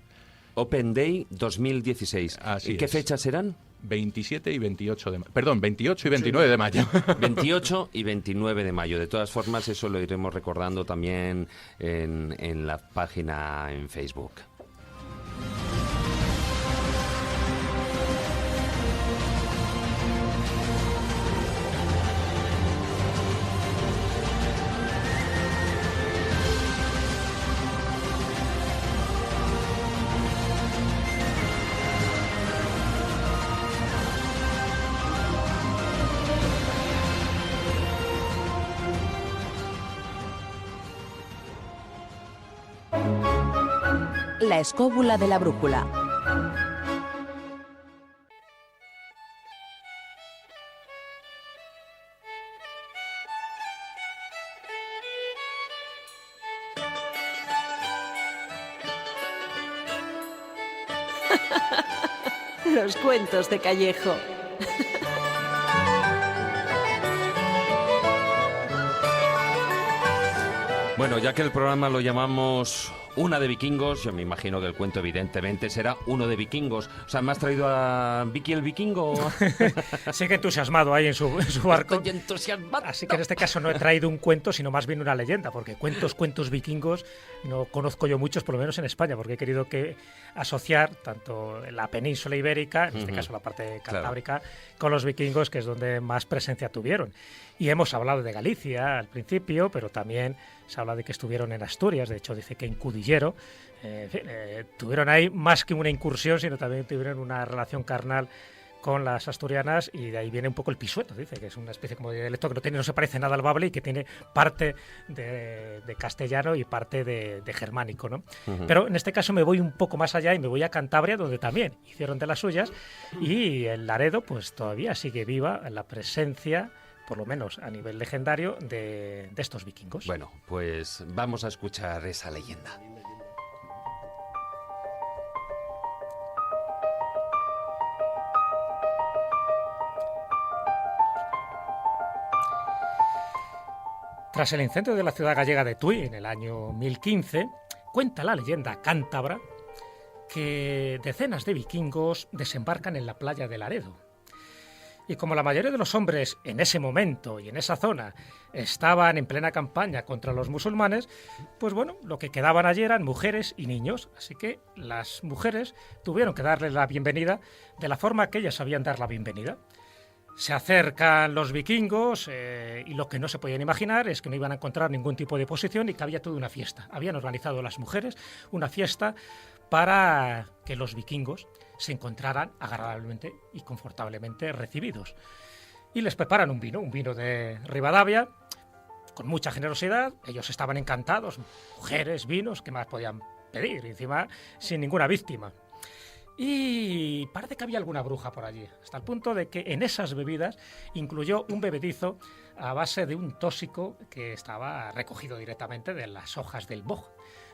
Open Day 2016. ¿Y qué fechas serán? 27 y 28 de mayo. Perdón, 28 y 29 de mayo. 28 y 29 de mayo. De todas formas, eso lo iremos recordando también en la página en Facebook. La escóbula de la brújula. Los cuentos de Callejo. Bueno, ya que el programa lo llamamos Una de Vikingos, yo me imagino que el cuento evidentemente será Uno de Vikingos. O sea, ¿me has traído a Vicky el Vikingo? Sigue entusiasmado ahí en su barco. Estoy entusiasmado. Así que en este caso no he traído un cuento, sino más bien una leyenda, porque cuentos vikingos no conozco yo muchos, por lo menos en España, porque he querido asociar tanto la península ibérica, en este caso la parte cantábrica, con los vikingos, que es donde más presencia tuvieron. Y hemos hablado de Galicia al principio, pero también se habla de que estuvieron en Asturias. De hecho, dice que en Cudillero tuvieron ahí más que una incursión, sino también tuvieron una relación carnal con las asturianas, y de ahí viene un poco el pisueto. Dice que es una especie como de dialecto que no se parece nada al bable y que tiene parte de castellano y parte de germánico, ¿no? Pero en este caso me voy un poco más allá y me voy a Cantabria, donde también hicieron de las suyas, y en Laredo pues todavía sigue viva la presencia, por lo menos a nivel legendario, de estos vikingos. Bueno, pues vamos a escuchar esa leyenda. Tras el incendio de la ciudad gallega de Tui en el año 1015, cuenta la leyenda cántabra que decenas de vikingos desembarcan en la playa de Laredo. Y como la mayoría de los hombres en ese momento y en esa zona estaban en plena campaña contra los musulmanes, pues bueno, lo que quedaban allí eran mujeres y niños. Así que las mujeres tuvieron que darles la bienvenida de la forma que ellas sabían dar la bienvenida. Se acercan los vikingos y lo que no se podían imaginar es que no iban a encontrar ningún tipo de posición y que había toda una fiesta. Habían organizado las mujeres una fiesta para que los vikingos se encontraran agradablemente y confortablemente recibidos. Y les preparan un vino de Rivadavia, con mucha generosidad. Ellos estaban encantados, mujeres, vinos, ¿qué más podían pedir? Y encima sin ninguna víctima. Y parece que había alguna bruja por allí, hasta el punto de que en esas bebidas incluyó un bebedizo a base de un tóxico que estaba recogido directamente de las hojas del boj,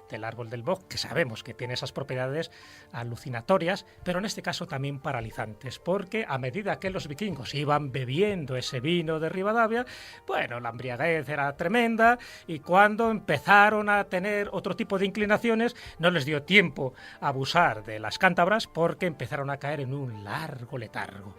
del árbol del boj, que sabemos que tiene esas propiedades alucinatorias, pero en este caso también paralizantes, porque a medida que los vikingos iban bebiendo ese vino de Rivadavia, bueno, la embriaguez era tremenda, y cuando empezaron a tener otro tipo de inclinaciones, no les dio tiempo a abusar de las cántabras, porque empezaron a caer en un largo letargo.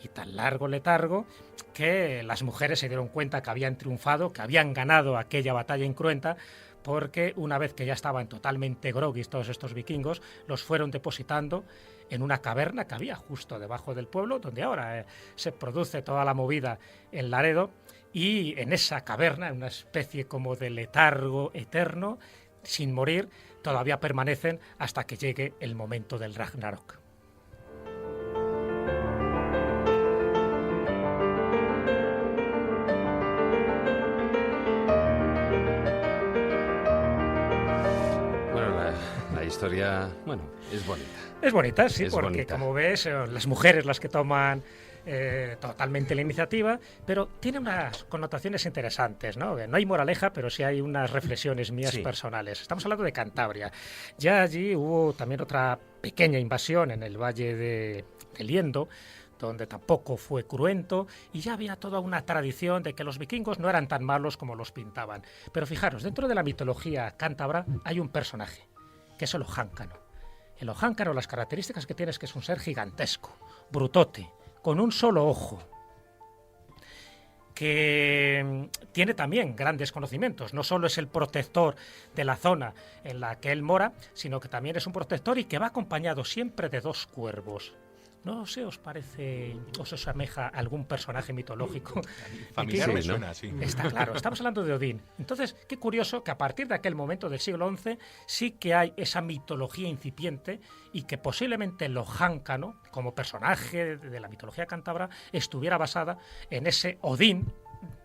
Y tan largo letargo que las mujeres se dieron cuenta que habían triunfado, que habían ganado aquella batalla incruenta, porque una vez que ya estaban totalmente groguis todos estos vikingos, los fueron depositando en una caverna que había justo debajo del pueblo, donde ahora se produce toda la movida en Laredo, y en esa caverna, en una especie como de letargo eterno, sin morir, todavía permanecen hasta que llegue el momento del Ragnarok. Historia, bueno, es bonita. Es bonita, sí, es porque bonita. Como ves, son las mujeres las que toman totalmente la iniciativa, pero tiene unas connotaciones interesantes, ¿no? No hay moraleja, pero sí hay unas reflexiones mías personales. Estamos hablando de Cantabria. Ya allí hubo también otra pequeña invasión en el valle de Liendo, donde tampoco fue cruento, y ya había toda una tradición de que los vikingos no eran tan malos como los pintaban. Pero fijaros, dentro de la mitología cántabra hay un personaje, que es el ojáncano. El ojáncano, las características que tiene es que es un ser gigantesco, brutote, con un solo ojo, que tiene también grandes conocimientos. No solo es el protector de la zona en la que él mora, sino que también es un protector y que va acompañado siempre de 2 cuervos. No sé, ¿os parece, os asemeja algún personaje mitológico? Familiar me suena, sí. Está claro, estamos hablando de Odín. Entonces, qué curioso que a partir de aquel momento del siglo XI sí que hay esa mitología incipiente y que posiblemente el ojáncano, como personaje de la mitología cántabra, estuviera basada en ese Odín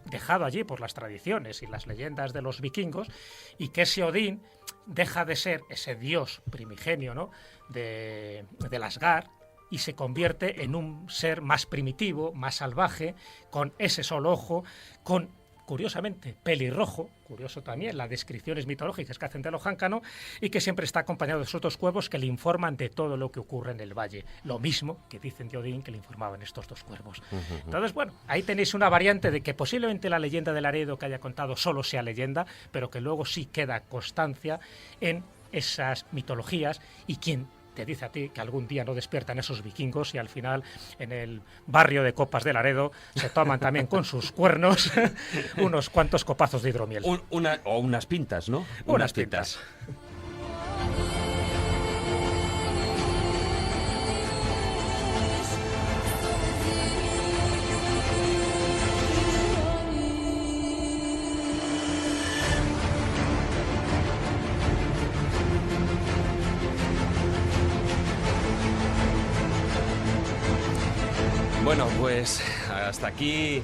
dejado allí por las tradiciones y las leyendas de los vikingos, y que ese Odín deja de ser ese dios primigenio, ¿no?, del Asgard, y se convierte en un ser más primitivo, más salvaje, con ese solo ojo, con, curiosamente, pelirrojo, curioso también las descripciones mitológicas que hacen del ojáncano, y que siempre está acompañado de esos 2 cuervos que le informan de todo lo que ocurre en el valle. Lo mismo que dicen de Odín que le informaban estos 2 cuervos. Entonces, bueno, ahí tenéis una variante de que posiblemente la leyenda de Laredo que haya contado solo sea leyenda, pero que luego sí queda constancia en esas mitologías, y quien te dice a ti que algún día no despiertan esos vikingos y al final en el barrio de Copas de Laredo se toman también con sus cuernos unos cuantos copazos de hidromiel. O unas pintas, ¿no? Unas pintas. Bueno, pues hasta aquí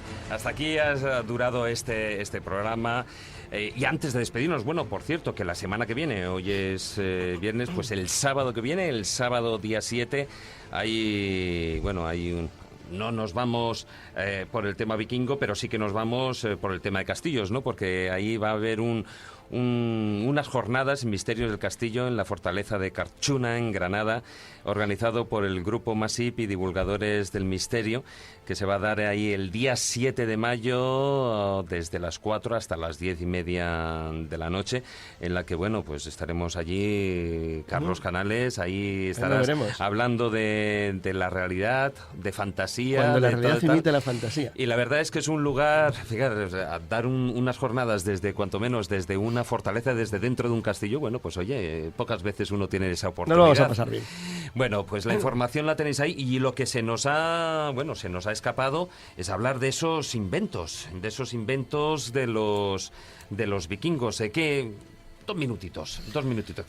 ha durado este programa. Y antes de despedirnos, bueno, por cierto, que la semana que viene, hoy es viernes, pues el sábado que viene, el sábado día 7, no nos vamos por el tema vikingo, pero sí que nos vamos por el tema de castillos, ¿no? Porque ahí va a haber unas jornadas Misterios del Castillo en la fortaleza de Carchuna, en Granada, organizado por el Grupo Masip y Divulgadores del Misterio, que se va a dar ahí el día 7 de mayo desde las 4 hasta las 10:30 de la noche, en la que, bueno, pues estaremos allí, Carlos Canales, ahí estarás hablando de la realidad, de fantasía. Cuando la realidad imita la fantasía. Y la verdad es que es un lugar, fíjate, dar unas jornadas desde, cuanto menos, desde una fortaleza, desde dentro de un castillo, bueno, pues oye, pocas veces uno tiene esa oportunidad. No lo vamos a pasar bien. Bueno, pues la información la tenéis ahí, y lo que se nos ha escapado es hablar de esos inventos de los vikingos. Dos minutitos.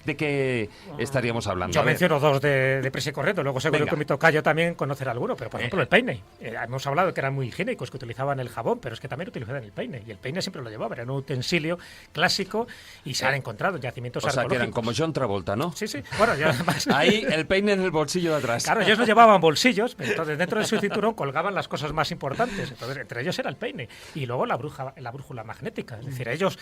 ¿De qué estaríamos hablando? Yo menciono dos de prisa y corriendo, luego seguro que mi tocayo también conocerá alguno, pero por ejemplo el peine. Hemos hablado de que eran muy higiénicos, que utilizaban el jabón, pero es que también utilizaban el peine, y el peine siempre lo llevaban, era un utensilio clásico y se han encontrado yacimientos arqueológicos. O sea, que eran como John Travolta, ¿no? Sí. Bueno, ya además... Ahí el peine en el bolsillo de atrás. Claro, ellos no llevaban bolsillos, pero entonces dentro de su cinturón colgaban las cosas más importantes. Entonces, entre ellos era el peine. Y luego la brújula magnética. Es decir, ellos,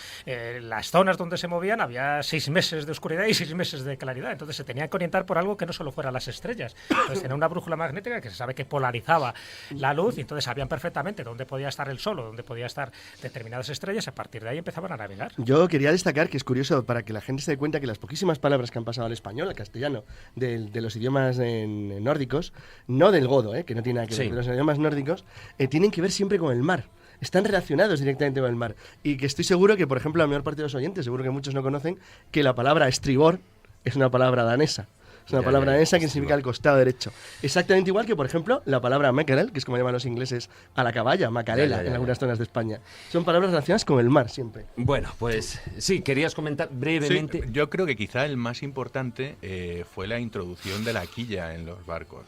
las zonas donde se movían, había 6 meses de oscuridad y 6 meses de claridad, entonces se tenían que orientar por algo que no solo fuera las estrellas. Entonces tenía una brújula magnética que se sabe que polarizaba la luz, y entonces sabían perfectamente dónde podía estar el sol o dónde podía estar determinadas estrellas, y a partir de ahí empezaban a navegar. Yo quería destacar que es curioso, para que la gente se dé cuenta, que las poquísimas palabras que han pasado al español, al castellano, de los idiomas nórdicos, no del godo, que no tiene nada que ver, de los idiomas nórdicos, tienen que ver siempre con el mar. Están relacionados directamente con el mar. Y que estoy seguro que, por ejemplo, la mayor parte de los oyentes, seguro que muchos no conocen, que la palabra estribor es una palabra danesa. Es una palabra danesa que significa el costado derecho. Exactamente igual que, por ejemplo, la palabra mackerel, que es como llaman los ingleses a la caballa, macarela, en algunas zonas de España. Son palabras relacionadas con el mar siempre. Bueno, pues sí, querías comentar brevemente. Sí, yo creo que quizá el más importante fue la introducción de la quilla en los barcos.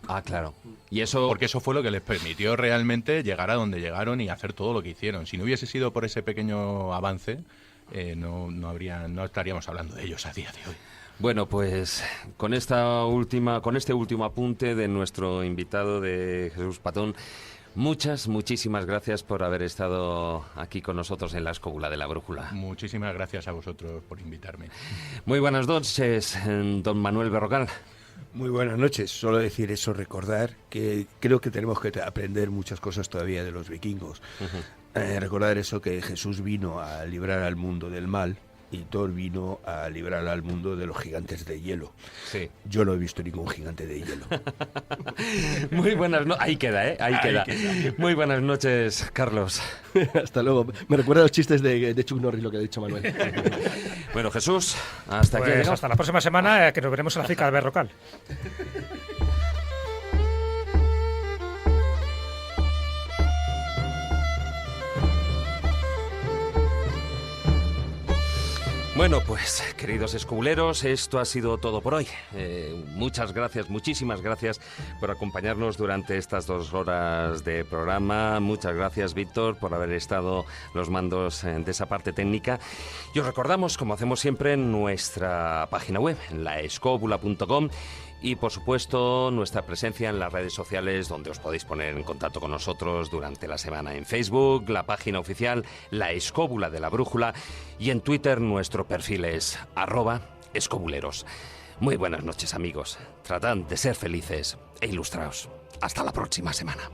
Ah, claro. Y eso... Porque eso fue lo que les permitió realmente llegar a donde llegaron y hacer todo lo que hicieron. Si no hubiese sido por ese pequeño avance, no estaríamos hablando de ellos a día de hoy. Bueno, pues con este último apunte de nuestro invitado, de Jesús Patón, muchísimas gracias por haber estado aquí con nosotros en la Escóbula de la Brújula. Muchísimas gracias a vosotros por invitarme. Muy buenas noches, don Manuel Berrocal. Muy buenas noches. Solo decir eso, recordar que creo que tenemos que aprender muchas cosas todavía de los vikingos. Recordar eso, que Jesús vino a librar al mundo del mal y Thor vino a librar al mundo de los gigantes de hielo. Sí. Yo no he visto ningún gigante de hielo. Muy buenas noches. Ahí queda, ¿eh? Ahí queda. Muy buenas noches, Carlos. Hasta luego. Me recuerda a los chistes de Chuck Norris, lo que ha dicho Manuel. Bueno, Jesús, hasta aquí. Hasta la próxima semana, que nos veremos en la Fica de Berrocal. Bueno, pues, queridos escobuleros, esto ha sido todo por hoy. Muchas gracias, muchísimas gracias por acompañarnos durante estas 2 horas de programa. Muchas gracias, Víctor, por haber estado los mandos de esa parte técnica. Y os recordamos, como hacemos siempre, nuestra página web, laescobula.com. Y, por supuesto, nuestra presencia en las redes sociales, donde os podéis poner en contacto con nosotros durante la semana. En Facebook, la página oficial, La Escóbula de la Brújula. Y en Twitter, nuestro perfil es @escobuleros. Muy buenas noches, amigos. Tratad de ser felices e ilustraos. Hasta la próxima semana.